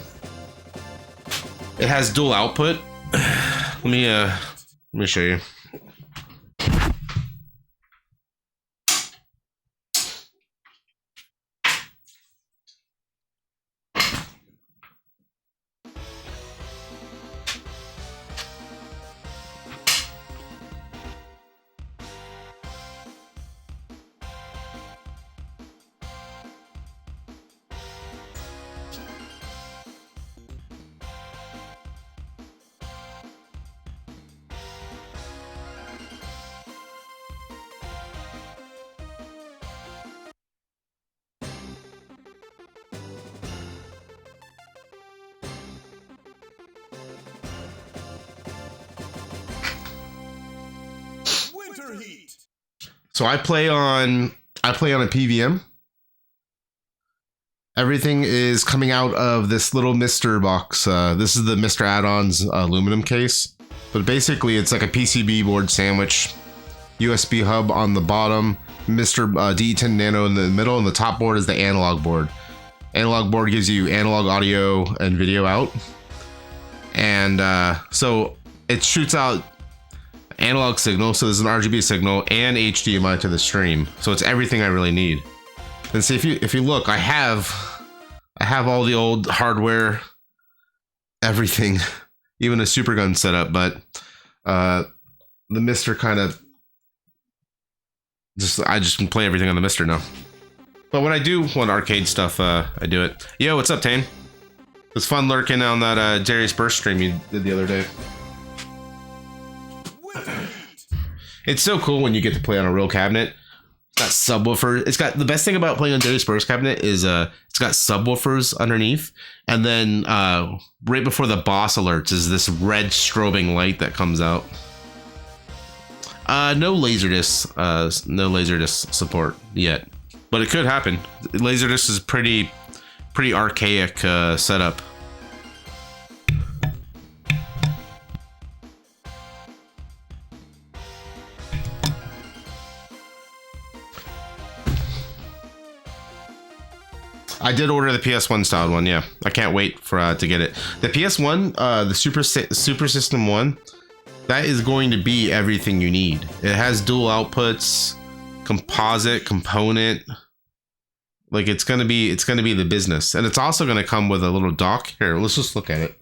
has dual output. Let me show you. So I play on a PVM. Everything is coming out of this little MiSTer box. This is the MiSTer add-ons aluminum case. But basically it's like a PCB board sandwich. USB hub on the bottom. MiSTer DE10 Nano in the middle, and the top board is the analog board. Analog board gives you analog audio and video out. And so it shoots out analog signal, so there's an RGB signal and HDMI to the stream, so it's everything I really need. And see, if you look, I have all the old hardware, everything, even a super gun setup, but the MiSTer kind of I just can play everything on the MiSTer now. But when I do want arcade stuff, I do it. Yo, what's up, Tane? It was fun lurking on that Darius Burst stream you did the other day. It's so cool when you get to play on a real cabinet. It's got subwoofer. It's got the best thing about playing on Darius Burst cabinet is it's got subwoofers underneath, and then right before the boss alerts is this red strobing light that comes out. No Laserdisc support yet, but it could happen. Laserdisc is pretty archaic setup. I did order the PS1 styled one, yeah. I can't wait for to get it. The PS1, the Super System 1, that is going to be everything you need. It has dual outputs, composite, component. Like it's gonna be the business. And it's also gonna come with a little dock. Here, let's just look at it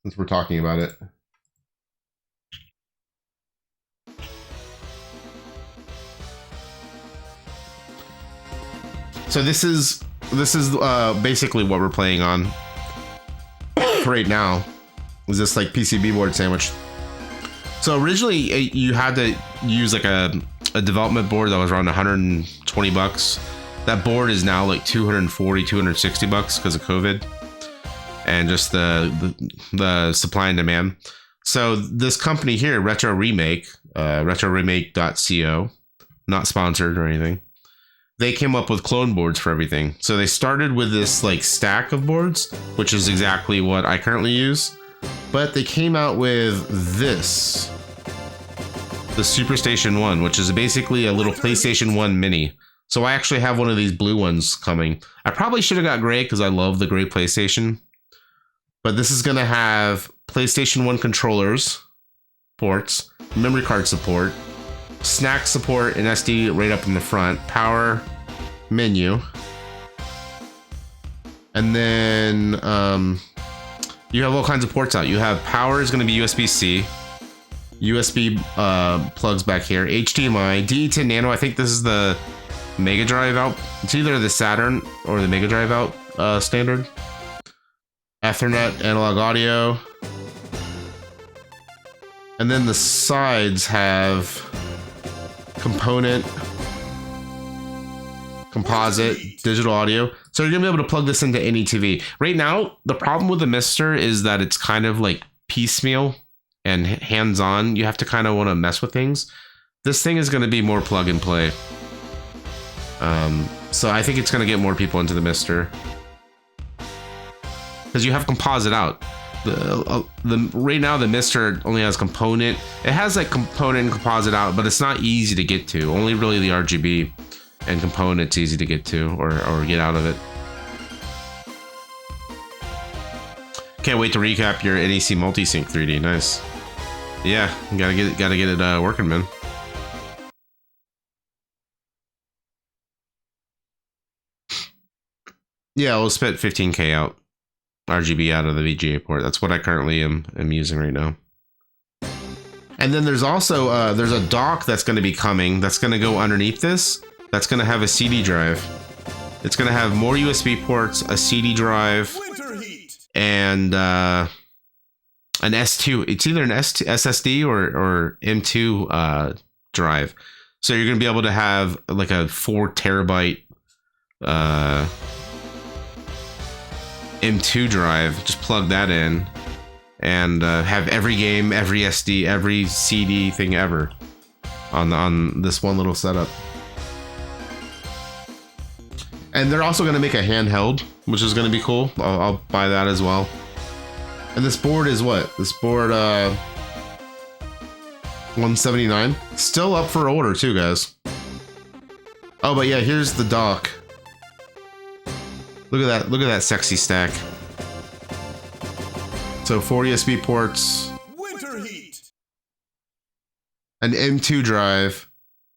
since we're talking about it. So this is basically what we're playing on right now. is this like PCB board sandwich. So originally you had to use like a development board that was around 120 bucks. That board is now like 240, 260 bucks because of COVID and just the supply and demand. So this company here, Retro Remake, retroremake.co, not sponsored or anything. They came up with clone boards for everything. So they started with this like stack of boards, which is exactly what I currently use. But they came out with this, the Superstation 1, which is basically a little PlayStation 1 mini. So I actually have one of these blue ones coming. I probably should have got gray because I love the gray PlayStation. But this is going to have PlayStation 1 controllers, ports, memory card support, snack support, and SD right up in the front, power, menu. And then you have all kinds of ports out. You have power is going to be USB-C, USB plugs back here, HDMI, DE10 Nano. I think this is the Mega Drive out. It's either the Saturn or the Mega Drive out standard. Ethernet, analog audio. And then the sides have component, composite, digital audio. So you're gonna be able to plug this into any TV. Right now, the problem with the MiSTer is that it's kind of like piecemeal and hands-on. You have to kind of want to mess with things. This thing is going to be more plug and play. So I think it's going to get more people into the MiSTer. Because you have composite out. Right now the MiSTer only has component. It has like component and composite out, but it's not easy to get to. Only really the RGB and component's easy to get to or get out of it. Can't wait to recap your NEC multi-sync 3D. Nice. Yeah, gotta get it working, man. Yeah, we'll spit 15K out. RGB out of the VGA port. That's what I currently am using right now. And then there's also there's a dock that's going to be coming that's going to go underneath this. That's going to have a CD drive. It's going to have more USB ports, a CD drive, and an S2. It's either an SSD or M2 drive. So you're going to be able to have like a 4 terabyte M2 drive, just plug that in and have every game, every SD, every CD thing ever on this one little setup. And they're also going to make a handheld, which is going to be cool. I'll buy that as well. And this board is what? This board 179, still up for order too, guys. Oh, but yeah, here's the dock. Look at that sexy stack. So 4 USB ports, an M2 drive,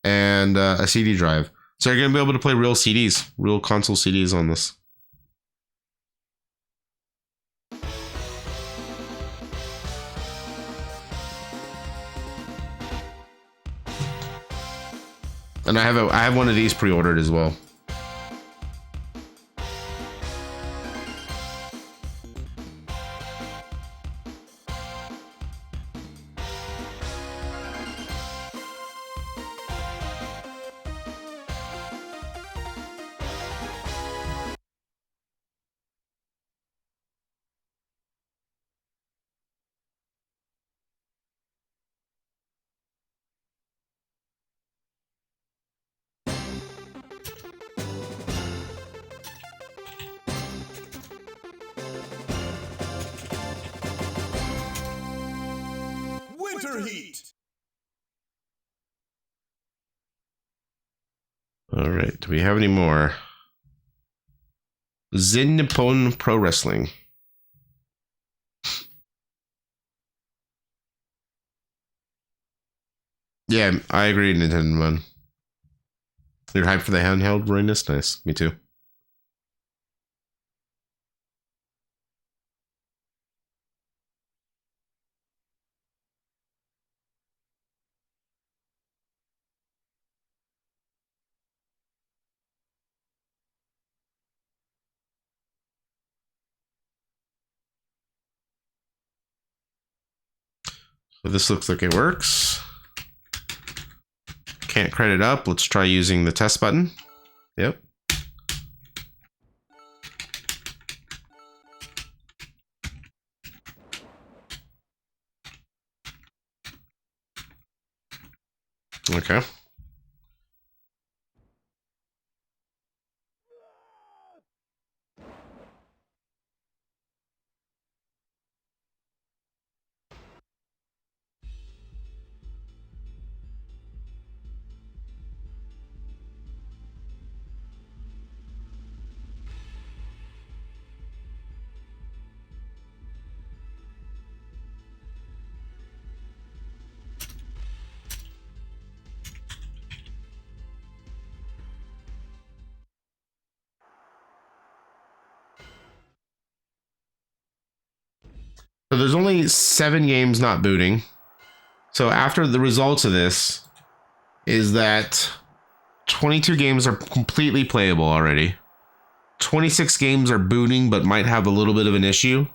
and a CD drive. So you're gonna be able to play real CDs, real console CDs on this. And I have one of these pre-ordered as well. All right, do we have any more? Zen Nippon Pro Wrestling. Yeah, I agree, Nintendo Man. You're hyped for the handheld, Royness? Nice, me too. So this looks like it works. Can't credit up. Let's try using the test button. Yep. Okay. So there's only 7 games not booting. So after the results of this is that 22 games are completely playable already. 26 games are booting but might have a little bit of an issue.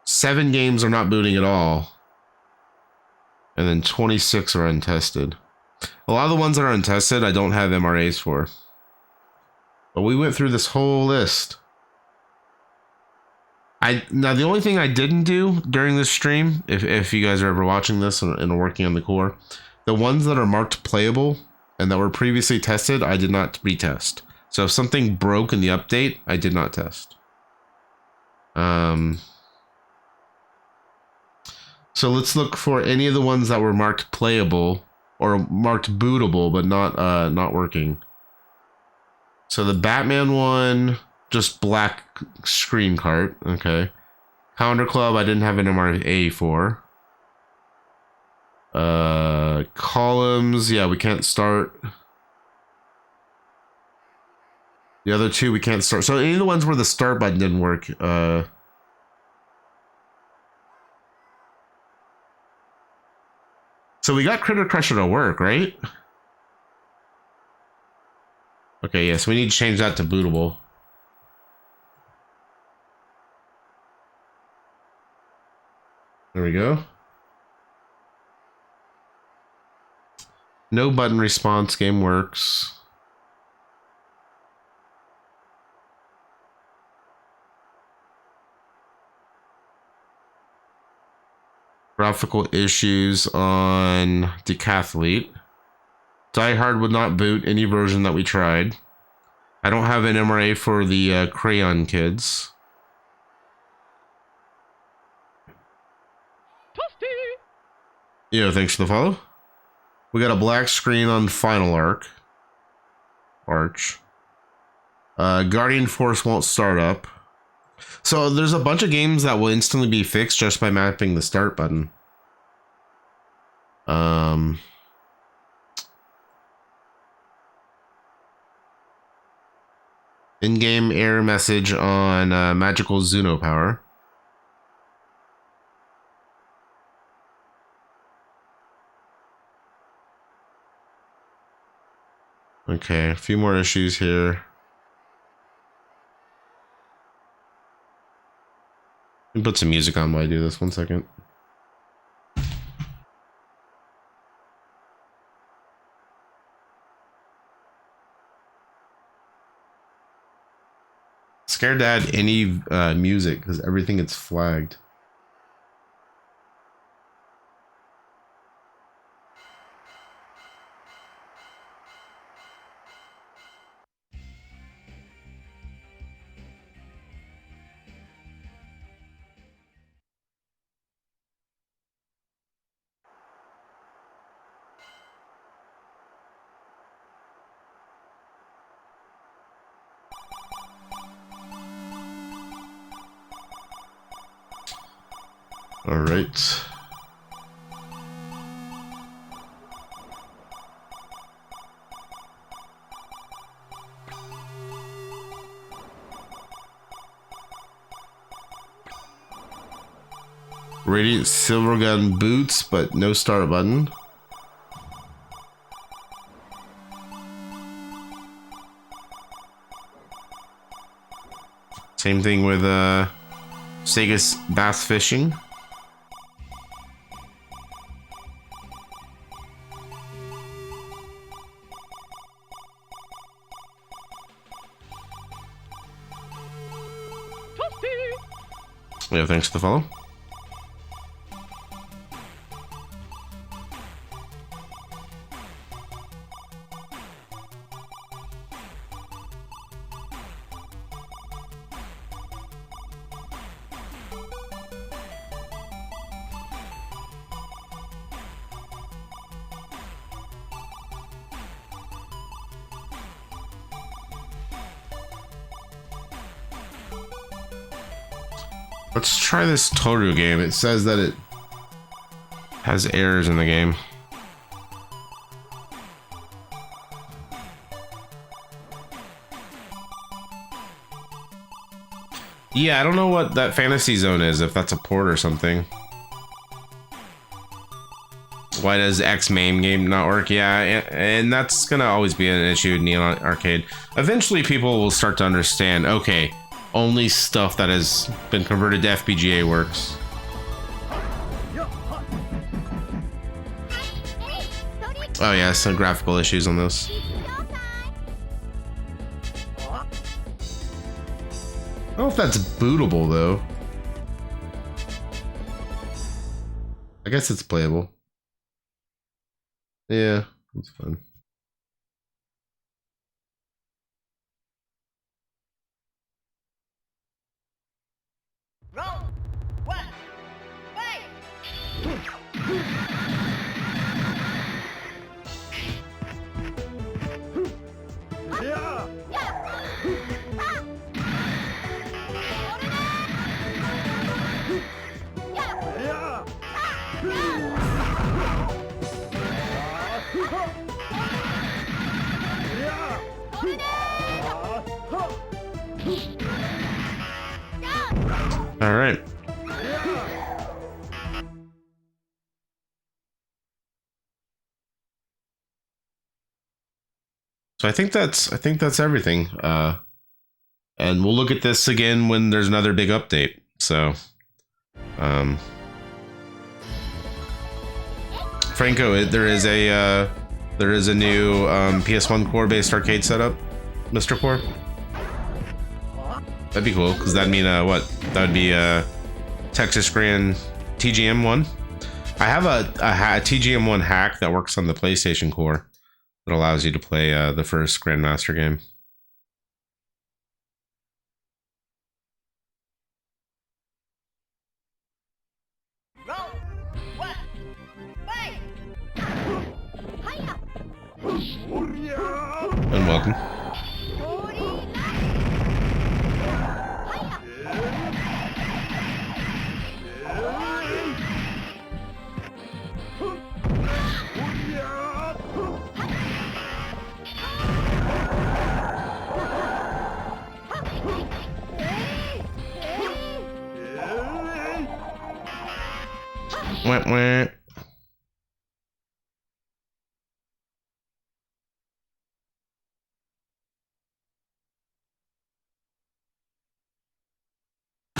7 games are not booting at all. And then 26 are untested. A lot of the ones that are untested, I don't have MRAs for. But we went through this whole list. Now the only thing I didn't do during this stream, if you guys are ever watching this and are working on the core, the ones that are marked playable and that were previously tested, I did not retest. So if something broke in the update, I did not test. So let's look for any of the ones that were marked playable or marked bootable but not working. So the Batman one, just black screen cart. Okay. Pounder Club, I didn't have an MRA for. Columns, yeah, we can't start. The other 2 we can't start. So any of the ones where the start button didn't work, so we got Critter Crusher to work, right? Okay, yes, we need to change that to bootable. There we go. No button response, game works. Graphical issues on Decathlete. Die Hard would not boot any version that we tried. I don't have an MRA for the Crayon Kids. Yeah, thanks for the follow. We got a black screen on Final Arch. Guardian Force won't start up. So there's a bunch of games that will instantly be fixed just by mapping the start button. In-game error message on Magical Zuno Power. Okay, a few more issues here. Let me put some music on while I do this. 1 second. Scared to add any music because everything gets flagged. All right. Radiant Silvergun boots, but no start button. Same thing with Sega's Bass Fishing. Yeah, thanks for the follow. Let's try this Toru game. It says that it has errors in the game. Yeah, I don't know what that Fantasy Zone is, if that's a port or something. Why does X main game not work? Yeah, and that's gonna always be an issue with Neon Arcade. Eventually people will start to understand, okay, only stuff that has been converted to FPGA works. Oh yeah, some graphical issues on this. I don't know if that's bootable though. I guess it's playable. Yeah, it's fun. All right. So I think that's everything. And we'll look at this again when there's another big update. So, Franco, there is a new PS1 core based arcade setup, Mr. Core. That'd be cool, because that'd mean what? That would be Texas Grand TGM1. I have a TGM1 hack that works on the PlayStation core that allows you to play the first Grandmaster game. And welcome. Wah, wah.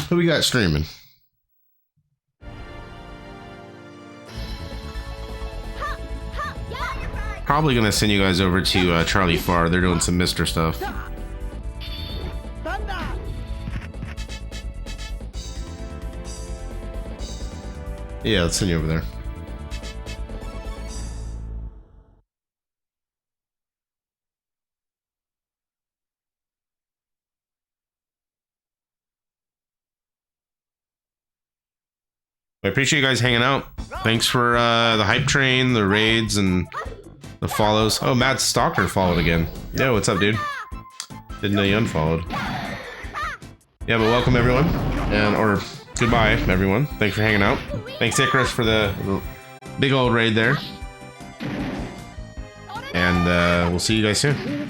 Who we got streaming? Probably gonna send you guys over to Charlie Farr. They're doing some MiSTer stuff. Yeah, let's send you over there. I appreciate you guys hanging out. Thanks for the hype train, the raids, and the follows. Oh, Mad Stalker followed again. Yo, what's up, dude? Didn't know you unfollowed. Yeah, but welcome everyone, or goodbye everyone. Thanks for hanging out. Thanks Icarus for the big old raid there. And we'll see you guys soon.